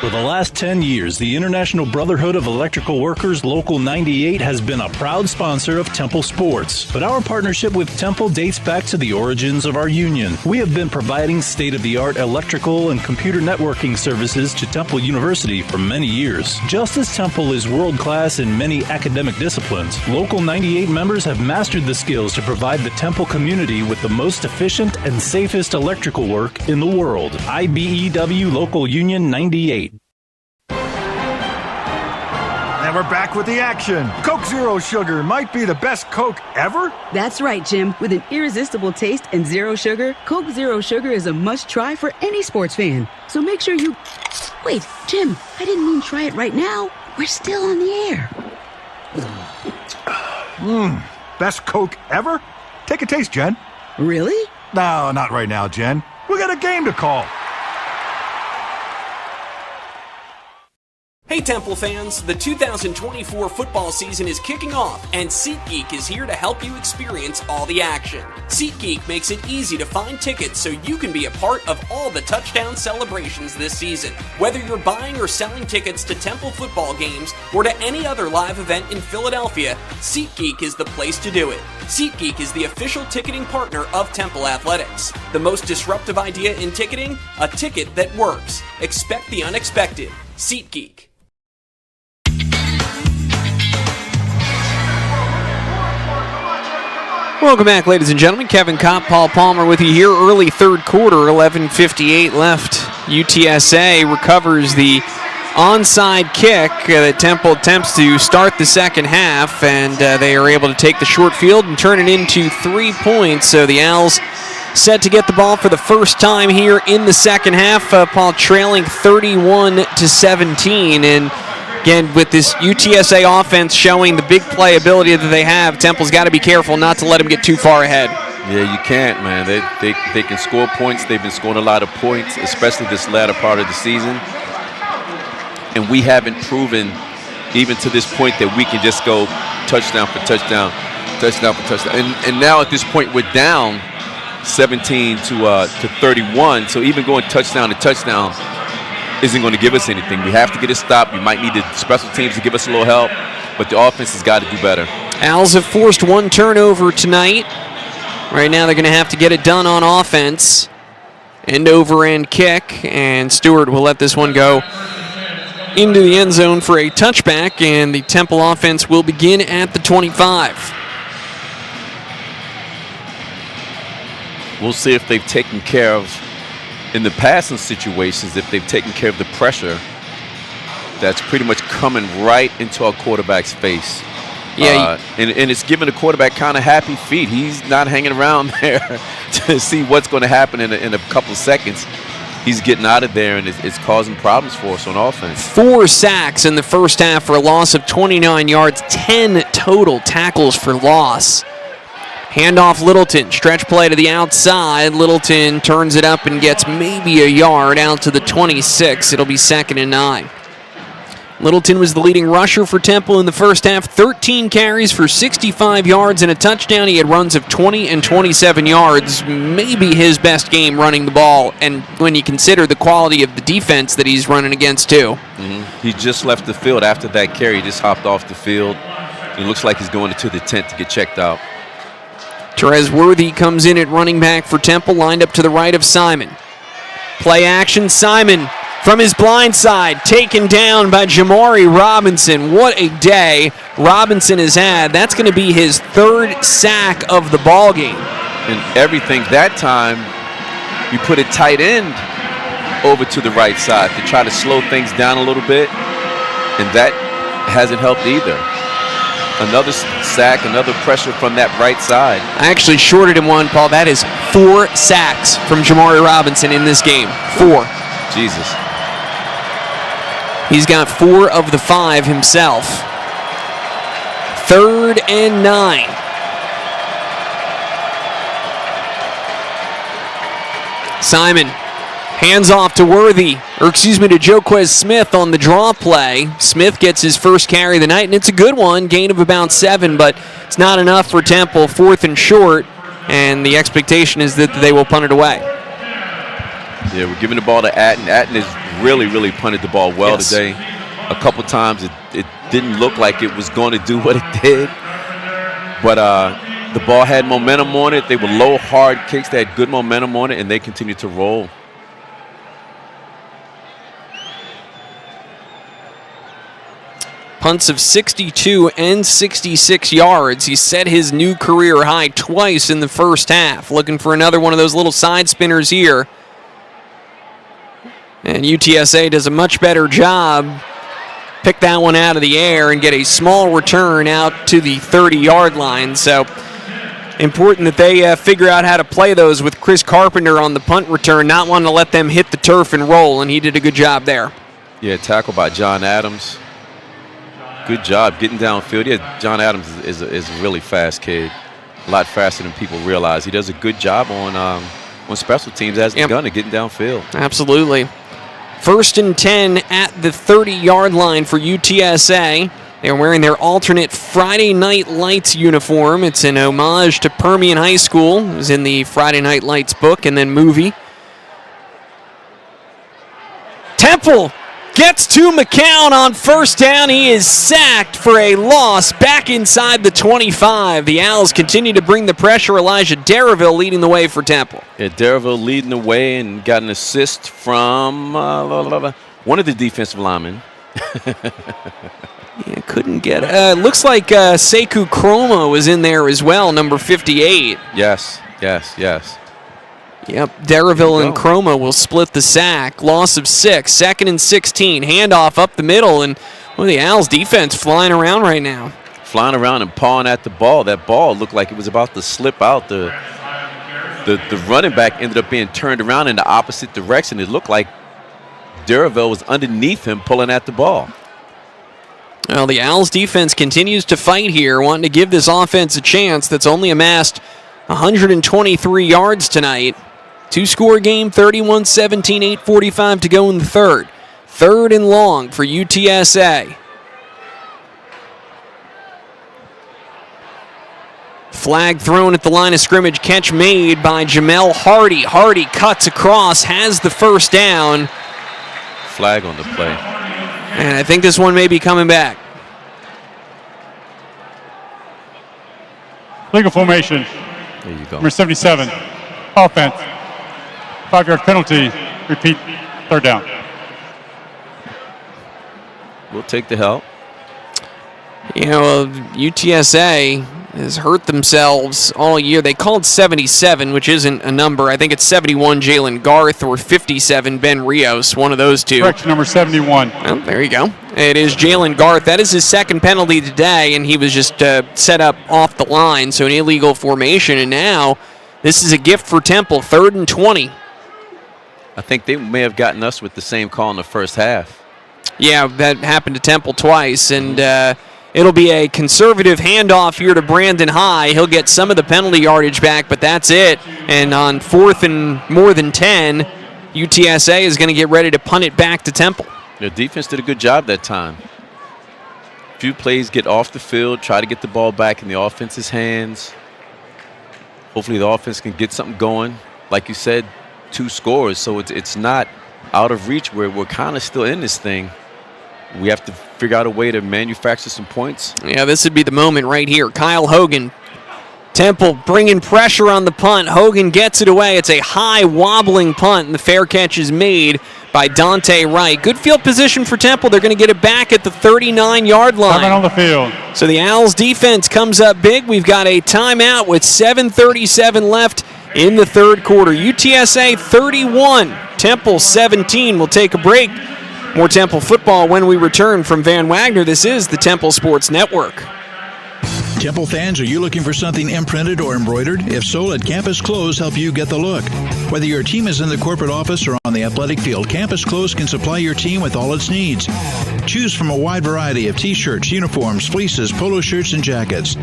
For the last 10 years, the International Brotherhood of Electrical Workers Local 98 has been a proud sponsor of Temple Sports. But our partnership with Temple dates back to the origins of our union. We have been providing state-of-the-art electrical and computer networking services to Temple University for many years. Just as Temple is world-class in many academic disciplines, Local 98 members have mastered the skills to provide the Temple community with the most efficient and safest electrical work in the world. IBEW Local Union 98. And we're back with the action. Coke Zero Sugar might be the best Coke ever. That's right, Jim. With an irresistible taste and zero sugar, Coke Zero Sugar is a must-try for any sports fan. So make sure you... Wait, Jim, I didn't mean try it right now. We're still on the air. Best Coke ever? Take a taste, Jen. Really? No, not right now, Jen. We got a game to call. Hey Temple fans, the 2024 football season is kicking off, and SeatGeek is here to help you experience all the action. SeatGeek makes it easy to find tickets so you can be a part of all the touchdown celebrations this season. Whether you're buying or selling tickets to Temple football games or to any other live event in Philadelphia, SeatGeek is the place to do it. SeatGeek is the official ticketing partner of Temple Athletics. The most disruptive idea in ticketing? A ticket that works. Expect the unexpected. SeatGeek. Welcome back, ladies and gentlemen. Kevin Kopp, Paul Palmer with you here. Early third quarter, 11:58 left. UTSA recovers the onside kick that Temple attempts to start the second half, and they are able to take the short field and turn it into 3 points. So the Owls set to get the ball for the first time here in the second half. Paul trailing 31-17, and again, with this UTSA offense showing the big playability that they have, Temple's got to be careful not to let them get too far ahead. Yeah, you can't, man. They can score points. They've been scoring a lot of points, especially this latter part of the season. And we haven't proven, even to this point, that we can just go touchdown for touchdown, touchdown for touchdown. And now at this point, we're down 17 to 31. So even going touchdown to touchdown isn't going to give us anything. We have to get it stopped. We might need the special teams to give us a little help, but the offense has got to do better. Owls have forced one turnover tonight. Right now they're going to have to get it done on offense. End-over-end kick, and Stewart will let this one go into the end zone for a touchback, and the Temple offense will begin at the 25. We'll see if they've taken care of, in the passing situations, if they've taken care of the pressure that's pretty much coming right into our quarterback's face. Yeah, and it's giving the quarterback kind of happy feet. He's not hanging around there to see what's going to happen in a couple of seconds. He's getting out of there, and it's causing problems for us on offense. 4 sacks in the first half for a loss of 29 yards, 10 total tackles for loss. Handoff Littleton, stretch play to the outside. Littleton turns it up and gets maybe a yard out to the 26. It'll be 2nd and 9. Littleton was the leading rusher for Temple in the first half. 13 carries for 65 yards and a touchdown. He had runs of 20 and 27 yards. Maybe his best game running the ball, and when you consider the quality of the defense that he's running against too. He just left the field after that carry. He just hopped off the field. It looks like he's going into the tent to get checked out. Terez Worthy comes in at running back for Temple, lined up to the right of Simon. Play action, Simon from his blind side, taken down by Jamari Robinson. What a day Robinson has had. That's going to be his 3rd sack of the ball game. And everything that time, we put a tight end over to the right side to try to slow things down a little bit, and that hasn't helped either. Another sack, another pressure from that right side. I actually shorted him one, Paul. That is 4 sacks from Jamari Robinson in this game. 4. Jesus. He's got 4 of the 5 himself. 3rd and 9. Simon hands off to Worthy, to Joquez Smith on the draw play. Smith gets his first carry of the night, and it's a good one, gain of about 7, but it's not enough for Temple. 4th and short, and the expectation is that they will punt it away. Yeah, we're giving the ball to Atten. Atten has really punted the ball well today. A couple times it didn't look like it was going to do what it did, but the ball had momentum on it. They were low, hard kicks. They had good momentum on it, and they continued to roll. Punts of 62 and 66 yards. He set his new career high twice in the first half. Looking for another one of those little side spinners here. And UTSA does a much better job. Pick that one out of the air and get a small return out to the 30-yard line. So important that they figure out how to play those with Chris Carpenter on the punt return, not wanting to let them hit the turf and roll, and he did a good job there. Yeah, tackle by John Adams. Good job getting downfield. Yeah, John Adams is a really fast kid. A lot faster than people realize. He does a good job on special teams as a gunner getting downfield. Absolutely. First and 10 at the 30-yard line for UTSA. They're wearing their alternate Friday Night Lights uniform. It's an homage to Permian High School. It was in the Friday Night Lights book and then movie. Temple gets to McCown on first down. He is sacked for a loss back inside the 25. The Owls continue to bring the pressure. Elijah Darraville leading the way for Temple. Yeah, Darraville leading the way and got an assist from one of the defensive linemen. Yeah, couldn't get it. Looks like Sekou Chroma was in there as well, number 58. Yes. Yep, Darraville and Chroma will split the sack. Loss of 6, 2nd and 16. Handoff up the middle, and the Owls defense flying around right now. Flying around and pawing at the ball. That ball looked like it was about to slip out. The running back ended up being turned around in the opposite direction. It looked like Darraville was underneath him pulling at the ball. Well, the Owls defense continues to fight here, wanting to give this offense a chance that's only amassed 123 yards tonight. Two-score game, 31-17, 8:45 to go in the third. Third and long for UTSA. Flag thrown at the line of scrimmage. Catch made by Jamel Hardy. Hardy cuts across, has the first down. Flag on the play. And I think this one may be coming back. Legal formation. There you go. Number 77. Offense. 5-yard penalty. Repeat. Third down. We'll take the help. UTSA has hurt themselves all year. They called 77, which isn't a number. I think it's 71 Jalen Garth or 57 Ben Rios, one of those two. Correction, number 71. Well, there you go. It is Jalen Garth. That is his second penalty today, and he was just set up off the line, so an illegal formation. And now this is a gift for Temple, 3rd and 20. I think they may have gotten us with the same call in the first half. Yeah, that happened to Temple twice, and it'll be a conservative handoff here to Brandon High. He'll get some of the penalty yardage back, but that's it. And on 4th and more than 10, UTSA is going to get ready to punt it back to Temple. The defense did a good job that time. A few plays, get off the field, try to get the ball back in the offense's hands. Hopefully the offense can get something going. Like you said, 2 scores, so it's not out of reach. We're kind of still in this thing. We have to figure out a way to manufacture some points. Yeah, this would be the moment right here. Kyle Hogan. Temple bringing pressure on the punt. Hogan gets it away. It's a high wobbling punt, and the fair catch is made by Dante Wright. Good field position for Temple. They're going to get it back at the 39-yard line. Coming on the field. So the Owls defense comes up big. We've got a timeout with 7:37 left in the third quarter. UTSA 31, Temple 17. We'll take a break. More Temple football when we return from Van Wagner. This is the Temple Sports Network. Temple fans, are you looking for something imprinted or embroidered? If so, let Campus Clothes help you get the look. Whether your team is in the corporate office or on the athletic field, Campus Clothes can supply your team with all its needs. Choose from a wide variety of t-shirts, uniforms, fleeces, polo shirts, and jackets.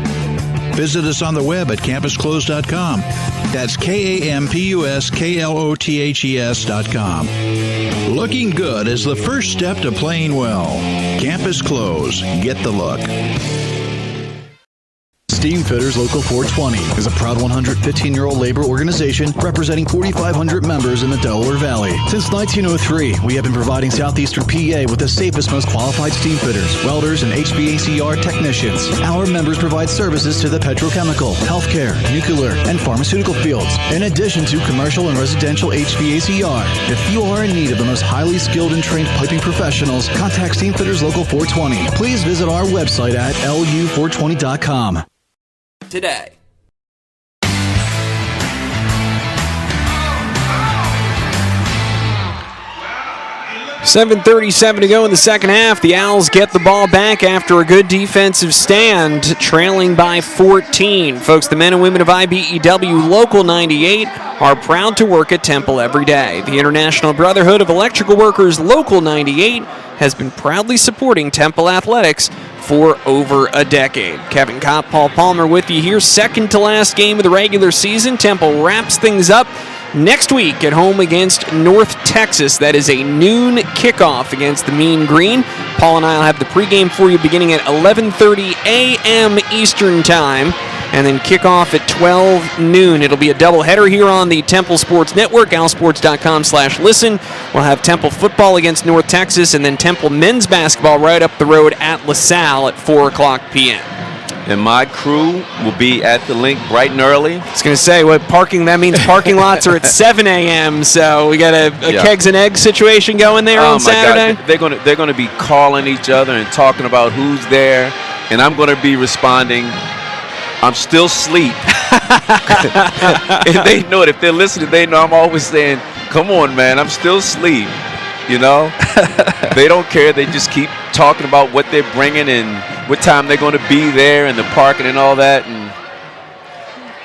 Visit us on the web at campusclothes.com. That's KAMPUSKLOTHES.com. Looking good is the first step to playing well. Campus Clothes. Get the look. Steamfitters Local 420 is a proud 115-year-old labor organization representing 4,500 members in the Delaware Valley. Since 1903, we have been providing Southeastern PA with the safest, most qualified steamfitters, welders, and HVACR technicians. Our members provide services to the petrochemical, healthcare, nuclear, and pharmaceutical fields, in addition to commercial and residential HVACR. If you are in need of the most highly skilled and trained piping professionals, contact Steamfitters Local 420. Please visit our website at lu420.com. Today. 7:37 to go in the second half. The Owls get the ball back after a good defensive stand, trailing by 14. Folks, the men and women of IBEW Local 98 are proud to work at Temple every day. The International Brotherhood of Electrical Workers Local 98 has been proudly supporting Temple athletics for over a decade. Kevin Kopp, Paul Palmer with you here. Second to last game of the regular season. Temple wraps things up next week at home against North Texas. That is a noon kickoff against the Mean Green. Paul and I will have the pregame for you beginning at 11:30 a.m. Eastern Time, and then kickoff at 12 noon. It'll be a doubleheader here on the Temple Sports Network, alsports.com/listen. We'll have Temple football against North Texas, and then Temple men's basketball right up the road at LaSalle at 4 o'clock p.m. And my crew will be at the link bright and early. I was going to say, that means parking lots are at 7 a.m., so we got a kegs and eggs situation going there on Saturday. God. They're gonna be calling each other and talking about who's there, and I'm going to be responding, I'm still asleep. And they know it. If they're listening, they know I'm always saying, come on, man, I'm still asleep. You know? They don't care. They just keep talking about what they're bringing and what time they're going to be there and the parking and all that. And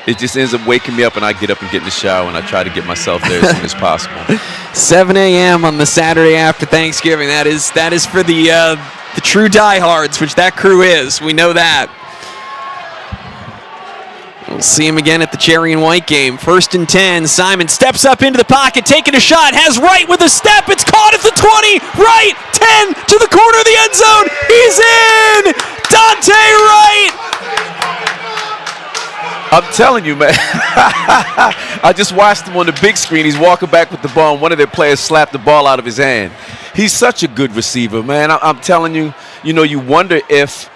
it just ends up waking me up, and I get up and get in the shower, and I try to get myself there as soon as possible. 7 a.m. on the Saturday after Thanksgiving. That is for the true diehards, which that crew is. We know that. We'll see him again at the Cherry and White game. 1st and 10. Simon steps up into the pocket, taking a shot. Has Wright with a step. It's caught at the 20. Wright, 10 to the corner of the end zone. He's in. Dante Wright. I'm telling you, man. I just watched him on the big screen. He's walking back with the ball, and one of their players slapped the ball out of his hand. He's such a good receiver, man. I'm telling you, you wonder if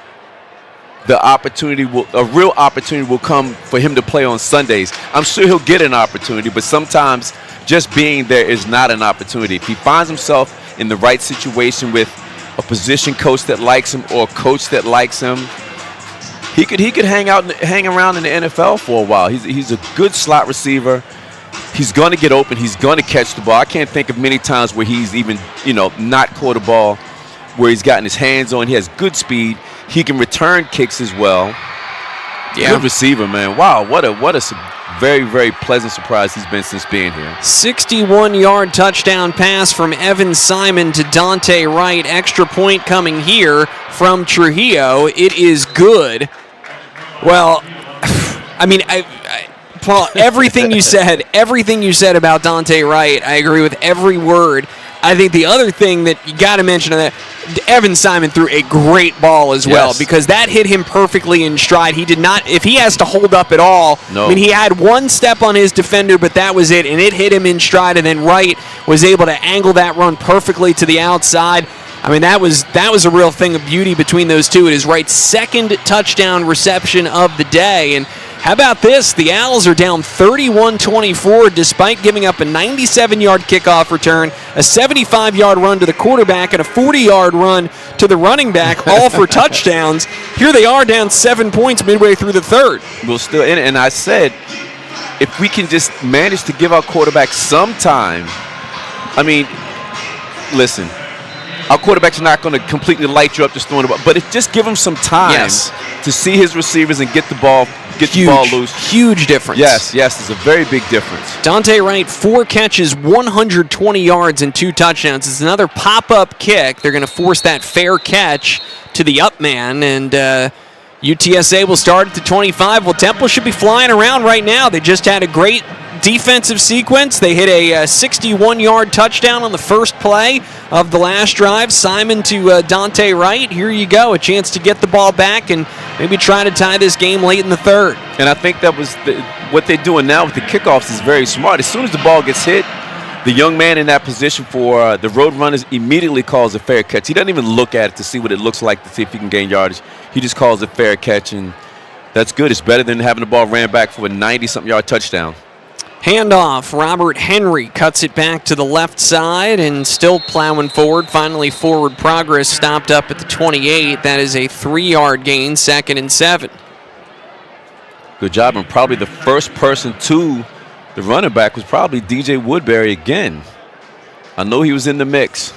a real opportunity will come for him to play on Sundays. I'm sure he'll get an opportunity, but sometimes just being there is not an opportunity. If he finds himself in the right situation with a position coach that likes him or a coach that likes him, he could hang around in the NFL for a while. He's a good slot receiver. He's going to get open. He's going to catch the ball. I can't think of many times where he's even, not caught a ball where he's gotten his hands on. He has good speed. He can return kicks as well. Yeah. Good receiver, man. Wow, what a very, very pleasant surprise he's been since being here. 61-yard touchdown pass from Evan Simon to Dante Wright. Extra point coming here from Trujillo. It is good. Well, I mean, Paul, everything you said about Dante Wright, I agree with every word. I think the other thing that you got to mention on that, Evan Simon threw a great ball as well, because that hit him perfectly in stride. He did not, if he has to hold up at all, no. I mean, he had one step on his defender, but that was it, and it hit him in stride, and then Wright was able to angle that run perfectly to the outside. I mean, that was a real thing of beauty between those two. It is Wright's second touchdown reception of the day, and how about this? The Owls are down 31-24 despite giving up a 97-yard kickoff return, a 75-yard run to the quarterback, and a 40-yard run to the running back, all for touchdowns. Here they are down 7 points midway through the third. We'll still in it, and I said, if we can just manage to give our quarterback some time, I mean, listen, our quarterback's not going to completely light you up just throwing the ball, but just give him some time to see his receivers and get the ball loose. Huge difference. Yes, it's a very big difference. Dante Wright, 4 catches, 120 yards, and 2 touchdowns. It's another pop-up kick. They're going to force that fair catch to the up man, and UTSA will start at the 25. Well, Temple should be flying around right now. They just had a great defensive sequence. They hit a 61-yard touchdown on the first play of the last drive. Simon to Dante Wright. Here you go, a chance to get the ball back and maybe try to tie this game late in the third. And I think that was what they're doing now with the kickoffs is very smart. As soon as the ball gets hit, the young man in that position for the road runners immediately calls a fair catch. He doesn't even look at it to see what it looks like to see if he can gain yardage. He just calls a fair catch, and that's good. It's better than having the ball ran back for a 90-something yard touchdown. Handoff, Robert Henry cuts it back to the left side and still plowing forward. Finally, forward progress stopped up at the 28. That is a 3-yard gain, 2nd and 7. Good job, and probably the first person to the running back was probably DJ Woodbury again. I know he was in the mix.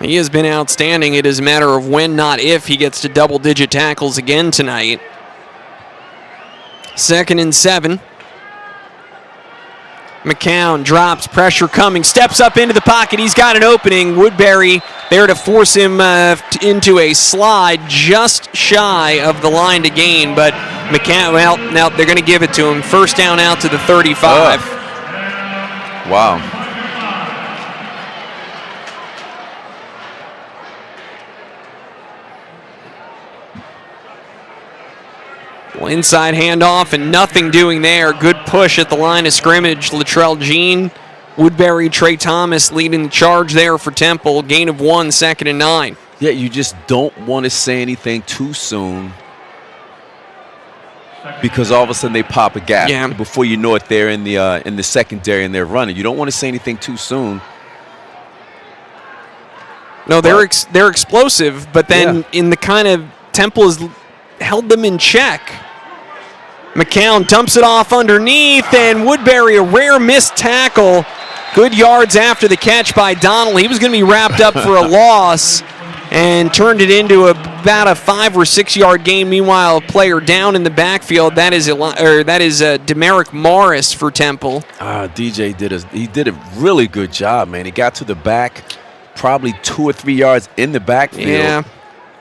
He has been outstanding. It is a matter of when, not if, he gets to double-digit tackles again tonight. 2nd and 7. McCown drops, pressure coming, steps up into the pocket. He's got an opening. Woodbury there to force him into a slide just shy of the line to gain. But McCann, well, now they're going to give it to him. First down out to the 35. Wow. Well, inside handoff and nothing doing there. Good push at the line of scrimmage. Latrell Jean, Woodbury, Trey Thomas leading the charge there for Temple. Gain of 1, 2nd and 9. Yeah, you just don't want to say anything too soon because all of a sudden they pop a gap. Yeah. Before you know it, they're in the secondary and they're running. You don't want to say anything too soon. No, they're explosive, but then in the kind of Temple has held them in check. McCown dumps it off underneath, and Woodbury, a rare missed tackle. Good yards after the catch by Donnell. He was going to be wrapped up for a loss and turned it into about a 5 or 6 yard gain. Meanwhile, a player down in the backfield. That is Demerick Morris for Temple. DJ did a really good job, man. He got to the back, probably 2 or 3 yards in the backfield. Yeah.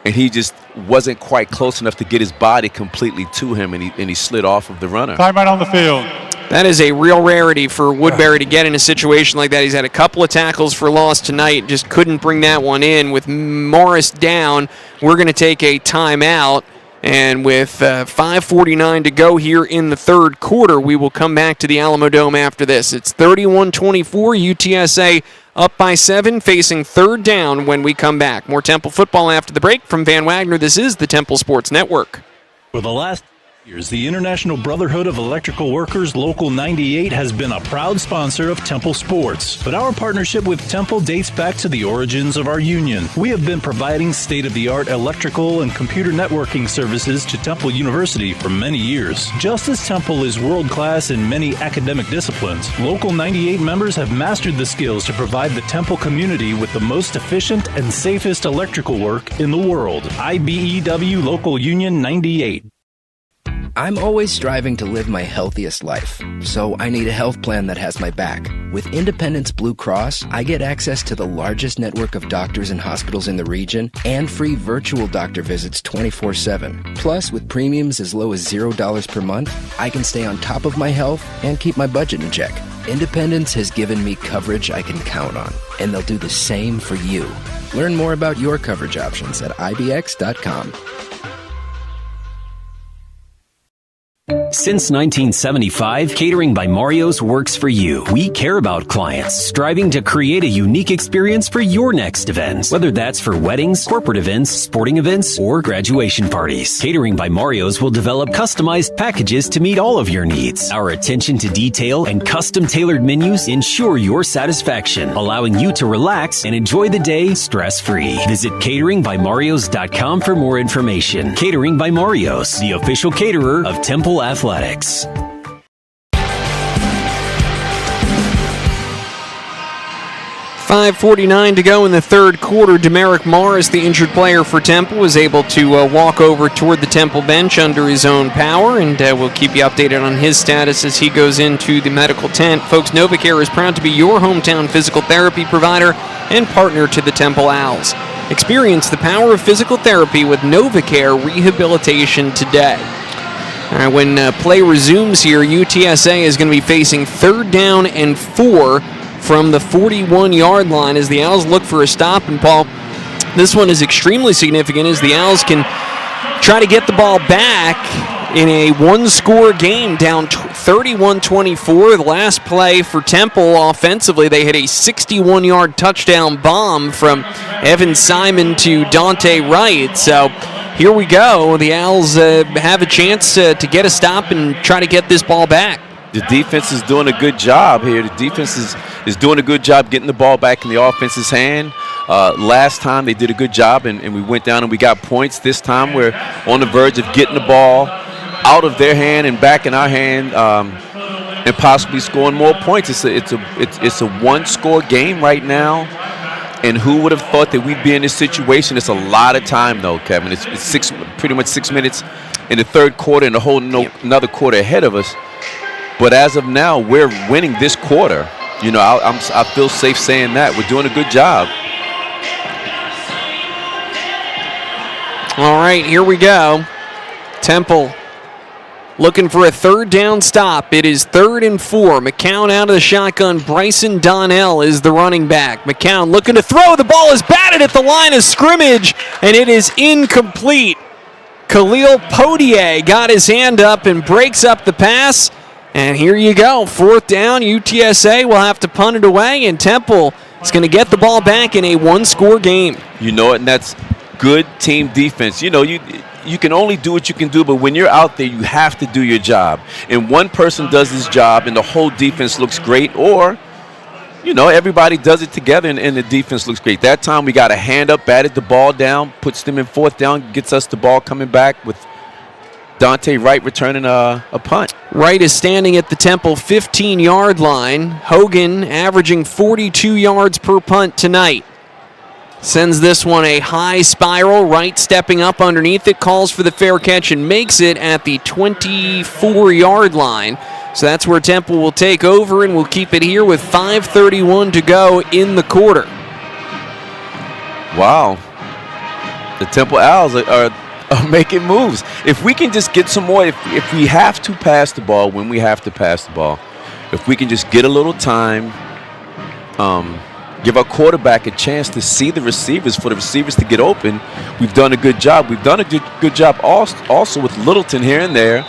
And he just wasn't quite close enough to get his body completely to him, and he slid off of the runner. Timeout on the field. That is a real rarity for Woodbury to get in a situation like that. He's had a couple of tackles for loss tonight, just couldn't bring that one in. With Morris down, we're going to take a timeout. And with 5:49 to go here in the third quarter, we will come back to the Alamo Dome after this. It's 31-24, UTSA up by 7, facing third down when we come back. More Temple football after the break. From Van Wagner, this is the Temple Sports Network. For the last years, the International Brotherhood of Electrical Workers Local 98 has been a proud sponsor of Temple Sports. But our partnership with Temple dates back to the origins of our union. We have been providing state-of-the-art electrical and computer networking services to Temple University for many years. Just as Temple is world-class in many academic disciplines, Local 98 members have mastered the skills to provide the Temple community with the most efficient and safest electrical work in the world. IBEW Local Union 98. I'm always striving to live my healthiest life, so I need a health plan that has my back. With Independence Blue Cross, I get access to the largest network of doctors and hospitals in the region and free virtual doctor visits 24/7. Plus, with premiums as low as $0 per month, I can stay on top of my health and keep my budget in check. Independence has given me coverage I can count on, and they'll do the same for you. Learn more about your coverage options at ibx.com. Since 1975, Catering by Mario's works for you. We care about clients, striving to create a unique experience for your next event. Whether that's for weddings, corporate events, sporting events, or graduation parties. Catering by Mario's will develop customized packages to meet all of your needs. Our attention to detail and custom-tailored menus ensure your satisfaction, allowing you to relax and enjoy the day stress-free. Visit cateringbymarios.com for more information. Catering by Mario's, the official caterer of Temple Athletics. 5:49 to go in the third quarter. Demerick Morris, the injured player for Temple, was able to walk over toward the Temple bench under his own power, and we'll keep you updated on his status as he goes into the medical tent. Folks, NovaCare is proud to be your hometown physical therapy provider and partner to the Temple Owls. Experience the power of physical therapy with NovaCare Rehabilitation today. All right, when play resumes here, UTSA is going to be facing third down and 4 from the 41-yard line as the Owls look for a stop. And, Paul, this one is extremely significant as the Owls can try to get the ball back in a one-score game, down 31-24. The last play for Temple offensively, they hit a 61-yard touchdown bomb from Evan Simon to Dante Wright. So here we go. The Owls have a chance to get a stop and try to get this ball back. The defense is doing a good job here. The defense is doing a good job getting the ball back in the offense's hand. Last time they did a good job, and we went down and we got points. This time we're on the verge of getting the ball out of their hand and back in our hand, and possibly scoring more points. It's a one-score game right now. And who would have thought that we'd be in this situation? It's a lot of time, though, Kevin. It's pretty much 6 minutes in the third quarter and a whole another quarter ahead of us. But as of now, we're winning this quarter. You know, I feel safe saying that. We're doing a good job. All right, here we go. Temple looking for a third down stop. It is 3rd and 4. McCown out of the shotgun. Bryson Donnell is the running back. McCown looking to throw. The ball is batted at the line of scrimmage, and it is incomplete. Khalil Podier got his hand up and breaks up the pass. And here you go. 4th down. UTSA will have to punt it away, and Temple is going to get the ball back in a one-score game. You know it, and that's good team defense. You know, you can only do what you can do, but when you're out there, you have to do your job. And one person does his job, and the whole defense looks great, or, you know, everybody does it together, and the defense looks great. That time we got a hand up, batted the ball down, puts them in 4th down, gets us the ball coming back with Dante Wright returning a punt. Wright is standing at the Temple 15-yard line. Hogan averaging 42 yards per punt tonight. Sends this one a high spiral. Wright stepping up underneath it, calls for the fair catch and makes it at the 24-yard line. So that's where Temple will take over, and we'll keep it here with 5:31 to go in the quarter. Wow. The Temple Owls are making moves. If we can just get some more, if we have to pass the ball, when we have to pass the ball, if we can just get a little time, give our quarterback a chance to see the receivers, for the receivers to get open, we've done a good job. We've done a good job also with Littleton here and there,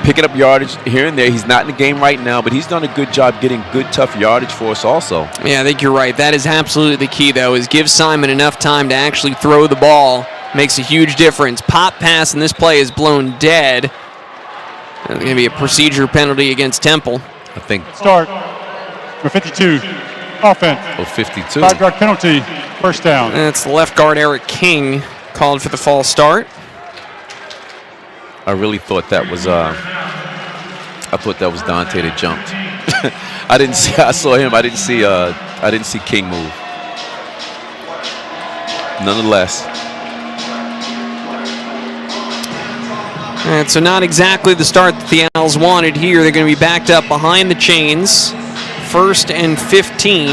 picking up yardage here and there. He's not in the game right now, but he's done a good job getting good, tough yardage for us also. Yeah, I think you're right. That is absolutely the key, though, is give Simon enough time to actually throw the ball. Makes a huge difference. Pop pass, and this play is blown dead. There's going to be a procedure penalty against Temple. I think. Start with 52. Offense. Oh, 52. 5-yard penalty. First down. That's the left guard, Eric King, called for the false start. I really thought that was Dante that jumped. I saw him. I didn't see King move. Nonetheless. And so not exactly the start that the Owls wanted here. They're going to be backed up behind the chains. 1st and 15.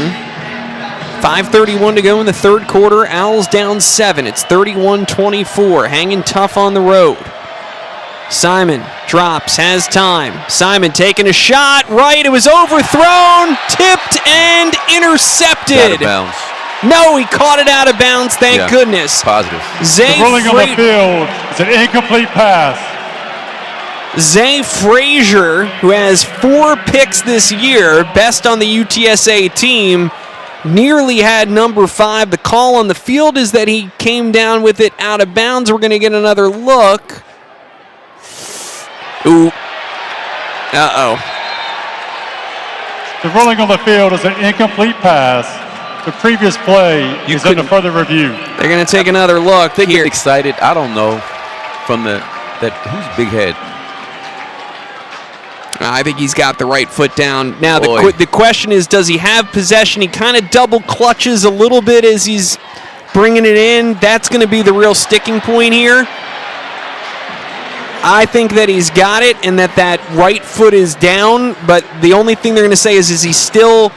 5:31 to go in the third quarter. Owls down 7. It's 31-24. Hanging tough on the road. Simon drops, has time. Simon taking a shot. Right, it was overthrown, tipped, and intercepted. Out of bounds. No, he caught it out of bounds, thank goodness. Positive. The rolling on the field. It's an incomplete pass. Zay Frazier, who has 4 picks this year, best on the UTSA team, nearly had number 5. The call on the field is that he came down with it out of bounds. We're going to get another look. Ooh. Uh-oh. The rolling on the field is an incomplete pass. The previous play is under further review. They're going to take another look. They get excited. I don't know. Who's Big Head? I think he's got the right foot down. Now, the question is, does he have possession? He kind of double clutches a little bit as he's bringing it in. That's going to be the real sticking point here. I think that he's got it and that right foot is down, but the only thing they're going to say is he still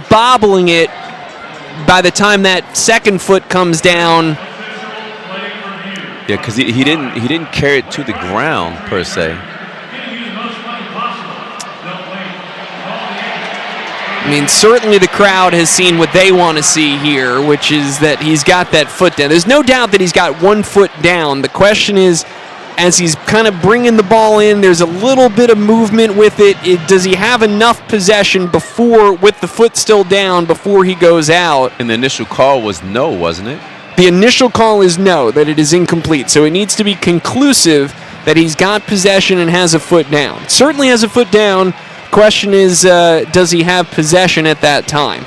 bobbling it by the time that second foot comes down? Yeah, because he didn't carry it to the ground per se. I mean, certainly the crowd has seen what they want to see here, which is that he's got that foot down. There's no doubt that he's got 1 foot down. The question is, as he's kind of bringing the ball in, there's a little bit of movement with it. Does he have enough possession with the foot still down before he goes out? And the initial call was no, wasn't it? The initial call is no, that it is incomplete. So it needs to be conclusive that he's got possession and has a foot down. Certainly has a foot down. Question is, does he have possession at that time?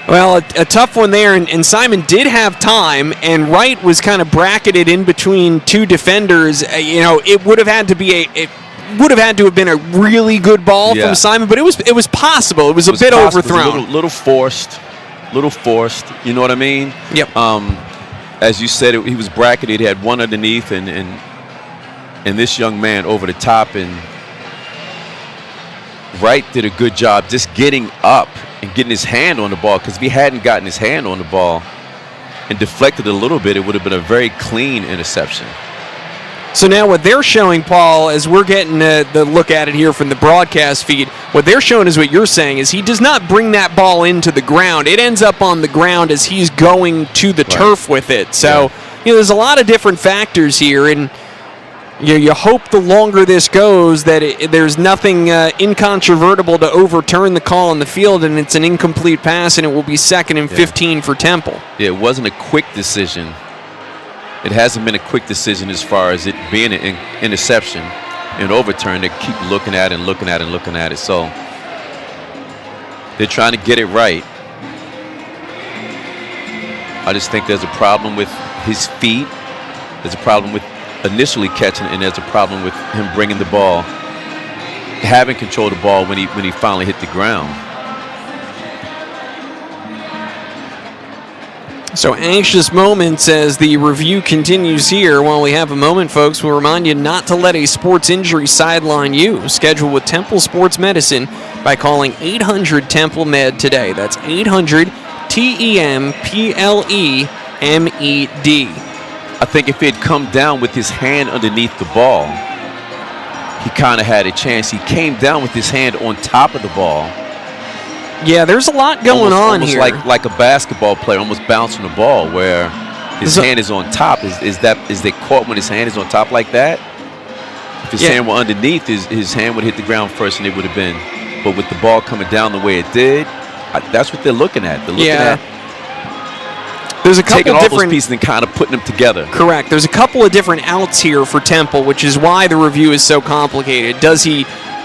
Well, a tough one there, and Simon did have time, and Wright was kind of bracketed in between 2 defenders. It would have had to have been a really good ball from Simon, but it was possible. It was a bit overthrown. It was a little forced. You know what I mean? Yep. As you said, he was bracketed. He had one underneath, and this young man over the top, and Wright did a good job just getting up and getting his hand on the ball, because if he hadn't gotten his hand on the ball and deflected a little bit, it would have been a very clean interception. So now what they're showing, Paul, as we're getting the look at it here from the broadcast feed, what they're showing is what you're saying, is he does not bring that ball into the ground. It ends up on the ground as he's going to the turf with it. So, there's a lot of different factors here, and you hope the longer this goes that there's nothing incontrovertible to overturn the call on the field, and it's an incomplete pass, and it will be 2nd and 15 for Temple. Yeah, it wasn't a quick decision. It hasn't been a quick decision as far as it being an interception and overturn. They keep looking at it and looking at it and looking at it. So they're trying to get it right. I just think there's a problem with his feet. There's a problem with initially catching it, and there's a problem with him bringing the ball, having control of the ball when he finally hit the ground. So anxious moments as the review continues here. While we have a moment, folks, we'll remind you not to let a sports injury sideline you. Schedule with Temple Sports Medicine by calling 800-TEMPLE-MED today. That's 800-TEMPLEMED. I think if he had come down with his hand underneath the ball, he kind of had a chance. He came down with his hand on top of the ball. Yeah, there's a lot going on here. Almost like a basketball player, almost bouncing the ball, where his hand is on top. Is they caught when his hand is on top like that? If his hand were underneath, his hand would hit the ground first, and it would have been. But with the ball coming down the way it did, that's what they're looking at. They're looking at. There's a couple taking all different those pieces and kind of putting them together. Correct. There's a couple of different outs here for Temple, which is why the review is so complicated. Does he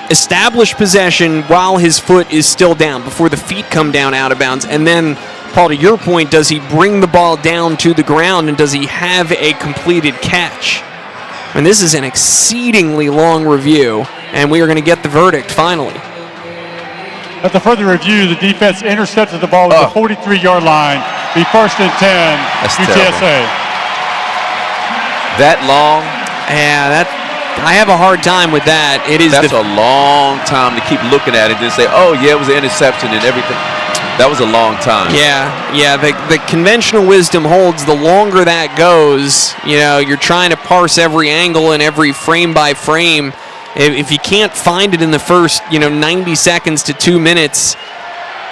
establish possession while his foot is still down, before the feet come down out of bounds? And then, Paul, to your point, does he bring the ball down to the ground, and does he have a completed catch? And this is an exceedingly long review, and we are going to get the verdict finally. At the further review, the defense intercepted the ball at the 43-yard line. Be 1st and 10, That's UTSA. terrible. That long? Yeah, I have a hard time with that. That's a long time to keep looking at it and say, oh, yeah, it was an interception and everything. That was a long time. Yeah. The conventional wisdom holds the longer that goes, you're trying to parse every angle and every frame by frame. If you can't find it in the first, 90 seconds to 2 minutes,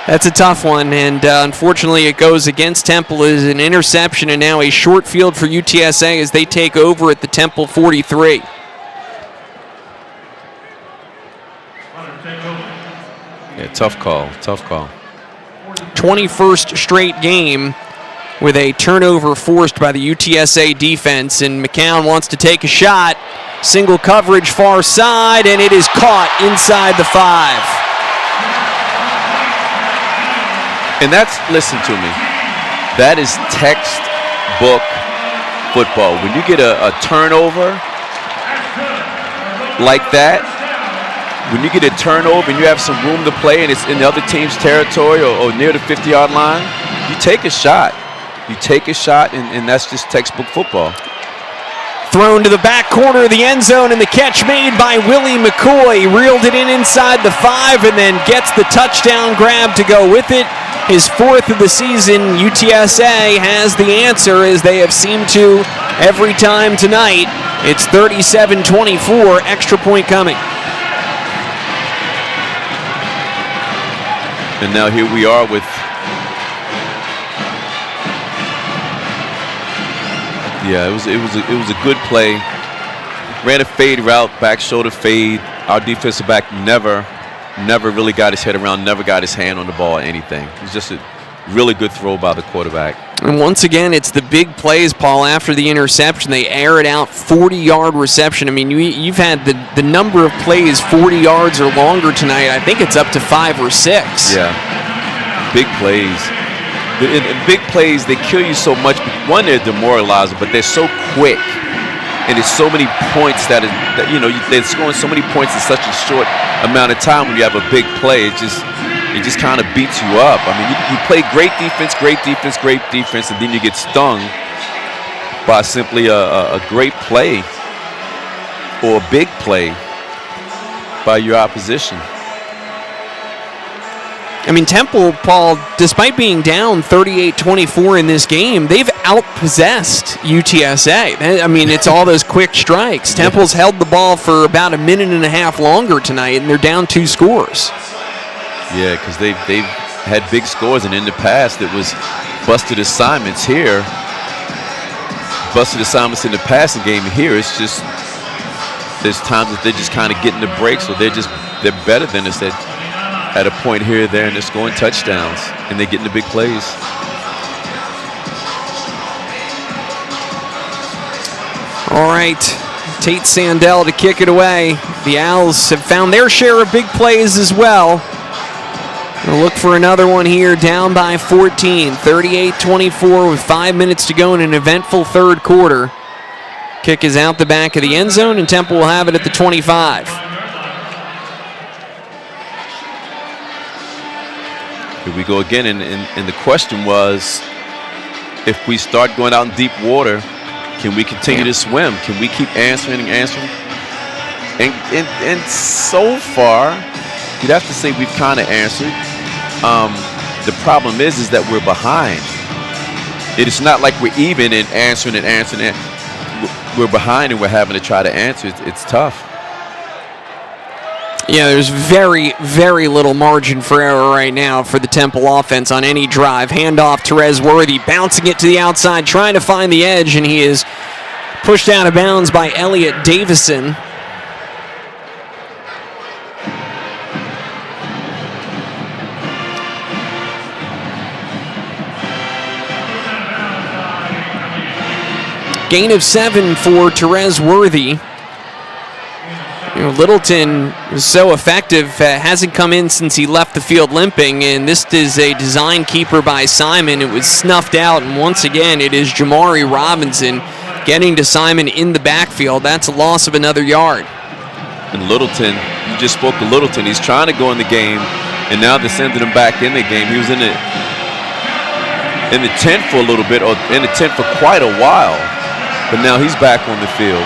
that's a tough one. And unfortunately, it goes against Temple as an interception, and now a short field for UTSA as they take over at the Temple 43. Yeah, tough call. 21st straight game with a turnover forced by the UTSA defense, and McCown wants to take a shot. Single coverage far side, and it is caught inside the 5. And listen to me, that is textbook football. When you get a turnover like that, when you get a turnover and you have some room to play and it's in the other team's territory or near the 50-yard line, you take a shot. And that's just textbook football. Thrown to the back corner of the end zone, and the catch made by Willie McCoy. Reeled it inside the 5 and then gets the touchdown grab to go with it. His 4th of the season. UTSA has the answer, as they have seemed to every time tonight. It's 37-24, extra point coming. And now here we are with it was a good play. Ran a fade route, back shoulder fade. Our defensive back never really got his head around, never got his hand on the ball or anything. It was just a really good throw by the quarterback. And once again, it's the big plays, Paul, after the interception. They air it out, 40-yard reception. I mean, you've had the number of plays 40 yards or longer tonight. I think it's up to 5 or 6. Yeah, big plays. In big plays, they kill you so much. One, they're demoralizing, but they're so quick. And there's so many points they're scoring so many points in such a short amount of time. When you have a big play, it just kind of beats you up. I mean, you play great defense, and then you get stung by simply a great play or a big play by your opposition. I mean, Temple, Paul, despite being down 38-24 in this game, they've outpossessed UTSA. I mean, it's all those quick strikes. Temple's held the ball for about a minute and a half longer tonight, and they're down 2 scores. Yeah, because they've had big scores, and in the past it was busted assignments here. Busted assignments in the passing game. Here it's just there's times that they're just kind of getting the break, so they're better than us at a point here or there, and they're scoring touchdowns, and they're getting the big plays. All right, Tate Sandell to kick it away. The Owls have found their share of big plays as well. We'll look for another one here, down by 14, 38-24 with 5 minutes to go in an eventful third quarter. Kick is out the back of the end zone, and Temple will have it at the 25. Here we go again, and the question was, if we start going out in deep water, can we continue to swim? Can we keep answering? And so far, you'd have to say we've kind of answered. The problem is that we're behind. It is not like we're even in answering. We're behind and we're having to try to answer. It's tough. Yeah, there's very, very little margin for error right now for the Temple offense on any drive. Handoff, Therese Worthy bouncing it to the outside, trying to find the edge, and he is pushed out of bounds by Elliott Davison. Gain of 7 for Therese Worthy. Littleton was so effective, hasn't come in since he left the field limping, and this is a design keeper by Simon. It was snuffed out, and once again, it is Jamari Robinson getting to Simon in the backfield. That's a loss of another yard. And Littleton, you just spoke to Littleton. He's trying to go in the game, and now they're sending him back in the game. He was in the tent for a little bit, or in the tent for quite a while, but now he's back on the field.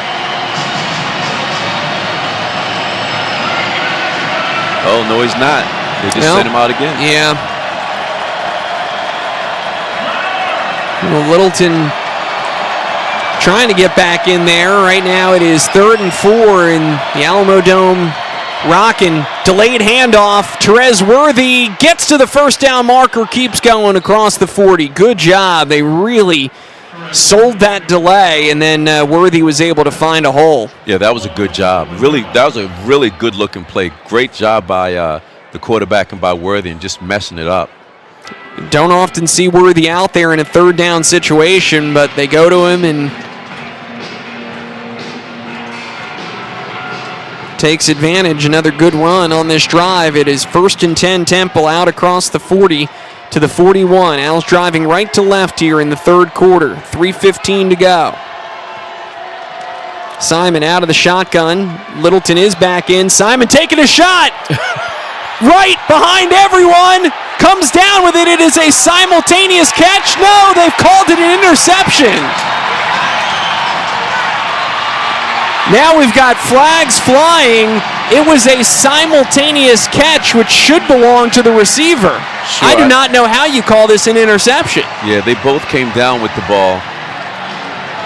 Oh, no, he's not. They just sent him out again. Yeah. Well, Littleton trying to get back in there. Right now it is 3rd and 4 in the Alamo Dome. Rockin', delayed handoff. Therese Worthy gets to the first down marker, keeps going across the 40. Good job. They really sold that delay, and then Worthy was able to find a hole. Yeah, that was a good job. Really, that was a really good-looking play. Great job by the quarterback and by Worthy, and just messing it up. Don't often see Worthy out there in a 3rd down situation, but they go to him and takes advantage. Another good run on this drive. It is 1st and 10 Temple out across the 40 to the 41. Owls driving right to left here in the 3rd quarter. 3:15 to go. Simon out of the shotgun. Littleton is back in. Simon taking a shot. Right behind everyone. Comes down with it. It is a simultaneous catch. No, they've called it an interception. Now we've got flags flying. It was a simultaneous catch, which should belong to the receiver. Sure. I do not know how you call this an interception. Yeah, they both came down with the ball.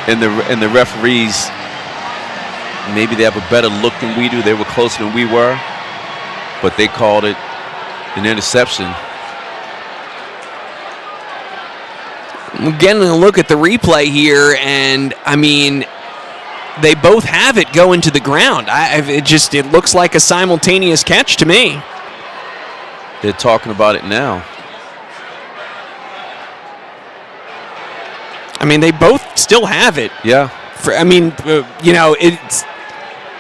And the referees, maybe they have a better look than we do. They were closer than we were. But they called it an interception. I'm getting a look at the replay here, and I mean, they both have it going to the ground. It looks like a simultaneous catch to me. They're talking about it now. I mean, they both still have it. Yeah. It's...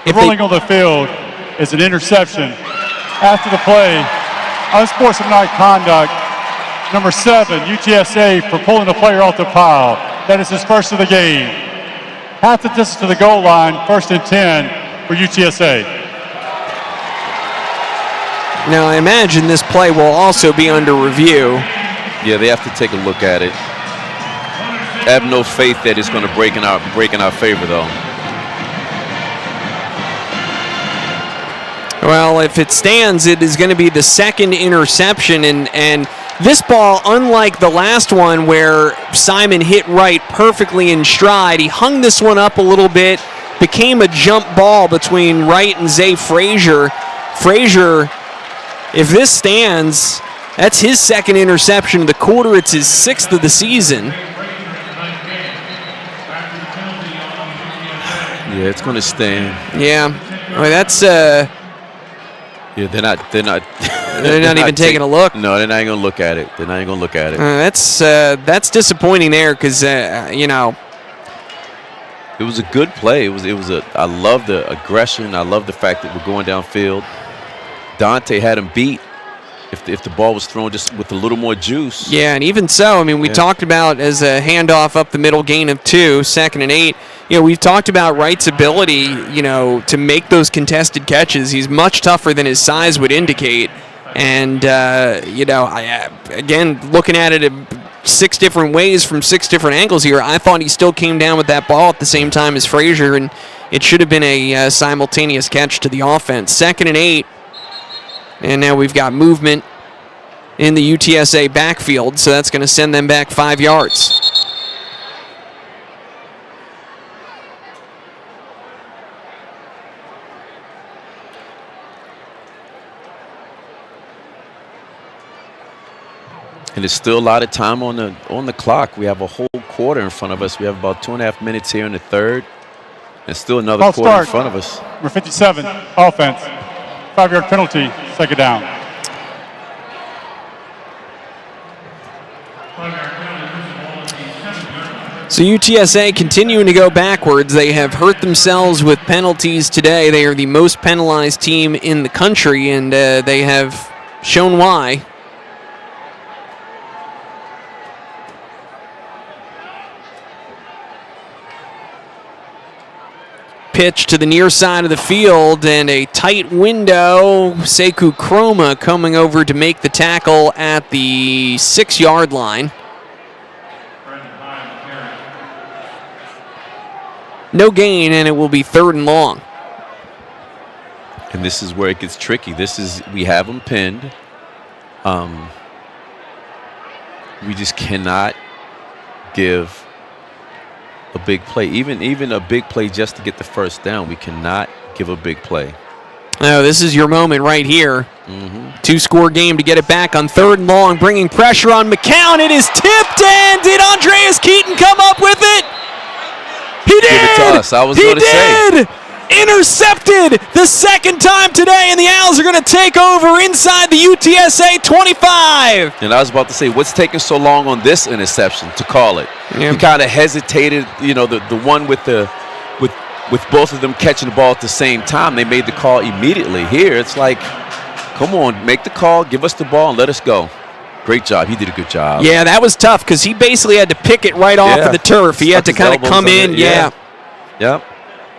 The ruling on the field is an interception. After the play, unsportsmanlike conduct, number 7, UTSA, for pulling the player off the pile. That is his first of the game. Half the distance to the goal line, 1st and 10 for UTSA. Now, I imagine this play will also be under review. Yeah, they have to take a look at it. I have no faith that it's going to break in our favor, though. Well, if it stands, it is going to be the second interception, and this ball, unlike the last one where Simon hit right perfectly in stride, he hung this one up a little bit, became a jump ball between Wright and Zay Frazier. Frazier, if this stands, that's his second interception of the quarter. It's his 6th of the season. Yeah, it's going to stand. Yeah, I mean, that's yeah, they're not they're not even taking a look. No, they're not even going to look at it. They're not even going to look at it. That's disappointing there because you know. It was a good play. I love the aggression. I love the fact that we're going downfield. Dante had him beat if the ball was thrown just with a little more juice. Yeah, and even so, I mean, we talked about as a handoff up the middle, gain of 2, 2nd and 8. You know, we've talked about Wright's ability, you know, to make those contested catches. He's much tougher than his size would indicate. And, you know, again, looking at it 6 different ways from 6 different angles here, I thought he still came down with that ball at the same time as Frazier, and it should have been a simultaneous catch to the offense. 2nd and 8. And now we've got movement in the UTSA backfield, so that's going to send them back 5 yards. And there's still a lot of time on the clock. We have a whole quarter in front of us. We have about 2.5 minutes here in the third. And still another quarter in front of us. Number 57, offense. 5-yard penalty, 2nd down. So UTSA continuing to go backwards. They have hurt themselves with penalties today. They are the most penalized team in the country, and they have shown why. Pitch to the near side of the field, and a tight window. Sekou Chroma coming over to make the tackle at the 6-yard line. No gain, and it will be 3rd and long. And this is where it gets tricky. We have them pinned. We just cannot give a big play. Even a big play just to get the 1st down, we cannot give a big play. Oh, this is your moment right here. 2-score game to get it back on 3rd and long, bringing pressure on McCown. It is tipped, and did Andreas Keaton come up with it? He did! Give it to us. I was going to say. Intercepted the 2nd time today, and the Owls are going to take over inside the UTSA 25. And I was about to say, what's taking so long on this interception to call it? Yeah. We kind of hesitated, you know, the one with both of them catching the ball at the same time. They made the call immediately. Here, it's like, come on, make the call, give us the ball, and let us go. Great job. He did a good job. Yeah, that was tough because he basically had to pick it right off of the turf. He had to kind of come in. Yeah. Yep.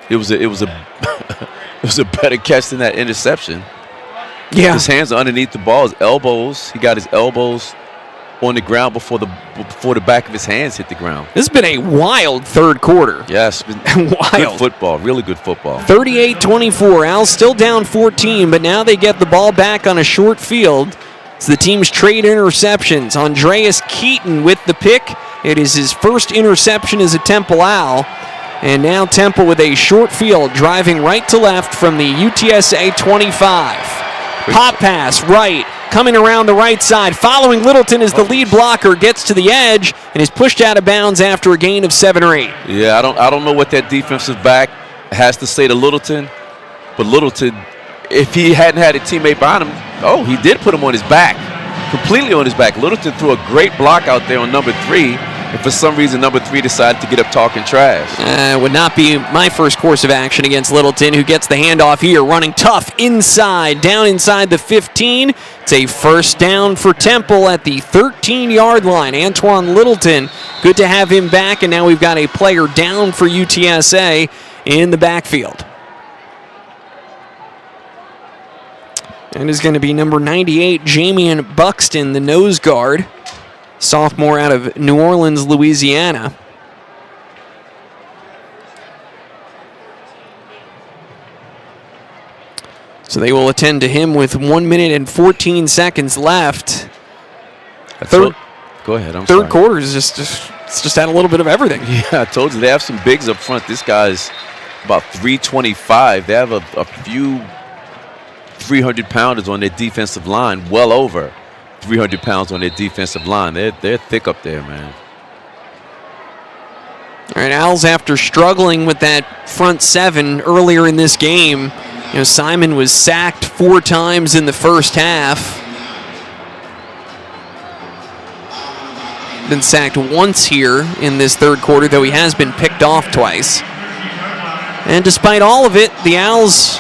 It was a better catch than that interception. Yeah. His hands are underneath the ball, his elbows. He got his elbows on the ground before the back of his hands hit the ground. This has been a wild 3rd quarter. Yes, wild. Good football, really good football. 38-24. Owls still down 14, but now they get the ball back on a short field. It's the team's trade interceptions. Andreas Keaton with the pick. It is his 1st interception as a Temple Owl. And now Temple with a short field, driving right to left from the UTSA 25. Pop pass, right, coming around the right side, following Littleton as the lead blocker, gets to the edge, and is pushed out of bounds after a gain of 7 or 8. Yeah, I don't know what that defensive back has to say to Littleton, but Littleton, if he hadn't had a teammate behind him, he did put him on his back, completely on his back. Littleton threw a great block out there on number 3. And for some reason, number 3 decided to get up talking trash. Would not be my first course of action against Littleton, who gets the handoff here, running tough inside, down inside the 15. It's a 1st down for Temple at the 13-yard line. Antoine Littleton, good to have him back, and now we've got a player down for UTSA in the backfield. And is going to be number 98, Jamian Buxton, the nose guard. Sophomore out of New Orleans, Louisiana. So they will attend to him with 1 minute and 14 seconds left. Go ahead. I'm sorry. Third quarter is just had a little bit of everything. Yeah, I told you they have some bigs up front. This guy's about 325. They have a few 300-pounders on their defensive line, well over 300 pounds on their defensive line. They're thick up there, man. All right, Owls, after struggling with that front seven earlier in this game, Simon was sacked 4 times in the first half. Been sacked once here in this third quarter, though he has been picked off twice. And despite all of it, the Owls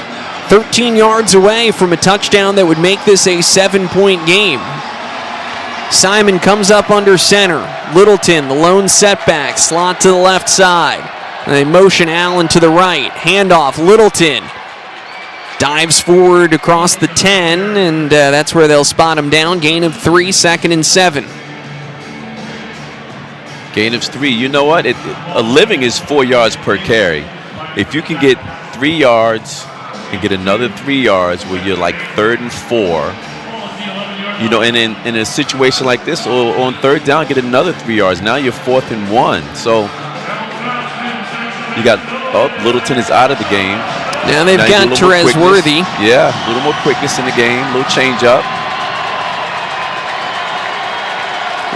13 yards away from a touchdown that would make this a 7-point game. Simon comes up under center. Littleton, the lone setback, slot to the left side. And they motion Allen to the right. Handoff, Littleton. Dives forward across the 10, and that's where they'll spot him down. Gain of 3, 2nd and 7. Gain of 3. You know what? A living is 4 yards per carry. If you can get 3 yards and get another 3 yards where you're like 3rd and 4, and in a situation like this, or on 3rd down, get another 3 yards. Now you're 4th and 1. So you got, Littleton is out of the game. Now they've got Therese Worthy. Yeah, a little more quickness in the game, a little change up.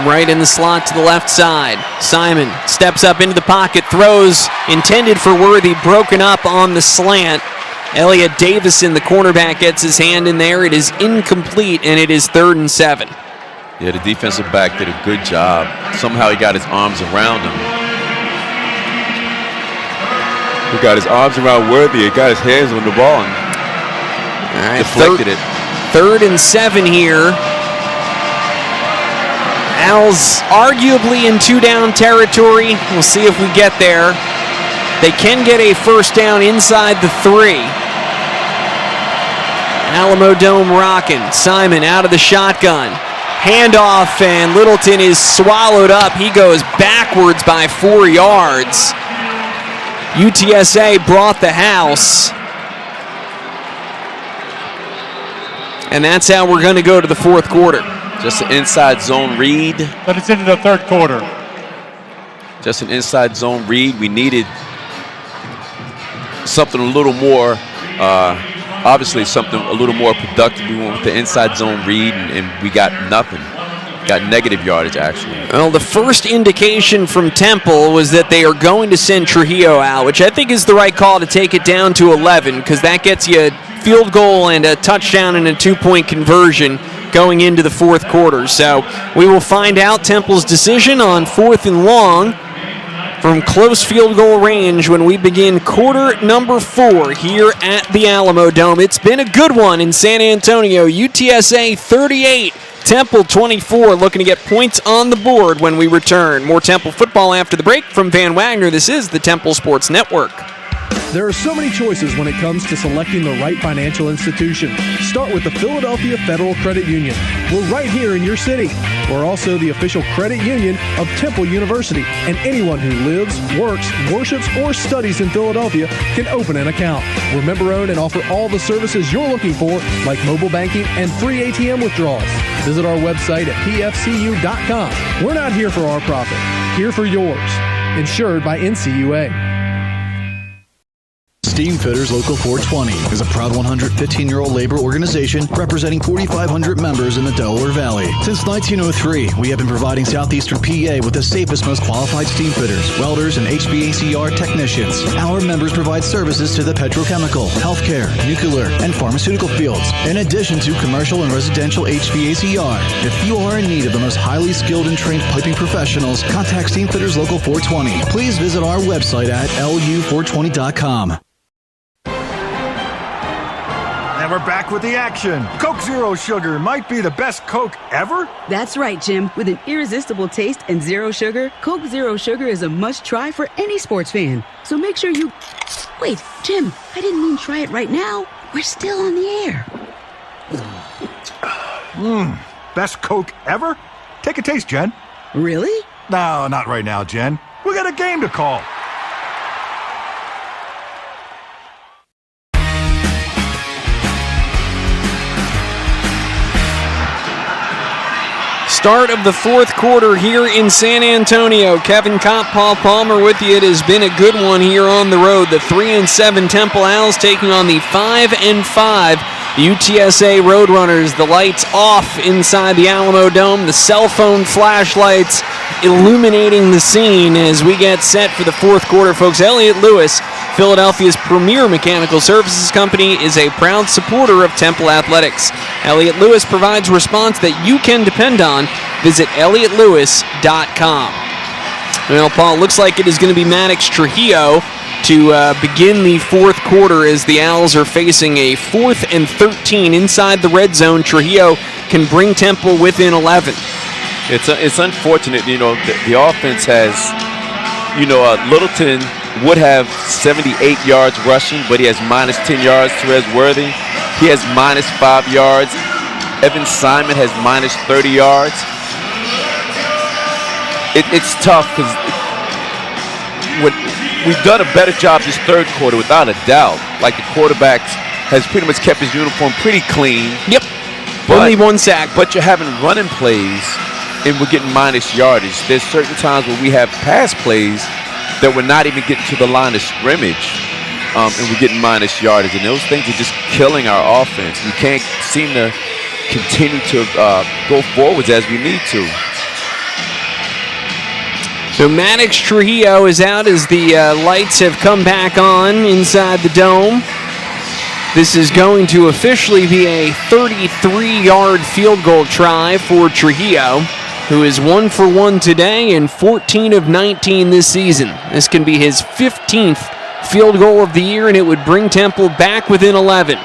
Right in the slot to the left side. Simon steps up into the pocket, throws intended for Worthy, broken up on the slant. Elliot Davison, the cornerback, gets his hand in there. It is incomplete, and it is 3rd and 7. Yeah, the defensive back did a good job. Somehow he got his arms around him. He got his arms around Worthy. He got his hands on the ball and deflected it. 3rd and 7 here. Owls arguably in 2-down territory. We'll see if we get there. They can get a first down inside the 3. Alamo Dome rocking. Simon out of the shotgun. Handoff, and Littleton is swallowed up. He goes backwards by 4 yards. UTSA brought the house. And that's how we're going to go to the fourth quarter. Just an inside zone read. But it's into the third quarter. Just an inside zone read. We needed something a little more, obviously something a little more productive. We went with the inside zone read, and we got nothing. Got negative yardage, actually. Well, the first indication from Temple was that they are going to send Trujillo out, which I think is the right call to take it down to 11, because that gets you a field goal and a touchdown and a 2-point conversion going into the fourth quarter. So we will find out Temple's decision on 4th and long from close field goal range when we begin quarter number 4 here at the Alamo Dome. It's been a good one in San Antonio. UTSA 38, Temple 24, looking to get points on the board when we return. More Temple football after the break from Van Wagner. This is the Temple Sports Network. There are so many choices when it comes to selecting the right financial institution. Start with the Philadelphia Federal Credit Union. We're right here in your city. We're also the official credit union of Temple University, and anyone who lives, works, worships, or studies in Philadelphia can open an account. We're member-owned and offer all the services you're looking for, like mobile banking and free ATM withdrawals. Visit our website at pfcu.com. We're not here for our profit, here for yours. Insured by NCUA. Steamfitters Local 420 is a proud 115-year-old labor organization representing 4,500 members in the Delaware Valley. Since 1903, we have been providing Southeastern PA with the safest, most qualified steamfitters, welders, and HVACR technicians. Our members provide services to the petrochemical, healthcare, nuclear, and pharmaceutical fields, in addition to commercial and residential HVACR. If you are in need of the most highly skilled and trained piping professionals, contact Steamfitters Local 420. Please visit our website at lu420.com. And we're back with the action. Coke Zero Sugar might be the best Coke ever. That's right, Jim. With an irresistible taste and zero sugar, Coke Zero Sugar is a must-try for any sports fan. So make sure you... Wait, Jim, I didn't mean try it right now. We're still on the air. Best Coke ever? Take a taste, Jen. Really? No, not right now, Jen. We got a game to call. Start of the fourth quarter here in San Antonio. Kevin Kopp, Paul Palmer with you. It has been a good one here on the road. The 3-7 Temple Owls taking on the 5-5 UTSA Roadrunners. The lights off inside the Alamo Dome. The cell phone flashlights illuminating the scene as we get set for the fourth quarter, folks. Elliott Lewis, Philadelphia's premier mechanical services company, is a proud supporter of Temple Athletics. Elliott Lewis provides a response that you can depend on. Visit elliottLewis.com. Well, Paul, looks like it is going to be Maddox Trujillo to begin the fourth quarter as the Owls are facing a 4th and 13 inside the red zone. Trujillo can bring Temple within 11. It's unfortunate, the offense has, Littleton would have 78 yards rushing, but he has minus 10 yards. Therese Worthy, he has minus 5 yards. Evan Simon has minus 30 yards. It's tough because we've done a better job this third quarter, without a doubt. Like, the quarterback has pretty much kept his uniform pretty clean. Yep. Only one sack. But you're having running plays, and we're getting minus yardage. There's certain times where we have pass plays that we're not even getting to the line of scrimmage, and we're getting minus yardage. And those things are just killing our offense. We can't seem to continue to go forwards as we need to. So Maddox Trujillo is out as the lights have come back on inside the dome. This is going to officially be a 33-yard field goal try for Trujillo, who is 1 for 1 today and 14 of 19 this season. This can be his 15th field goal of the year, and it would bring Temple back within 11.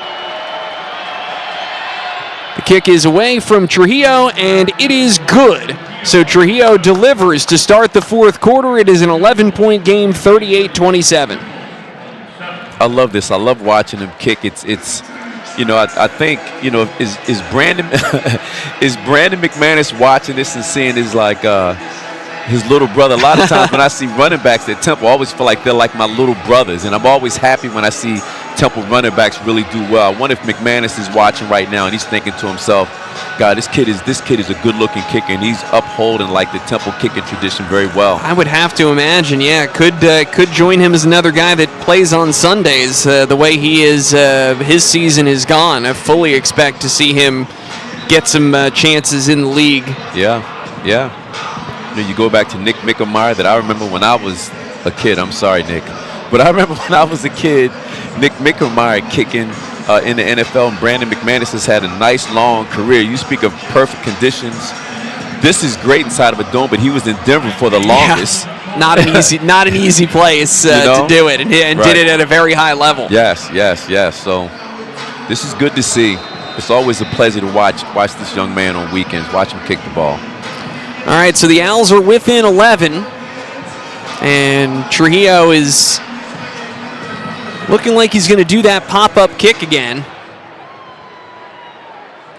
The kick is away from Trujillo, and it is good. So Trujillo delivers to start the fourth quarter. It is an 11-point game, 38-27. I love this. I love watching him kick. It's I think, is Brandon is Brandon McManus watching this and seeing his his little brother? A lot of times when I see running backs at Temple, I always feel like they're like my little brothers, and I'm always happy when I see Temple running backs really do well. I wonder if McManus is watching right now and he's thinking to himself, God, this kid is a good-looking kicker, and he's upholding like the Temple kicking tradition very well. I would have to imagine, yeah. Could join him as another guy that plays on Sundays. The way he is, his season is gone. I fully expect to see him get some chances in the league. Yeah. You go back to Nick Mickelmeyer that I remember when I was a kid. I'm sorry, Nick. But I remember when I was a kid, Nick Mickelmeyer kicking in the NFL, and Brandon McManus has had a nice, long career. You speak of perfect conditions. This is great inside of a dome, but he was in Denver for the longest. Yeah. Not an easy place to do it, and right. Did it at a very high level. Yes. So this is good to see. It's always a pleasure to watch this young man on weekends, watch him kick the ball. All right, so the Owls are within 11, and Trujillo is looking like he's going to do that pop-up kick again.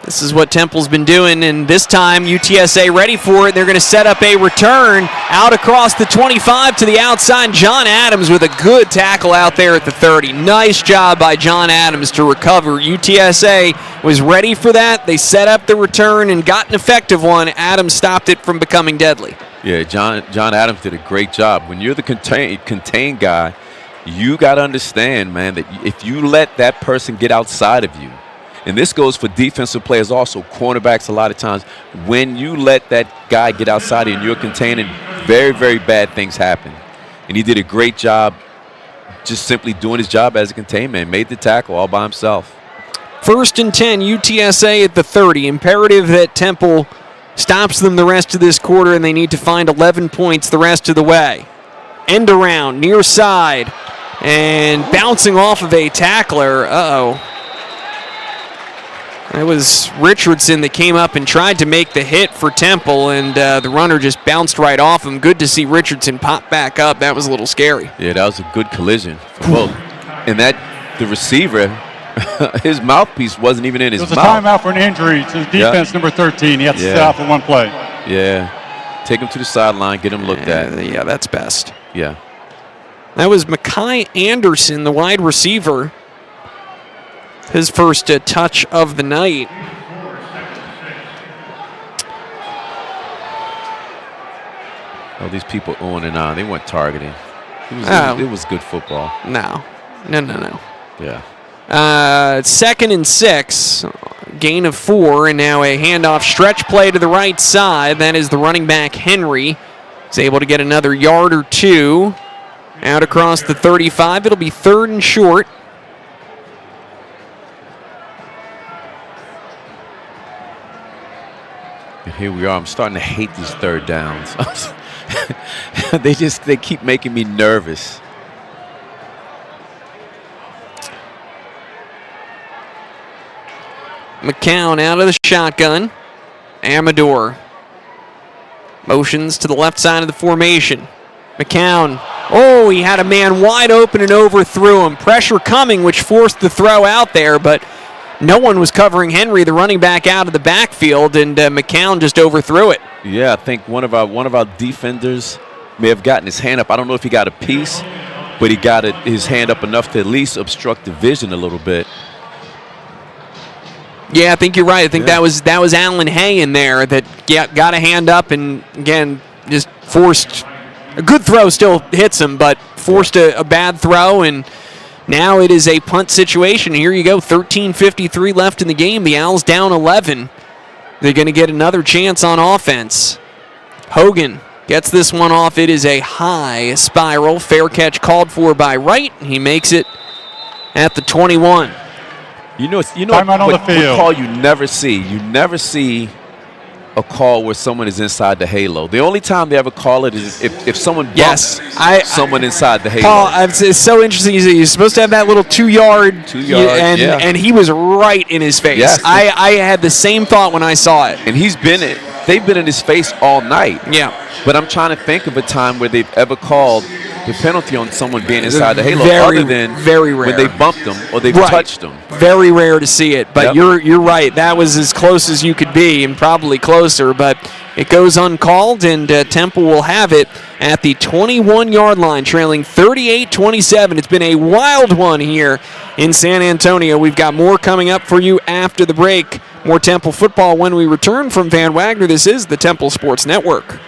This is what Temple's been doing, and this time UTSA ready for it. They're going to set up a return out across the 25 to the outside. John Adams with a good tackle out there at the 30. Nice job by John Adams to recover. UTSA was ready for that. They set up the return and got an effective one. Adams stopped it from becoming deadly. Yeah, John Adams did a great job. When you're the contained guy, you got to understand, man, that if you let that person get outside of you, and this goes for defensive players also, cornerbacks a lot of times, when you let that guy get outside of you and you're containing, very, very bad things happen. And he did a great job just simply doing his job as a containment, made the tackle all by himself. 1st and 10, UTSA at the 30. Imperative that Temple stops them the rest of this quarter, and they need to find 11 points the rest of the way. End around, near side, and bouncing off of a tackler. That was Richardson that came up and tried to make the hit for Temple, and the runner just bounced right off him. Good to see Richardson pop back up. That was a little scary. Yeah, that was a good collision. Well, and the receiver, his mouthpiece wasn't even in his mouth. It was a timeout for an injury to the defense, number 13. He had to stop for one play. Yeah. Take him to the sideline, get him looked at. Yeah, that's best. Yeah. That was Mekhi Anderson, the wide receiver. His first touch of the night. Oh, these people on and on. They weren't targeting. It was good football. No. Yeah. 2nd and 6, gain of 4, and now a handoff stretch play to the right side. That is the running back, Henry. He's able to get another yard or 2 out across the 35. It'll be 3rd and short. And here we are. I'm starting to hate these 3rd downs. They keep making me nervous. McCown out of the shotgun. Amador motions to the left side of the formation. McCown. Oh, he had a man wide open and overthrew him. Pressure coming, which forced the throw out there, but no one was covering Henry, the running back, out of the backfield, and McCown just overthrew it. Yeah, I think one of our defenders may have gotten his hand up. I don't know if he got a piece, but he got his hand up enough to at least obstruct the vision a little bit. Yeah, I think you're right. I think that was Alan Hay in there that got a hand up and, again, just forced a good throw, still hits him, but forced a bad throw, and now it is a punt situation. Here you go, 13:53 left in the game. The Owls down 11. They're going to get another chance on offense. Hogan gets this one off. It is a high spiral. Fair catch called for by Wright. He makes it at the 21. You know what call you never see? You never see a call where someone is inside the halo. The only time they ever call it is if someone bumps someone inside the halo. Paul, it's so interesting. You're supposed to have that little 2 yard, and he was right in his face. Yes. I had the same thought when I saw it. And they've been in his face all night. Yeah. But I'm trying to think of a time where they've ever called the penalty on someone being inside the halo, other than very rare. when they bumped them or they've touched them. Very rare to see it, but you're right. That was as close as you could be, and probably closer, but it goes uncalled, and Temple will have it at the 21-yard line, trailing 38-27. It's been a wild one here in San Antonio. We've got more coming up for you after the break. More Temple football when we return from Van Wagner. This is the Temple Sports Network.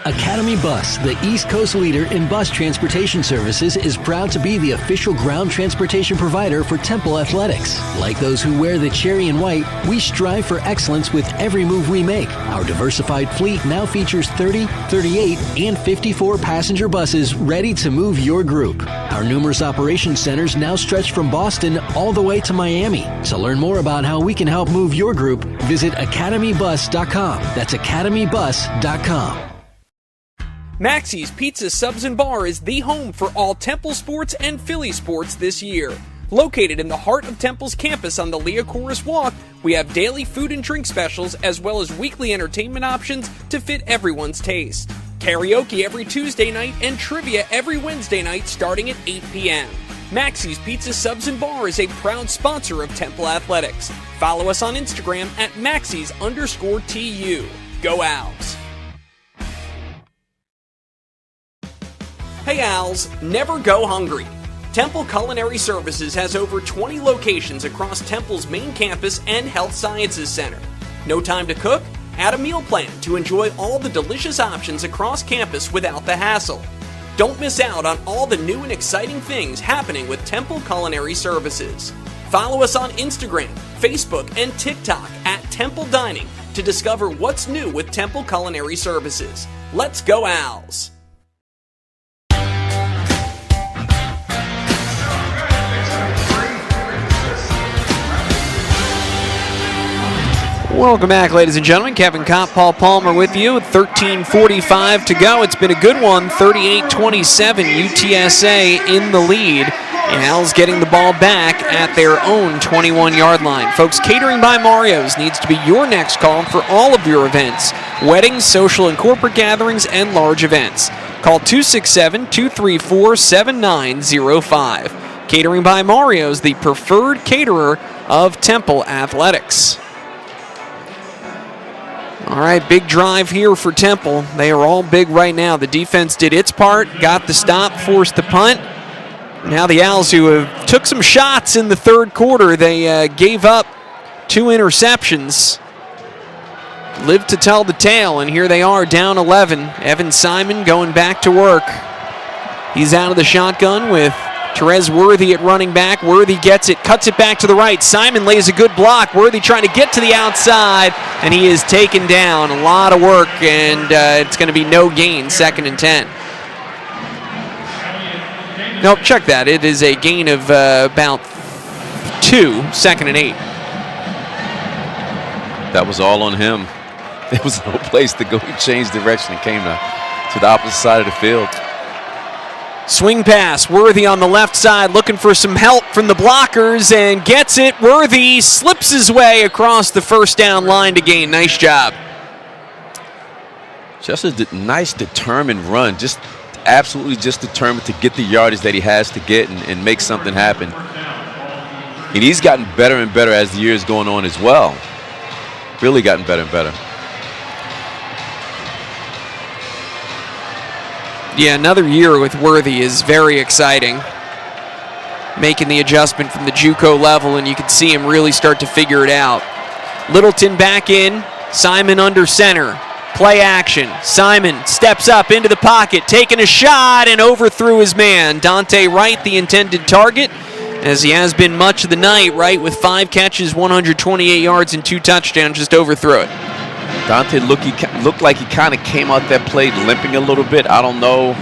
Academy Bus, the East Coast leader in bus transportation services, is proud to be the official ground transportation provider for Temple Athletics. Like those who wear the cherry and white, we strive for excellence with every move we make. Our diversified fleet now features 30, 38, and 54 passenger buses ready to move your group. Our numerous operations centers now stretch from Boston all the way to Miami. To learn more about how we can help move your group, visit academybus.com. That's academybus.com. Maxie's Pizza Subs and Bar is the home for all Temple sports and Philly sports this year. Located in the heart of Temple's campus on the Leocoris Walk, we have daily food and drink specials as well as weekly entertainment options to fit everyone's taste. Karaoke every Tuesday night and trivia every Wednesday night starting at 8 p.m. Maxie's Pizza Subs and Bar is a proud sponsor of Temple Athletics. Follow us on Instagram at Maxie's_TU. Go Owls! Hey Owls, never go hungry. Temple Culinary Services has over 20 locations across Temple's main campus and Health Sciences Center. No time to cook? Add a meal plan to enjoy all the delicious options across campus without the hassle. Don't miss out on all the new and exciting things happening with Temple Culinary Services. Follow us on Instagram, Facebook, and TikTok at Temple Dining to discover what's new with Temple Culinary Services. Let's go Owls! Welcome back, ladies and gentlemen. Kevin Kopp, Paul Palmer with you with 13:45 to go. It's been a good one, 38-27, UTSA in the lead. And Owls getting the ball back at their own 21-yard line. Folks, Catering by Mario's needs to be your next call for all of your events, weddings, social and corporate gatherings, and large events. Call 267-234-7905. Catering by Mario's, the preferred caterer of Temple Athletics. All right, big drive here for Temple. They are all big right now. The defense did its part, got the stop, forced the punt. Now the Owls, who have took some shots in the third quarter, they gave up 2 interceptions. lived to tell the tale, and here they are down 11. Evan Simon going back to work. He's out of the shotgun with Terez Worthy at running back. Worthy gets it, cuts it back to the right. Simon lays a good block. Worthy trying to get to the outside, and he is taken down. A lot of work, and it's going to be no gain, 2nd and 10. Nope, check that. It is a gain of about 2, 2nd and 8. That was all on him. There was no place to go. He changed direction and came to the opposite side of the field. Swing pass, Worthy on the left side looking for some help from the blockers and gets it. Worthy slips his way across the first down line to gain. Nice job. Just a nice determined run. Just absolutely just determined to get the yardage that he has to get and make something happen. And he's gotten better and better as the year is going on as well. Really gotten better and better. Yeah, another year with Worthy is very exciting. Making the adjustment from the JUCO level, and you can see him really start to figure it out. Littleton back in, Simon under center. Play action. Simon steps up into the pocket, taking a shot and overthrew his man. Dante Wright, the intended target, as he has been much of the night. Wright with 5 catches, 128 yards, and 2 touchdowns, just overthrew it. Dante looked like he kind of came out that play limping a little bit. I don't know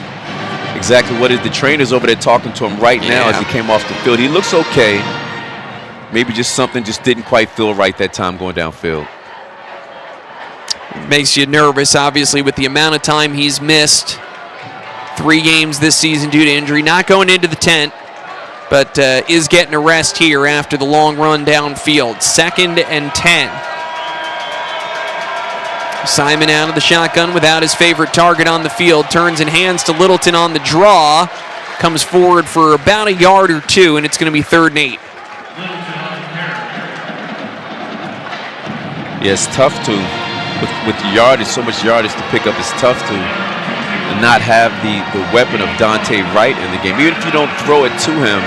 exactly what is. The trainer's over there talking to him right now as he came off the field. He looks okay. Maybe just something just didn't quite feel right that time going downfield. It makes you nervous, obviously, with the amount of time he's missed. 3 games this season due to injury. Not going into the tent, but is getting a rest here after the long run downfield. 2nd and 10. Simon out of the shotgun without his favorite target on the field. Turns and hands to Littleton on the draw. Comes forward for about a yard or 2, and it's going to be 3rd and 8. Yeah, it's tough to, with the yardage, so much yardage to pick up, it's tough to not have the weapon of Dante Wright in the game. Even if you don't throw it to him,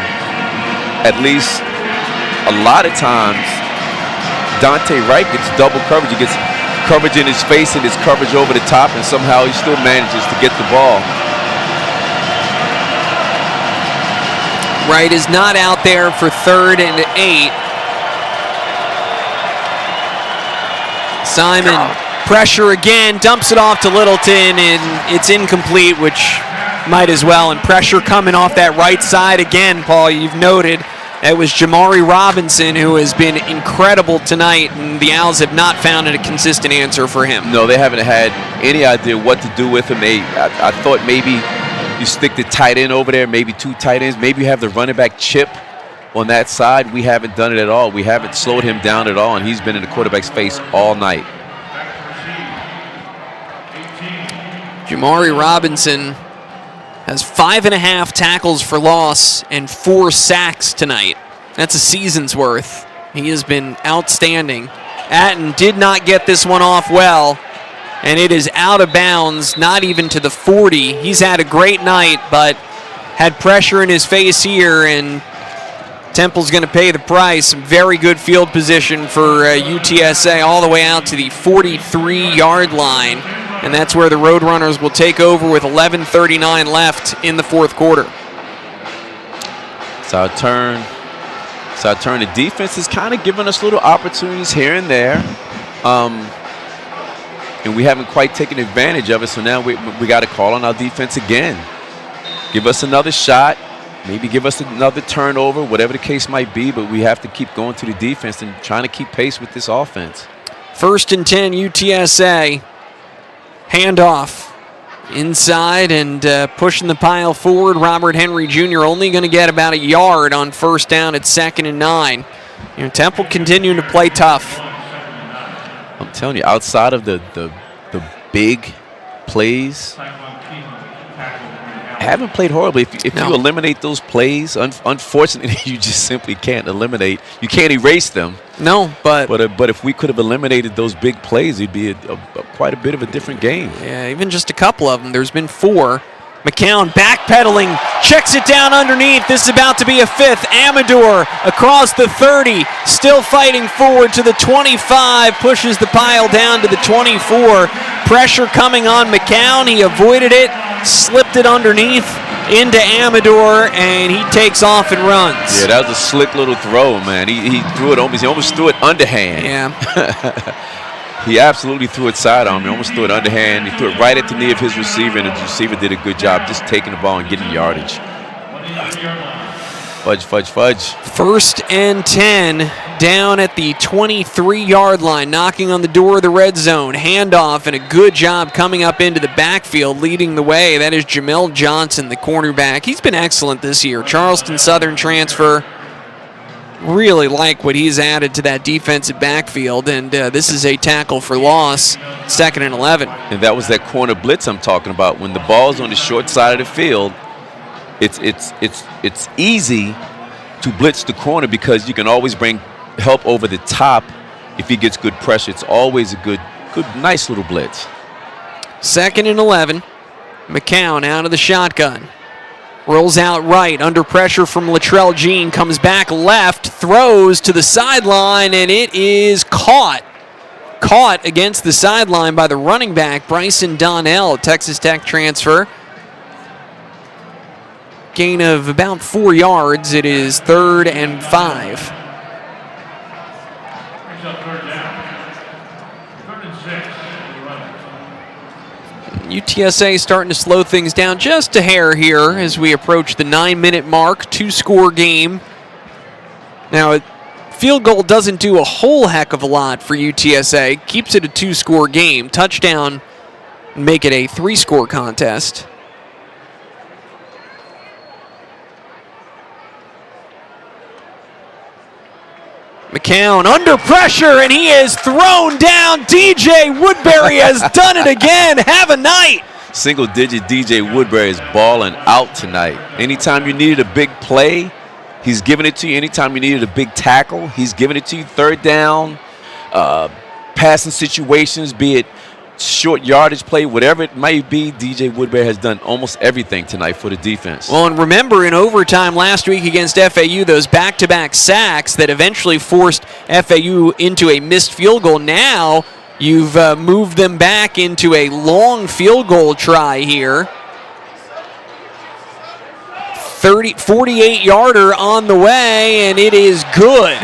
at least a lot of times Dante Wright gets double coverage. He gets coverage in his face and his coverage over the top, and somehow he still manages to get the ball. Wright is not out there for 3rd and 8. Simon, pressure again, dumps it off to Littleton, and it's incomplete, which might as well. And pressure coming off that right side again, Paul, you've noted. It was Jamari Robinson who has been incredible tonight, and the Owls have not found a consistent answer for him. No, they haven't had any idea what to do with him. I thought maybe you stick the tight end over there, maybe 2 tight ends. Maybe you have the running back chip on that side. We haven't done it at all. We haven't slowed him down at all, and he's been in the quarterback's face all night. Jamari Robinson has 5.5 tackles for loss and 4 sacks tonight. That's a season's worth. He has been outstanding. Atten did not get this one off well, and it is out of bounds, not even to the 40. He's had a great night, but had pressure in his face here, and Temple's going to pay the price. Very good field position for UTSA all the way out to the 43-yard line. And that's where the Roadrunners will take over with 11:39 left in the 4th quarter. It's our turn. The defense is kind of giving us little opportunities here and there. And we haven't quite taken advantage of it, so now we got to call on our defense again. Give us another shot, maybe give us another turnover, whatever the case might be, but we have to keep going to the defense and trying to keep pace with this offense. 1st and 10, UTSA. Handoff inside and pushing the pile forward. Robert Henry Jr. only going to get about a yard on 1st down at 2nd and 9. Temple continuing to play tough. I'm telling you, outside of the big plays, haven't played horribly. If you eliminate those plays, unfortunately, you just simply can't eliminate. You can't erase them. No, but if we could have eliminated those big plays, it'd be quite a bit of a different game. Yeah, even just a couple of them. There's been 4. McCown backpedaling, checks it down underneath. This is about to be a fifth. Amador across the 30, still fighting forward to the 25, pushes the pile down to the 24. Pressure coming on McCown. He avoided it, slipped it underneath into Amador, and he takes off and runs. Yeah, that was a slick little throw, man. He threw it almost. He almost threw it underhand. Yeah. He absolutely threw it sidearm. He almost threw it underhand. He threw it right at the knee of his receiver, and the receiver did a good job just taking the ball and getting yardage. Fudge. 1st and 10 down at the 23-yard line, knocking on the door of the red zone. Handoff and a good job coming up into the backfield, leading the way. That is Jamel Johnson, the cornerback. He's been excellent this year. Charleston Southern transfer. Really like what he's added to that defensive backfield, and this is a tackle for loss, 2nd and 11. And that was that corner blitz I'm talking about. When the ball's on the short side of the field, it's easy to blitz the corner because you can always bring help over the top if he gets good pressure. It's always a good, nice little blitz. 2nd and 11. McCown out of the shotgun. Rolls out right, under pressure from Latrell Jean, comes back left, throws to the sideline, and it is caught. Caught against the sideline by the running back, Bryson Donnell, Texas Tech transfer. Gain of about 4 yards. It is 3rd and 5. UTSA starting to slow things down just a hair here as we approach the 9-minute mark, 2-score game. Now, field goal doesn't do a whole heck of a lot for UTSA. Keeps it a 2-score game. Touchdown, make it a 3-score contest. McCown under pressure, and he is thrown down. DJ Woodbury has done it again. Have a night. Single-digit DJ Woodbury is balling out tonight. Anytime you needed a big play, he's giving it to you. Anytime you needed a big tackle, he's giving it to you. 3rd down, passing situations, be it short yardage play, whatever it might be, DJ Woodbury has done almost everything tonight for the defense. Well, and remember in overtime last week against FAU, those back-to-back sacks that eventually forced FAU into a missed field goal. Now you've moved them back into a long field goal try here. 48-yarder on the way, and it is good.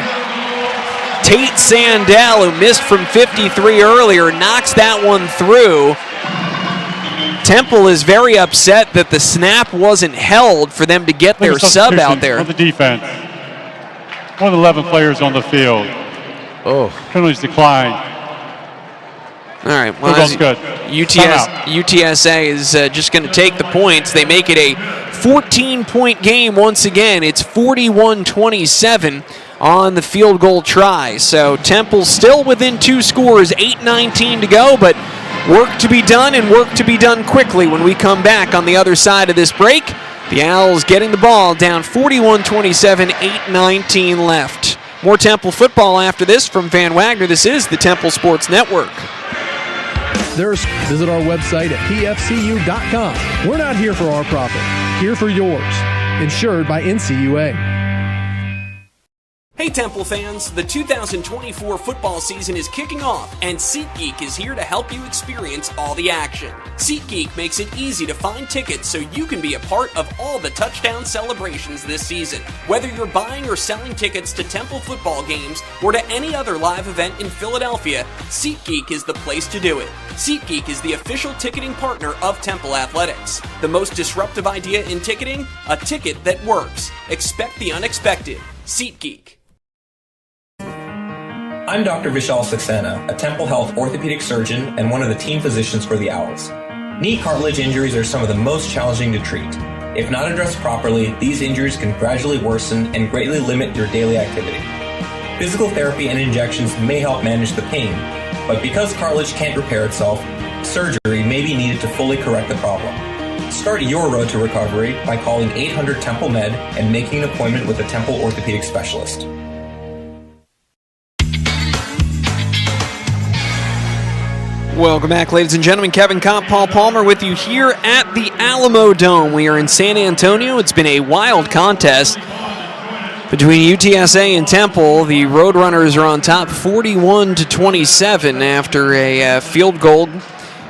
Tate Sandell, who missed from 53 earlier, knocks that one through. Temple is very upset that the snap wasn't held for them to get their sub out there. On the defense. One of the 11 players on the field. Oh. Penalties declined. All right. Well, good. UTSA is just going to take the points. They make it a 14-point game once again. It's 41-27. On the field goal try. So Temple still within 2 scores, 8:19 to go, but work to be done and work to be done quickly when we come back on the other side of this break. The Owls getting the ball down 41-27, 8:19 left. More Temple football after this from Van Wagner. This is the Temple Sports Network. Visit our website at pfcu.com. We're not here for our profit, here for yours. Insured by NCUA. Hey Temple fans, the 2024 football season is kicking off, and SeatGeek is here to help you experience all the action. SeatGeek makes it easy to find tickets so you can be a part of all the touchdown celebrations this season. Whether you're buying or selling tickets to Temple football games or to any other live event in Philadelphia, SeatGeek is the place to do it. SeatGeek is the official ticketing partner of Temple Athletics. The most disruptive idea in ticketing? A ticket that works. Expect the unexpected. SeatGeek. I'm Dr. Vishal Saxena, a Temple Health orthopedic surgeon and one of the team physicians for the Owls. Knee cartilage injuries are some of the most challenging to treat. If not addressed properly, these injuries can gradually worsen and greatly limit your daily activity. Physical therapy and injections may help manage the pain, but because cartilage can't repair itself, surgery may be needed to fully correct the problem. Start your road to recovery by calling 800 Temple Med and making an appointment with a Temple orthopedic specialist. Welcome back, ladies and gentlemen. Kevin Kopp, Paul Palmer with you here at the Alamo Dome. We are in San Antonio. It's been a wild contest between UTSA and Temple. The Roadrunners are on top 41-27 after a field goal.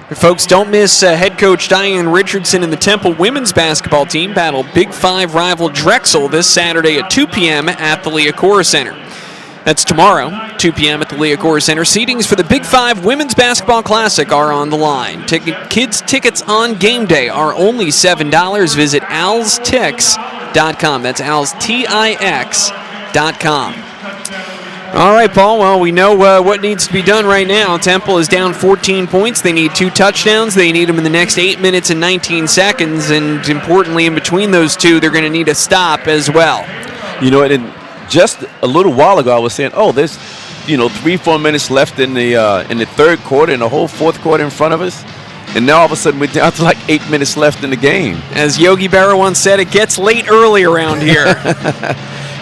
Folks, don't miss head coach Diane Richardson and the Temple women's basketball team battle Big Five rival Drexel this Saturday at 2 p.m. at the Liacouras Center. That's tomorrow, 2 p.m. at the Liacouras Center. Seatings for the Big Five Women's Basketball Classic are on the line. Kids tickets on game day are only $7. Visit alstix.com. That's alstix.com. All right, Paul. Well, we know what needs to be done right now. Temple is down 14 points. They need 2 touchdowns. They need them in the next 8 minutes and 19 seconds. And importantly, in between those two, they're going to need a stop as well. You know, and just a little while ago, I was saying, there's, 3-4 minutes left in the third quarter and the whole fourth quarter in front of us. And now all of a sudden we're down to like 8 minutes left in the game. As Yogi Berra once said, it gets late early around here.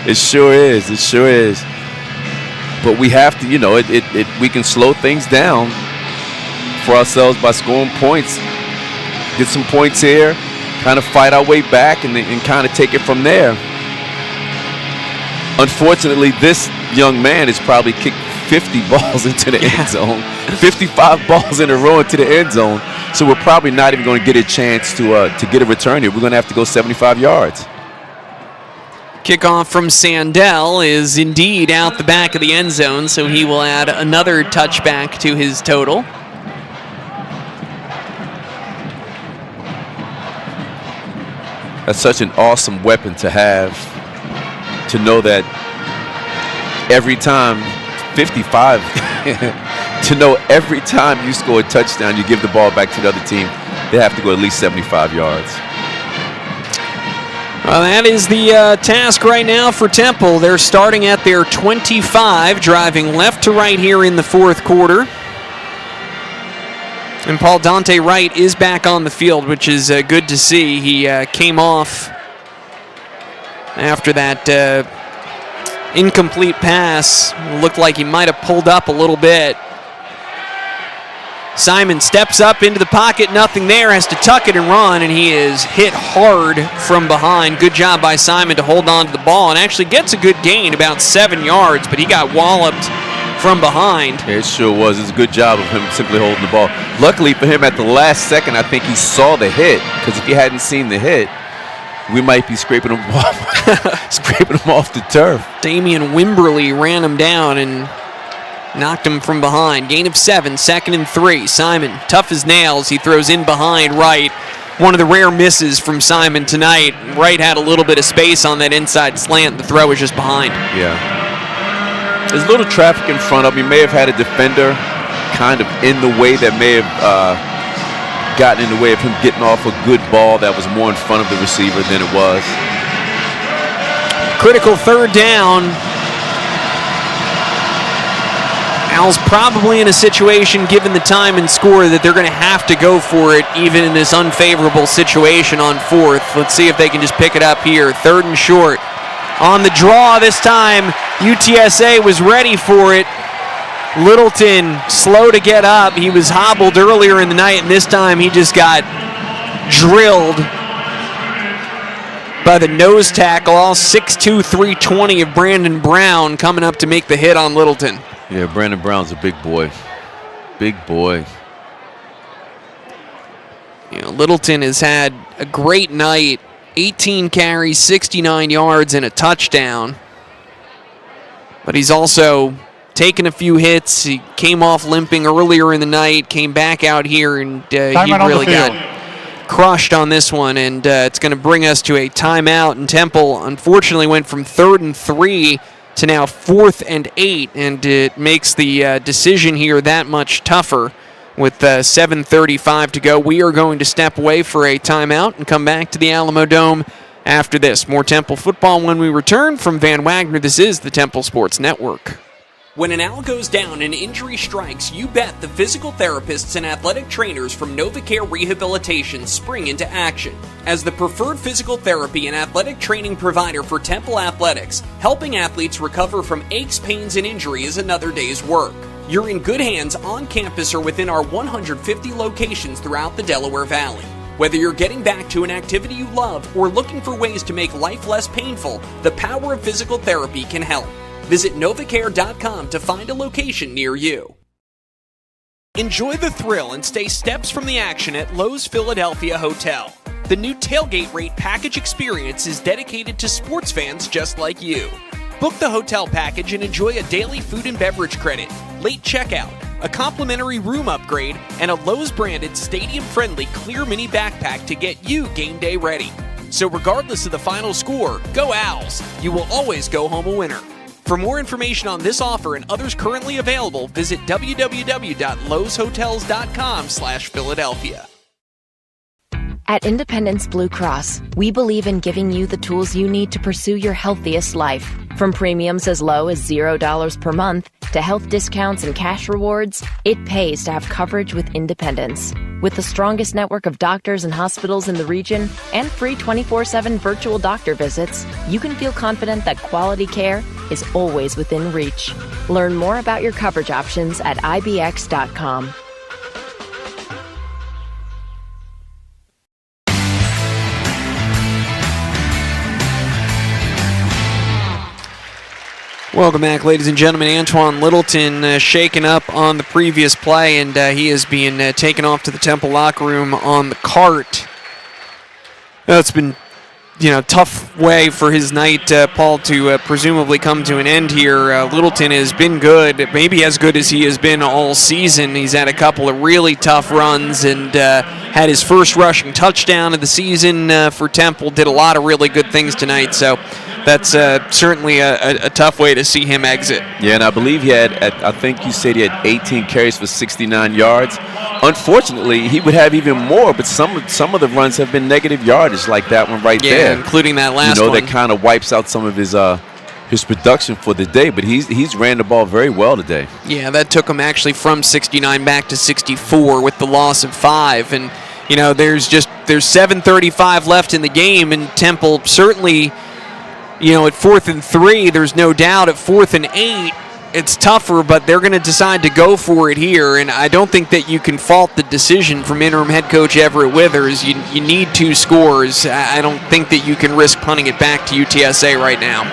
It sure is. It sure is. But we have to, we can slow things down for ourselves by scoring points. Get some points here, kind of fight our way back and kind of take it from there. Unfortunately, this young man has probably kicked 50 balls into the end zone, 55 balls in a row into the end zone. So we're probably not even going to get a chance to get a return here. We're going to have to go 75 yards. Kickoff from Sandell is indeed out the back of the end zone, so he will add another touchback to his total. That's such an awesome weapon to have, to know that every time, 55, to know every time you score a touchdown, you give the ball back to the other team, they have to go at least 75 yards. Well, that is the task right now for Temple. They're starting at their 25, driving left to right here in the fourth quarter. And Paul Dante Wright is back on the field, which is good to see. He came off after that incomplete pass. Looked like he might have pulled up a little bit. Simon steps up into the pocket, nothing there, has to tuck it and run, and he is hit hard from behind. Good job by Simon to hold on to the ball and actually gets a good gain, about 7 yards, but he got walloped from behind. Yeah, it sure was. It's a good job of him simply holding the ball. Luckily for him, at the last second, I think he saw the hit, because if he hadn't seen the hit, we might be scraping him off the turf. Damian Wimberly ran him down and knocked him from behind. Gain of 7, 2nd and 3. Simon, tough as nails. He throws in behind Wright. One of the rare misses from Simon tonight. Wright had a little bit of space on that inside slant. The throw was just behind. Yeah. There's a little traffic in front of him. He may have had a defender kind of in the way that may have gotten in the way of him getting off a good ball that was more in front of the receiver than it was. Critical third down. Al's probably in a situation, given the time and score, that they're going to have to go for it, even in this unfavorable situation on fourth. Let's see if they can just pick it up here. 3rd and short. On the draw this time, UTSA was ready for it. Littleton slow to get up. He was hobbled earlier in the night, and this time he just got drilled by the nose tackle, all 6'2", 320 of Brandon Brown coming up to make the hit on Littleton. Yeah, Brandon Brown's a big boy. Big boy. Littleton has had a great night. 18 carries, 69 yards, and a touchdown. But he's also taken a few hits. He came off limping earlier in the night, came back out here, and he really got crushed on this one. And it's going to bring us to a timeout. And Temple, unfortunately, went from 3rd and 3 to now 4th and 8, and it makes the decision here that much tougher. With 7:35 to go, we are going to step away for a timeout and come back to the Alamo Dome after this. More Temple football when we return. From Van Wagner, this is the Temple Sports Network. When an owl goes down and injury strikes, you bet the physical therapists and athletic trainers from NovaCare Rehabilitation spring into action. As the preferred physical therapy and athletic training provider for Temple Athletics, helping athletes recover from aches, pains, and injury is another day's work. You're in good hands on campus or within our 150 locations throughout the Delaware Valley. Whether you're getting back to an activity you love or looking for ways to make life less painful, the power of physical therapy can help. Visit novacare.com to find a location near you. Enjoy the thrill and stay steps from the action at Lowe's Philadelphia Hotel. The new tailgate rate package experience is dedicated to sports fans just like you. Book the hotel package and enjoy a daily food and beverage credit, late checkout, a complimentary room upgrade, and a Lowe's-branded stadium-friendly clear mini backpack to get you game day ready. So regardless of the final score, go Owls! You will always go home a winner. For more information on this offer and others currently available, visit www.loweshotels.com/Philadelphia. At Independence Blue Cross, we believe in giving you the tools you need to pursue your healthiest life. From premiums as low as $0 per month to health discounts and cash rewards, it pays to have coverage with Independence. With the strongest network of doctors and hospitals in the region and free 24/7 virtual doctor visits, you can feel confident that quality care is always within reach. Learn more about your coverage options at ibx.com. Welcome back, ladies and gentlemen. Antoine Littleton shaken up on the previous play, and he is being taken off to the Temple locker room on the cart. It's been, tough way for his night, Paul, to presumably come to an end here. Littleton has been good, maybe as good as he has been all season. He's had a couple of really tough runs and had his first rushing touchdown of the season for Temple. Did a lot of really good things tonight, so that's certainly a tough way to see him exit. Yeah, and I believe he had, I think you said he had 18 carries for 69 yards. Unfortunately, he would have even more, but some of the runs have been negative yardage, like that one right there. Including that last one. That kind of wipes out some of his production for the day, but he's ran the ball very well today. Yeah, that took him actually from 69 back to 64 with the loss of 5, and there's 7:35 left in the game, and Temple certainly. At 4th and 3, there's no doubt. At 4th and 8, it's tougher, but they're going to decide to go for it here. And I don't think that you can fault the decision from interim head coach Everett Withers. You need 2 scores. I don't think that you can risk punting it back to UTSA right now.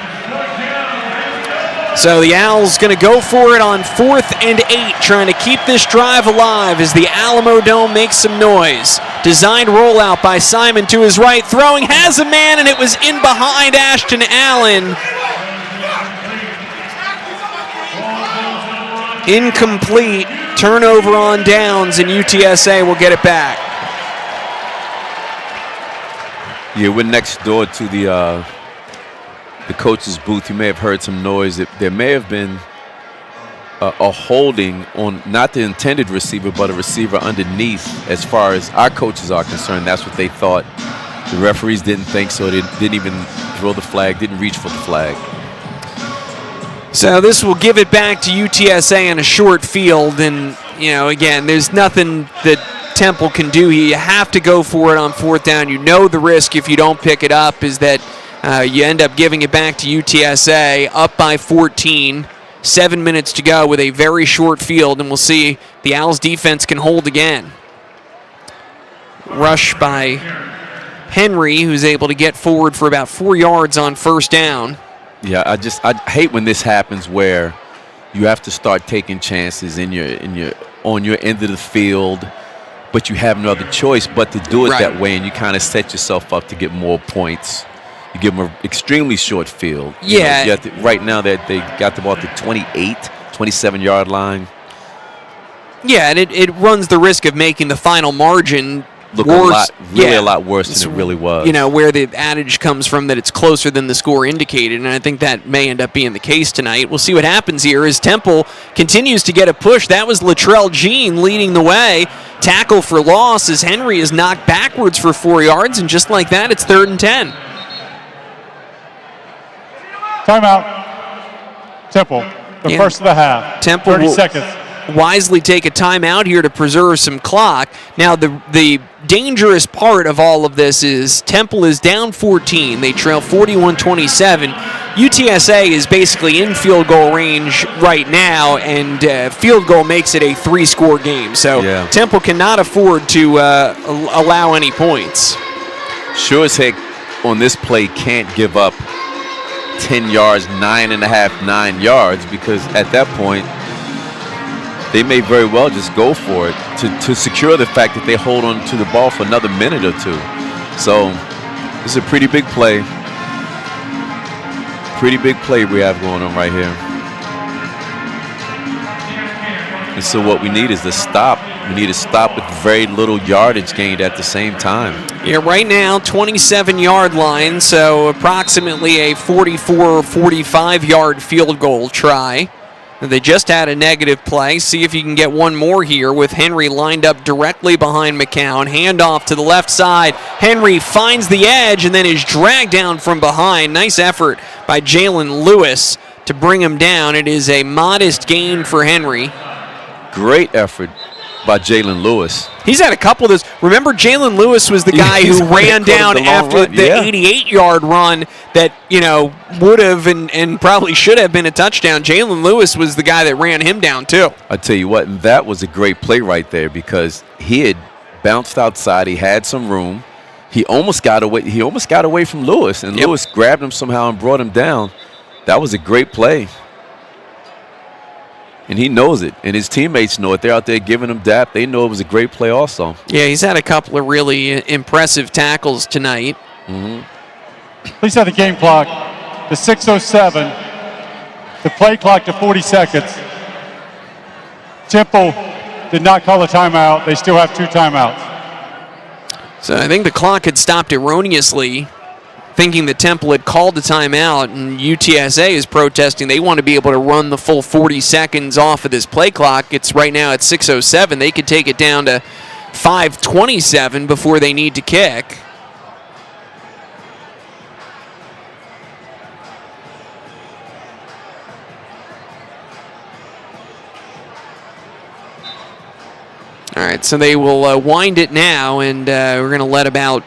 So the Owls going to go for it on 4th and 8, trying to keep this drive alive as the Alamo Dome makes some noise. Designed rollout by Simon to his right, throwing, has a man, and it was in behind Ashton Allen. Incomplete, turnover on downs, and UTSA will get it back. Yeah, we're next door to the coach's booth. You may have heard some noise. There may have been a holding on not the intended receiver, but a receiver underneath. As far as our coaches are concerned, that's what they thought. The referees didn't think so. They didn't even throw the flag, didn't reach for the flag. So this will give it back to UTSA on a short field. And, again, there's nothing that Temple can do here. You have to go for it on 4th down. The risk if you don't pick it up is that you end up giving it back to UTSA, up by 14. 7 minutes to go with a very short field, and we'll see the Owls defense can hold again. Rush by Henry, who's able to get forward for about 4 yards on 1st down. Yeah, I hate when this happens where you have to start taking chances on your end of the field, but you have no other choice but to do it that way, and you kind of set yourself up to get more points. You give them an extremely short field. Yeah. Right now they got the ball at the 28, 27-yard line. Yeah, and it runs the risk of making the final margin look worse. A lot worse than it really was. Where the adage comes from that it's closer than the score indicated, and I think that may end up being the case tonight. We'll see what happens here as Temple continues to get a push. That was Latrell Jean leading the way. Tackle for loss as Henry is knocked backwards for 4 yards, and just like that, it's 3rd and 10. Timeout. Temple, the first of the half. Temple 30 seconds. Wisely take a timeout here to preserve some clock. Now, the dangerous part of all of this is Temple is down 14. They trail 41-27. UTSA is basically in field goal range right now, and field goal makes it a 3-score game. So Temple cannot afford to allow any points. Sure as heck on this play can't give up 10 yards, 9 yards, because at that point they may very well just go for it to secure the fact that they hold on to the ball for another minute or two. So this is a pretty big play. Pretty big play we have going on right here. And so what we need is to stop. We need to stop with very little yardage gained at the same time. Yeah, right now, 27-yard line, so approximately a 44 or 45-yard field goal try. They just had a negative play. See if you can get one more here with Henry lined up directly behind McCown. Handoff to the left side. Henry finds the edge and then is dragged down from behind. Nice effort by Jalen Lewis to bring him down. It is a modest gain for Henry. Great effort by Jalen Lewis. He's had a couple of those. Remember, Jalen Lewis was the guy who ran down after the 88-yard run that, would have and probably should have been a touchdown. Jalen Lewis was the guy that ran him down, too. I tell you what, that was a great play right there because he had bounced outside. He had some room. He almost got away. He almost got away from Lewis, and Lewis grabbed him somehow and brought him down. That was a great play. And he knows it, and his teammates know it. They're out there giving him dap. They know it was a great play also. Yeah, he's had a couple of really impressive tackles tonight. Please have the game clock to 6:07, the play clock to 40 seconds. Temple did not call a timeout. They still have 2 timeouts. So I think the clock had stopped erroneously, thinking that Temple had called the timeout, and UTSA is protesting. They want to be able to run the full 40 seconds off of this play clock. It's right now at 6:07. They could take it down to 5:27 before they need to kick. All right, so they will wind it now, and we're going to let about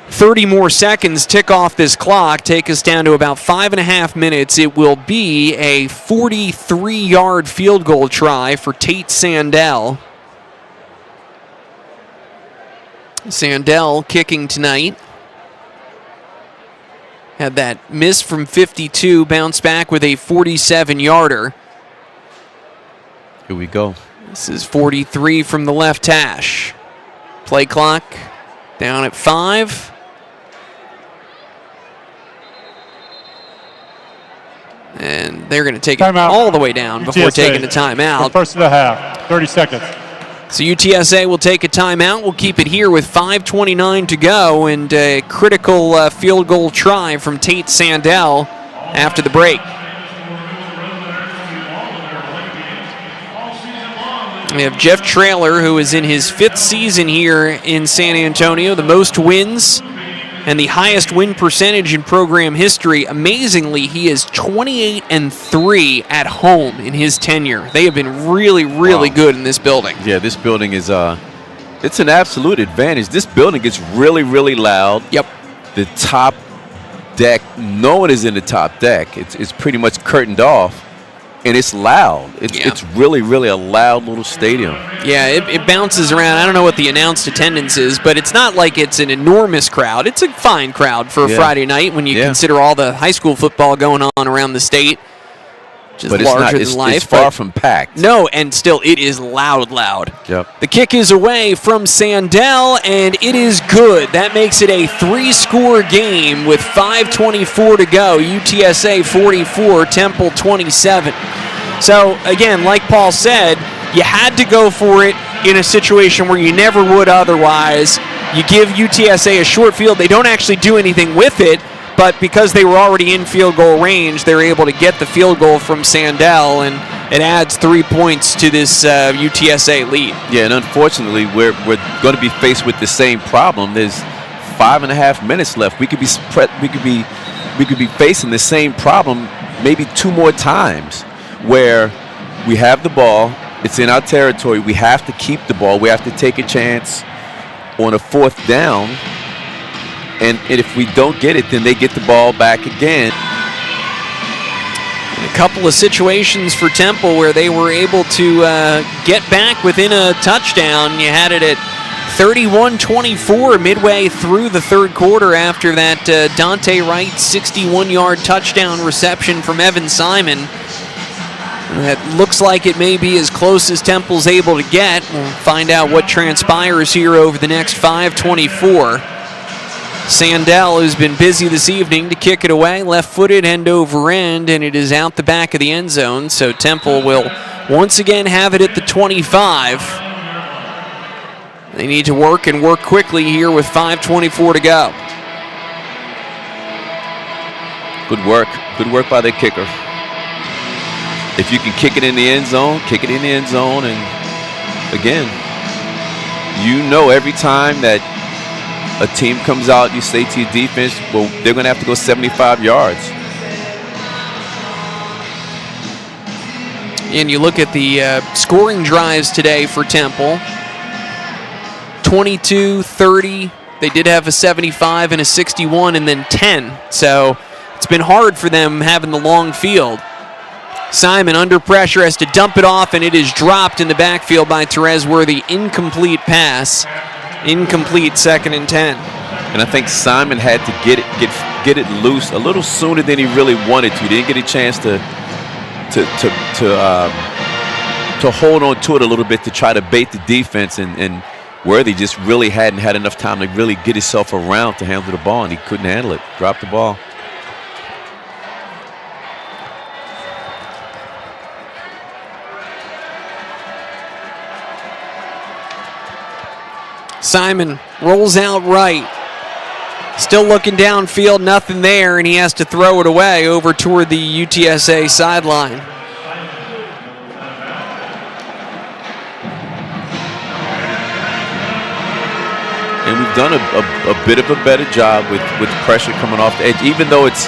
30 more seconds tick off this clock, take us down to about 5.5 minutes. It will be a 43-yard field goal try for Tate Sandell. Sandell kicking tonight. Had that miss from 52, bounced back with a 47-yarder. Here we go. This is 43 from the left hash. Play clock down at 5. And they're going to take it all the way down before taking a timeout. First of the half, 30 seconds. So UTSA will take a timeout. We'll keep it here with 5:29 to go, and a critical field goal try from Tate Sandell after the break. We have Jeff Traylor, who is in his 5th season here in San Antonio, the most wins and the highest win percentage in program history. Amazingly, he is 28-3 at home in his tenure. They have been really, really good in this building. Yeah, this building is it's an absolute advantage. This building gets really, really loud. Yep. The top deck, no one is in the top deck. It's pretty much curtained off. And it's loud. It's really, really a loud little stadium. Yeah, it bounces around. I don't know what the announced attendance is, but it's not like it's an enormous crowd. It's a fine crowd for a Friday night when you consider all the high school football going on around the state. Just but larger it's than not, life. it's far from packed. No, and still it is loud. Yep. The kick is away from Sandell, and it is good. That makes it a 3-score game with 5:24 to go. UTSA 44, Temple 27. So, again, like Paul said, you had to go for it in a situation where you never would otherwise. You give UTSA a short field. They don't actually do anything with it, but because they were already in field goal range, they're able to get the field goal from Sandell, and it adds 3 points to this UTSA lead. Yeah, and unfortunately, we're going to be faced with the same problem. There's 5.5 minutes left. We could be facing the same problem maybe 2 more times, where we have the ball, it's in our territory, we have to keep the ball, we have to take a chance on a 4th down, And if we don't get it, then they get the ball back again. A couple of situations for Temple where they were able to get back within a touchdown. You had it at 31-24 midway through the third quarter after that Dante Wright 61-yard touchdown reception from Evan Simon. That looks like it may be as close as Temple's able to get. We'll find out what transpires here over the next 5:24. Sandell, who's been busy this evening to kick it away, left-footed end over end, and it is out the back of the end zone. So Temple will once again have it at the 25. They need to work and work quickly here with 5:24 to go. Good work. Good work by the kicker. If you can kick it in the end zone, kick it in the end zone. And again, you know every time that a team comes out, you say to your defense, well, they're going to have to go 75 yards. And you look at the scoring drives today for Temple. 22, 30. They did have a 75 and a 61 and then 10. So it's been hard for them having the long field. Simon under pressure has to dump it off, and it is dropped in the backfield by Terez Worthy. Incomplete pass. Incomplete, 2nd and 10. And I think Simon had to get it loose a little sooner than he really wanted to. He didn't get a chance to hold on to it a little bit to try to bait the defense, and Worthy just really hadn't had enough time to really get himself around to handle the ball, and he couldn't handle it. Dropped the ball. Simon rolls out right. Still looking downfield, nothing there, and he has to throw it away over toward the UTSA sideline. And we've done a bit of a better job with pressure coming off the edge, even though it's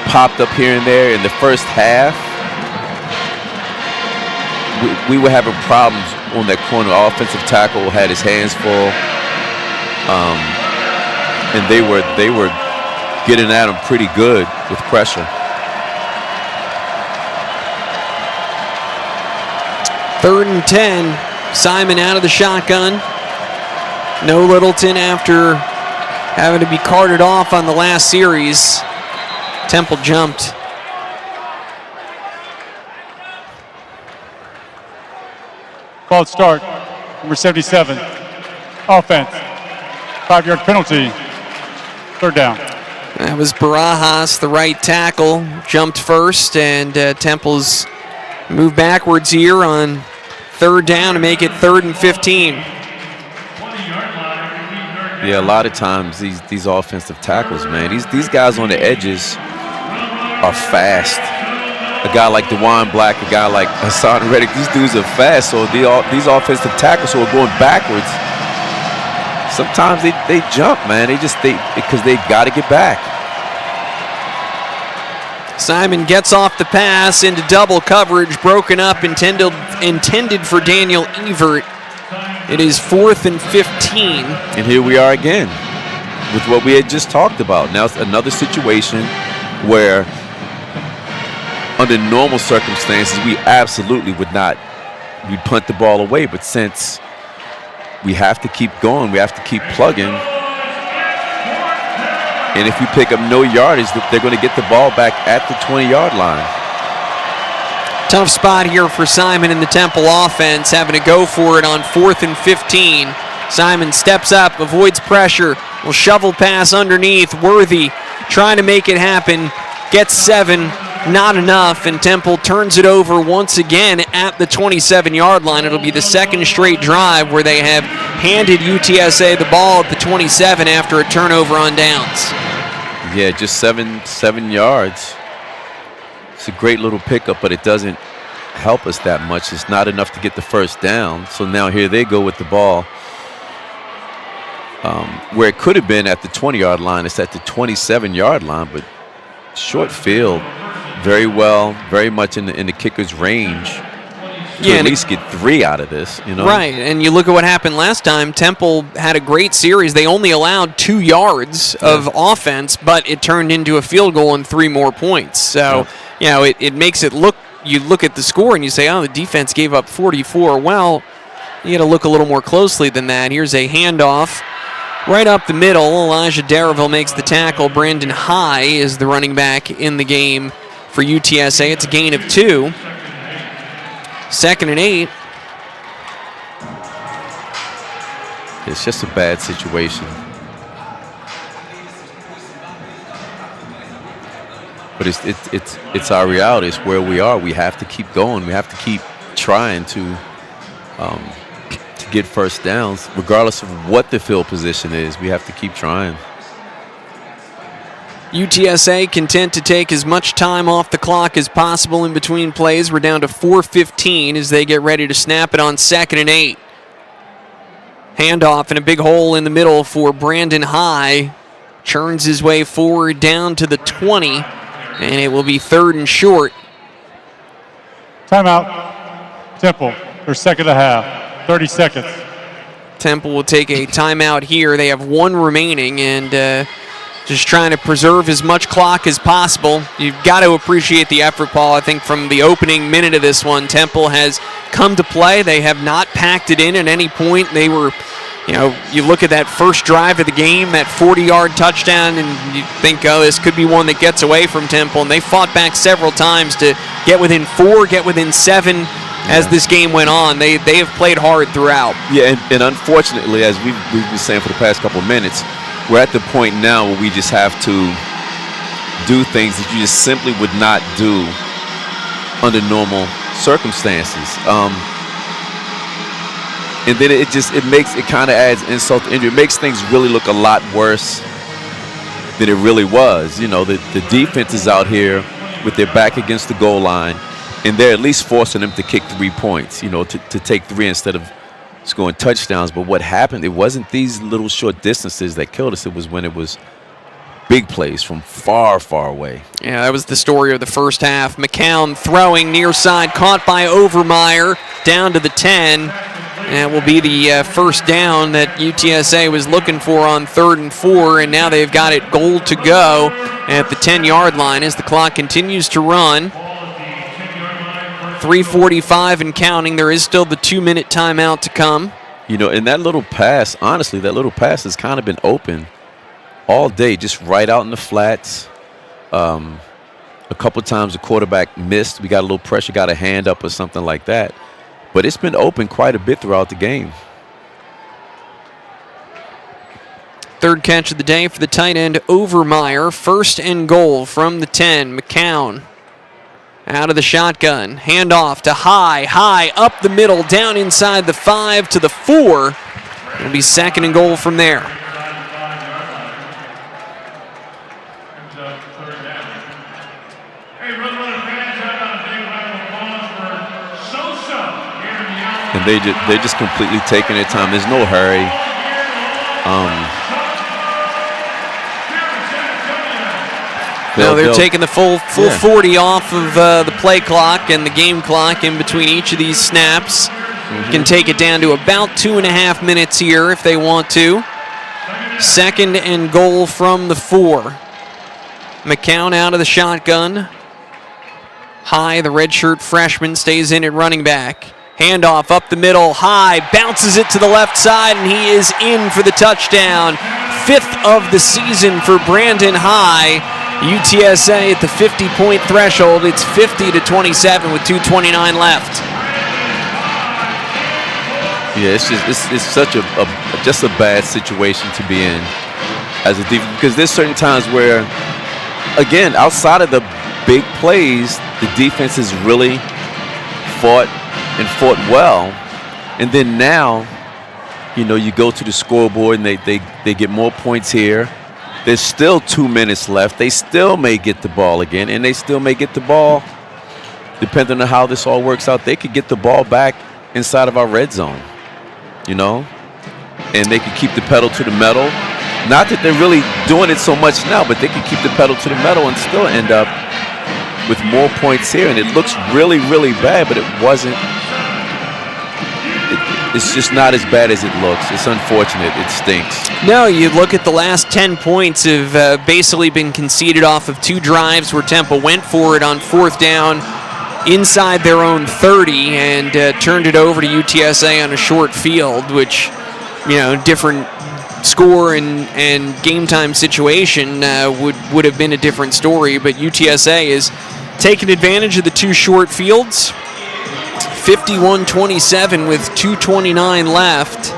popped up here and there in the first half. We were having problems on that corner. Offensive tackle had his hands full, and they were getting at him pretty good with pressure. 3rd and 10. Simon out of the shotgun. No Littleton after having to be carted off on the last series. Temple jumped. Called start, number 77. Offense. 5-yard penalty. 3rd down. That was Barajas, the right tackle, jumped first, and Temple's moved backwards here on 3rd down to make it 3rd and 15. Yeah, a lot of times these offensive tackles, man, these guys on the edges are fast. A guy like DeJuan Black, a guy like Hassan Reddick, these dudes are fast. So these offensive tackles who are going backwards, sometimes they jump, man. Because they got to get back. Simon gets off the pass into double coverage, broken up, intended for Daniel Evert. It is 4th and 15. And here we are again with what we had just talked about. Now it's another situation where under normal circumstances, we absolutely we'd punt the ball away. But since we have to keep going, we have to keep plugging. And if we pick up no yardage, they're going to get the ball back at the 20-yard line. Tough spot here for Simon in the Temple offense, having to go for it on 4th and 15. Simon steps up, avoids pressure, will shovel pass underneath. Worthy trying to make it happen, gets 7. Not enough, and Temple turns it over once again at the 27-yard line. It'll be the 2nd straight drive where they have handed UTSA the ball at the 27 after a turnover on downs. Yeah, just seven yards. It's a great little pickup, but it doesn't help us that much. It's not enough to get the 1st down. So now here they go with the ball. Where it could have been at the 20-yard line, it's at the 27-yard line, but short field. Very well, very much in the kicker's range. to at least get 3 out of this, you know? Right, and you look at what happened last time. Temple had a great series. They only allowed 2 yards of offense, but it turned into a field goal and 3 more points. So, you know, it makes it look, you look at the score and you say, oh, the defense gave up 44. Well, you got to look a little more closely than that. Here's a handoff right up the middle. Elijah Darreville makes the tackle. Brandon High is the running back in the game for UTSA. It's a gain of 2. 2nd and 8. It's just a bad situation. But it's our reality. It's where we are. We have to keep going. We have to keep trying to get first downs, regardless of what the field position is. We have to keep trying. UTSA content to take as much time off the clock as possible in between plays. We're down to 4:15 as they get ready to snap it on 2nd and 8. Handoff and a big hole in the middle for Brandon High. Churns his way forward down to the 20, and it will be 3rd and short. Timeout. Temple, their 2nd half. 30 seconds. Temple will take a timeout here. They have 1 remaining, and just trying to preserve as much clock as possible. You've got to appreciate the effort, Paul. I think from the opening minute of this one, Temple has come to play. They have not packed it in at any point. They were, you know, you look at that first drive of the game, that 40-yard touchdown, and you think, oh, this could be one that gets away from Temple. And they fought back several times to get within 4, get within 7 as this game went on. They have played hard throughout. Yeah, and unfortunately, as we've been saying for the past couple of minutes, we're at the point now where we just have to do things that you just simply would not do under normal circumstances. And then it kind of adds insult to injury. It makes things really look a lot worse than it really was. You know, the defense is out here with their back against the goal line, and they're at least forcing them to kick 3 points, you know, to take 3 instead of scoring touchdowns. But what happened, it wasn't these little short distances that killed us. It was when it was big plays from far, far away. Yeah, that was the story of the first half. McCown throwing near side, caught by Overmeyer, down to the 10. And it will be the first down that UTSA was looking for on 3rd and 4, and now they've got it goal to go at the 10-yard line as the clock continues to run. 3:45 and counting. There is still the 2-minute timeout to come. You know, and that little pass, honestly, that little pass has kind of been open all day, just right out in the flats. A couple times the quarterback missed. We got a little pressure, got a hand up or something like that. But it's been open quite a bit throughout the game. 3rd catch of the day for the tight end, Overmeyer. 1st and goal from the 10. McCown out of the shotgun. Handoff to High up the middle, down inside the 5 to the 4. It'll be 2nd and goal from there. And they're just completely taking their time. There's no hurry. They're taking the full 40 off of the play clock and the game clock in between each of these snaps. Can take it down to about 2.5 minutes here if they want to. 2nd and goal from the 4. McCown out of the shotgun. High, the redshirt freshman, stays in at running back. Handoff up the middle. High bounces it to the left side, and he is in for the touchdown. 5th of the season for Brandon High. UTSA at the 50-point threshold. It's 50-27 with 2:29 left. Yeah, it's such a bad situation to be in as a defense, because there's certain times where, again, outside of the big plays, the defense has really fought well, and then now, you know, you go to the scoreboard and they get more points here. There's still 2 minutes left. They still may get the ball again, and they still may get the ball, depending on how this all works out. They could get the ball back inside of our red zone, you know, and they could keep the pedal to the metal. Not that they're really doing it so much now, but they could keep the pedal to the metal and still end up with more points here. And it looks really, really bad, but it wasn't it's just not as bad as it looks. It's unfortunate. It stinks. No, you look at the last 10 points have basically been conceded off of 2 drives where Temple went for it on 4th down inside their own 30 and turned it over to UTSA on a short field, which, different score and game time situation would have been a different story. But UTSA is taking advantage of the 2 short fields. 51-27 with 2:29 left.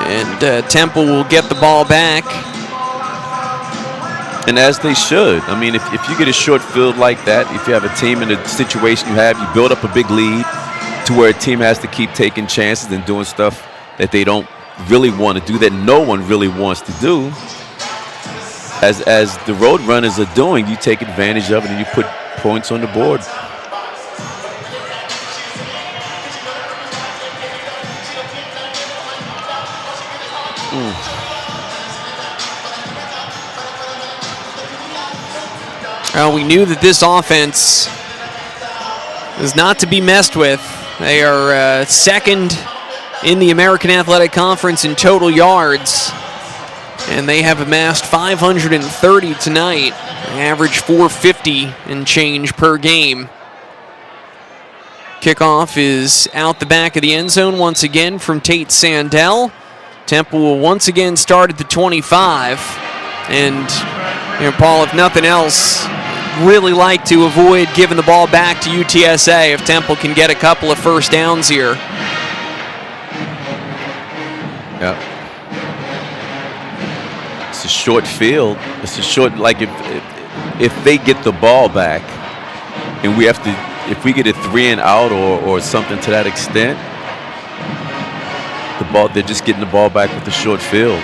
And Temple will get the ball back. And as they should. I mean, if you get a short field like that, if you have a team in the situation you have, you build up a big lead to where a team has to keep taking chances and doing stuff that they don't really want to do, that no one really wants to do. As the road runners are doing, you take advantage of it and you put points on the board. We knew that this offense is not to be messed with. They are second in the American Athletic Conference in total yards, and they have amassed 530 tonight. They average 450 and change per game. Kickoff is out the back of the end zone once again from Tate Sandell. Temple will once again start at the 25. And, Paul, if nothing else, really like to avoid giving the ball back to UTSA if Temple can get a couple of first downs here. Yeah. It's a short field. It's a short, like if they get the ball back and we have to, if we get a 3 and out or something to that extent, they're just getting the ball back with the short field.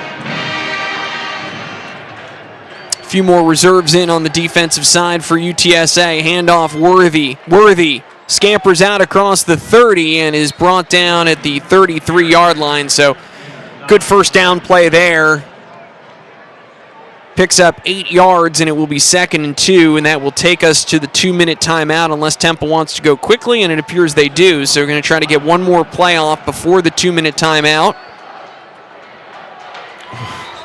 A few more reserves in on the defensive side for UTSA. Handoff Worthy. Worthy scampers out across the 30 and is brought down at the 33-yard line. So good first down play there. Picks up 8 yards, and it will be 2nd and 2, and that will take us to the 2-minute timeout unless Temple wants to go quickly, and it appears they do. So we're going to try to get one more play off before the 2-minute timeout.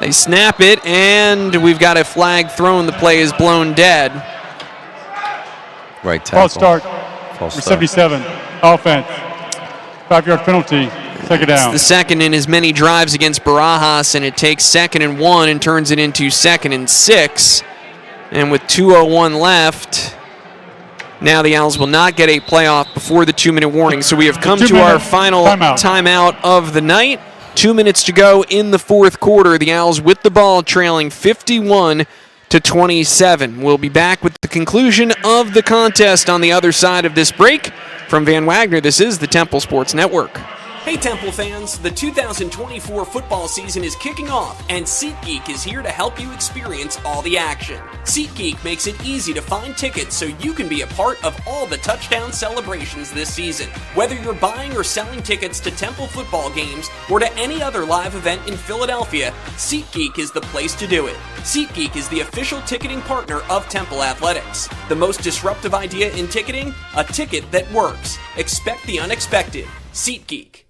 They snap it, and we've got a flag thrown. The play is blown dead. Right tackle. False start. Number 77, offense. 5-yard penalty. Take it down. It's the second in as many drives against Barajas, and it takes 2nd and 1 and turns it into 2nd and 6. And with 2:01 left, now the Owls will not get a playoff before the 2-minute warning. So we have come to our final timeout of the night. 2 minutes to go in the 4th quarter. The Owls with the ball trailing 51-27. We'll be back with the conclusion of the contest on the other side of this break. From Van Wagner, this is the Temple Sports Network. Hey Temple fans, the 2024 football season is kicking off, and SeatGeek is here to help you experience all the action. SeatGeek makes it easy to find tickets so you can be a part of all the touchdown celebrations this season. Whether you're buying or selling tickets to Temple football games or to any other live event in Philadelphia, SeatGeek is the place to do it. SeatGeek is the official ticketing partner of Temple Athletics. The most disruptive idea in ticketing? A ticket that works. Expect the unexpected. SeatGeek.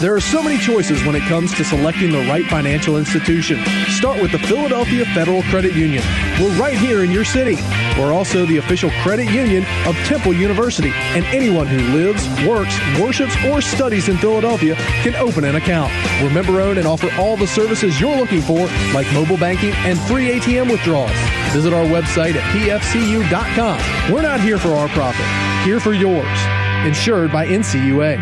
There are so many choices when it comes to selecting the right financial institution. Start with the Philadelphia Federal Credit Union. We're right here in your city. We're also the official credit union of Temple University, and anyone who lives, works, worships, or studies in Philadelphia can open an account. We're member-owned and offer all the services you're looking for, like mobile banking and free ATM withdrawals. Visit our website at pfcu.com. We're not here for our profit, here for yours. Insured by NCUA.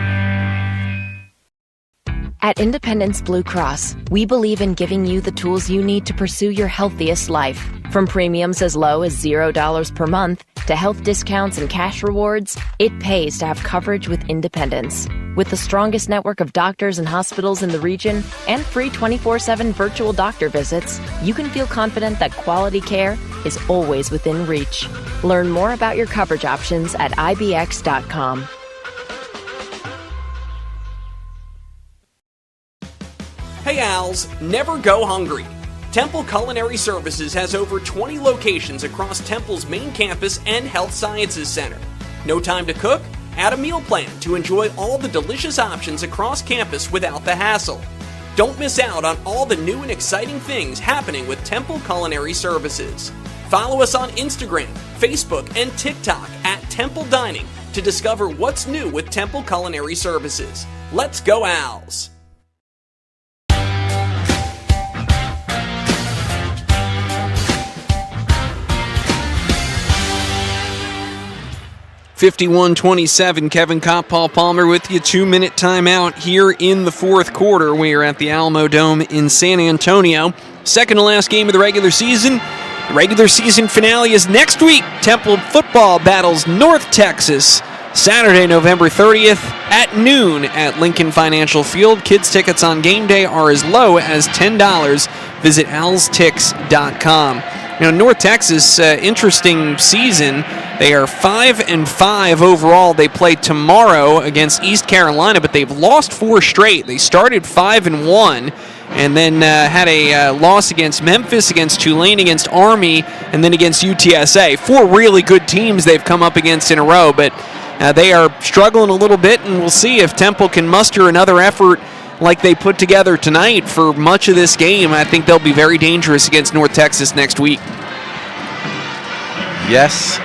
At Independence Blue Cross, we believe in giving you the tools you need to pursue your healthiest life. From premiums as low as $0 per month to health discounts and cash rewards, it pays to have coverage with Independence. With the strongest network of doctors and hospitals in the region and free 24/7 virtual doctor visits, you can feel confident that quality care is always within reach. Learn more about your coverage options at ibx.com. Hey Owls, never go hungry. Temple Culinary Services has over 20 locations across Temple's main campus and Health Sciences Center. No time to cook? Add a meal plan to enjoy all the delicious options across campus without the hassle. Don't miss out on all the new and exciting things happening with Temple Culinary Services. Follow us on Instagram, Facebook, and TikTok at Temple Dining to discover what's new with Temple Culinary Services. Let's go Owls! 51-27, Kevin Kopp, Paul Palmer with you. 2-minute timeout here in the fourth quarter. We are at the Alamo Dome in San Antonio. Second to last game of the regular season. The regular season finale is next week. Temple football battles North Texas. Saturday, November 30th at noon at Lincoln Financial Field. Kids tickets on game day are as low as $10. Visit owlstix.com. North Texas, interesting season. They are 5-5 overall. They play tomorrow against East Carolina, but they've lost 4 straight. They started 5-1 and then had a loss against Memphis, against Tulane, against Army, and then against UTSA. 4 really good teams they've come up against in a row, but they are struggling a little bit, and we'll see if Temple can muster another effort like they put together tonight for much of this game. I think they'll be very dangerous against North Texas next week. Yes,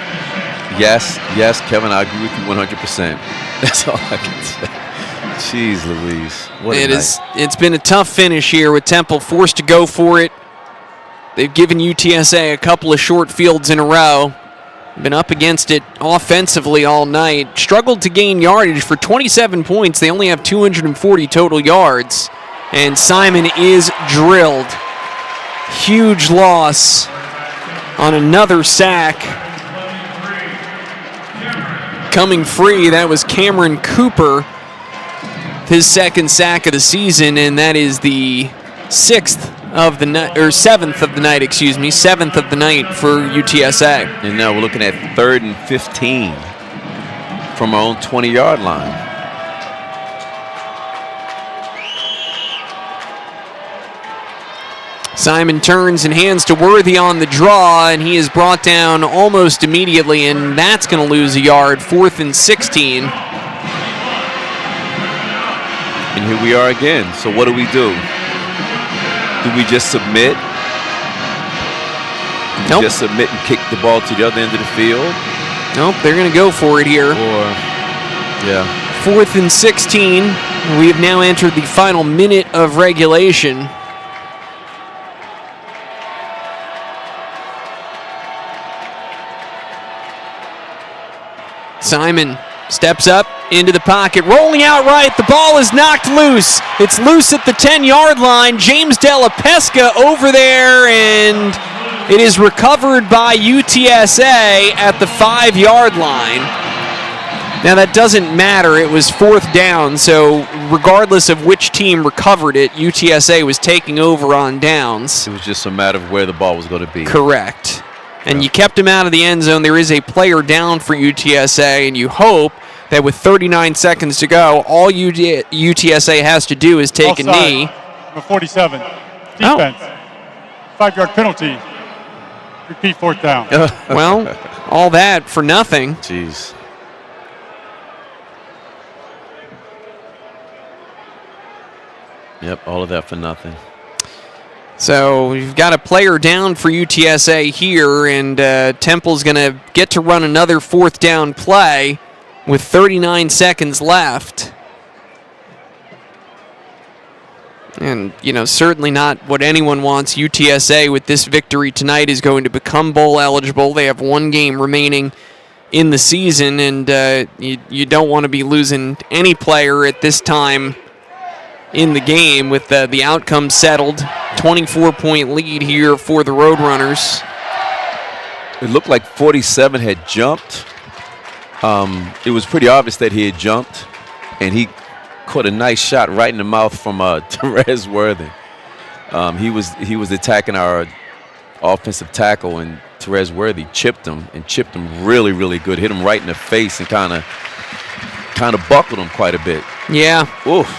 Kevin, I agree with you 100%. That's all I can say. Jeez Louise. What a night. It's been a tough finish here with Temple forced to go for it. They've given UTSA a couple of short fields in a row. Been up against it offensively all night. Struggled to gain yardage. For 27 points, they only have 240 total yards. And Simon is drilled. Huge loss on another sack. Coming free, that was Cameron Cooper. His second sack of the season, and that is the 7th of the night for UTSA. And now we're looking at 3rd and 15 from our own 20-yard line. Simon turns and hands to Worthy on the draw, and he is brought down almost immediately, and that's going to lose a yard. 4th and 16. And here we are again. So what do? Do we just submit? Nope. Just submit and kick the ball to the other end of the field? Nope, they're going to go for it here. 4th and 16. We have now entered the final minute of regulation. Simon steps up into the pocket, rolling out right. The ball is knocked loose. It's loose at the 10-yard line. James Della Pesca over there, and it is recovered by UTSA at the 5-yard line. Now, that doesn't matter. It was 4th down, so regardless of which team recovered it, UTSA was taking over on downs. It was just a matter of where the ball was going to be. Correct. And you kept him out of the end zone. There is a player down for UTSA, and you hope that with 39 seconds to go, all UTSA has to do is take a knee. Number 47, defense. 5-yard penalty. Repeat 4th down. Well, all that for nothing. Jeez. Yep, all of that for nothing. So you've got a player down for UTSA here, and Temple's going to get to run another 4th down play with 39 seconds left. And, certainly not what anyone wants. UTSA, with this victory tonight, is going to become bowl eligible. They have 1 game remaining in the season, and you don't want to be losing any player at this time in the game with the outcome settled. 24-point lead here for the Roadrunners. It looked like 47 had jumped. It was pretty obvious that he had jumped, and he caught a nice shot right in the mouth from Therese Worthy. He was attacking our offensive tackle, and Therese Worthy chipped him really, really good. Hit him right in the face and kind of buckled him quite a bit. Yeah. Oof.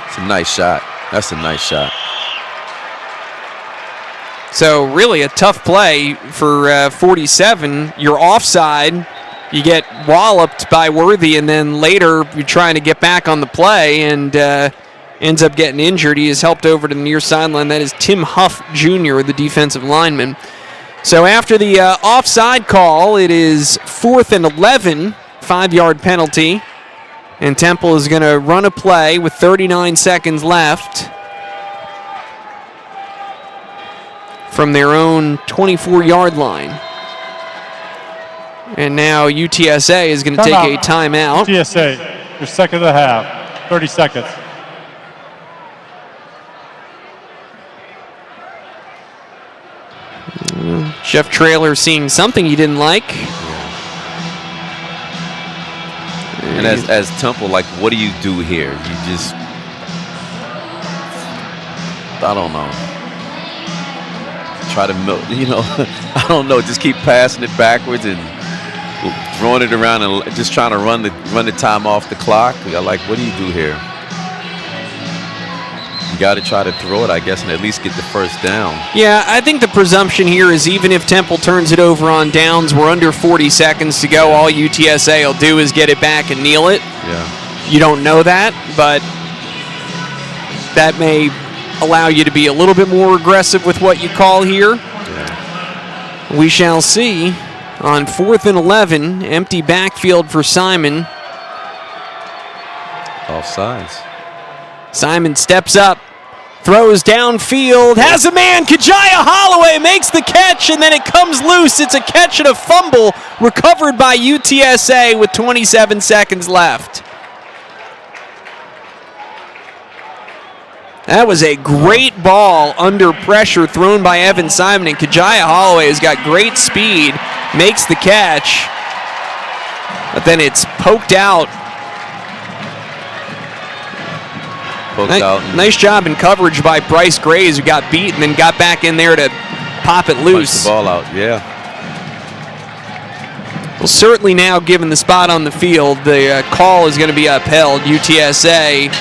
It's a nice shot. That's a nice shot. So really a tough play for 47. You're offside, you get walloped by Worthy, and then later you're trying to get back on the play and ends up getting injured. He is helped over to the near sideline. That is Tim Huff Jr., the defensive lineman. So after the offside call, it is 4th and 11, 5-yard penalty. And Temple is going to run a play with 39 seconds left from their own 24-yard line. And now UTSA is going to take a timeout. UTSA, your second of the half, 30 seconds. Jeff Traylor seeing something he didn't like. And as Temple, like, what do you do here? You just, I don't know. Try to, I don't know. Just keep passing it backwards and throwing it around and just trying to run the time off the clock. Like, what do you do here? You got to try to throw it, I guess, and at least get the first down. Yeah, I think the presumption here is even if Temple turns it over on downs, we're under 40 seconds to go. All UTSA will do is get it back and kneel it. Yeah. You don't know that, but that may allow you to be a little bit more aggressive with what you call here. Yeah. We shall see. On 4th and 11, empty backfield for Simon. Offsides. Simon steps up, throws downfield, has a man, Kajaya Holloway makes the catch, and then it comes loose. It's a catch and a fumble recovered by UTSA with 27 seconds left. That was a great ball under pressure thrown by Evan Simon, and Kajaya Holloway has got great speed, makes the catch, but then it's poked out. Nice job in coverage by Bryce Graves, who got beat and then got back in there to pop it loose. Punch the ball out, yeah. Well, certainly now, given the spot on the field, the call is going to be upheld. UTSA,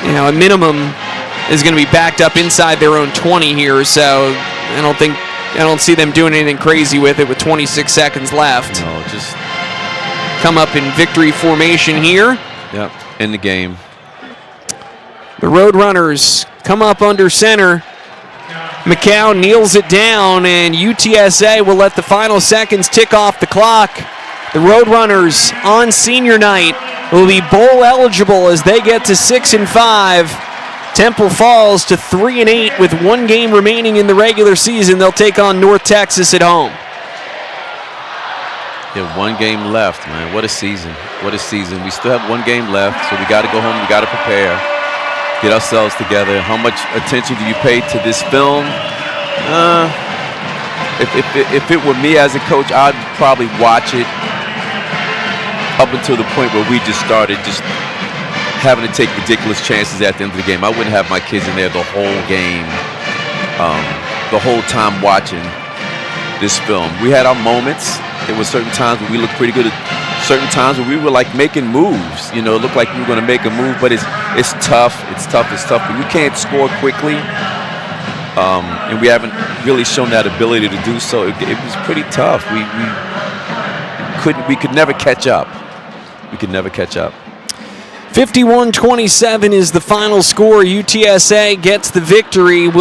a minimum is going to be backed up inside their own 20 here, so I don't see them doing anything crazy with it with 26 seconds left. No, just come up in victory formation here. Yep, in the game. The Roadrunners come up under center. McCown kneels it down, and UTSA will let the final seconds tick off the clock. The Roadrunners on senior night will be bowl eligible as they get to 6-5. Temple falls to 3-8 with 1 game remaining in the regular season. They'll take on North Texas at home. Yeah, 1 game left, man. What a season. What a season. We still have 1 game left, so we got to go home. We got to prepare. Get ourselves together. How much attention do you pay to this film? If it were me as a coach, I'd probably watch it up until the point where we just started just having to take ridiculous chances at the end of the game. I wouldn't have my kids in there the whole game, the whole time watching this film. We had our moments. There were certain times where we looked pretty good. Certain times where we were like making moves, it looked like we were going to make a move, but it's tough, but we can't score quickly, and we haven't really shown that ability to do so. It was pretty tough. We could never catch up. 51-27 is the final score. UTSA gets the victory.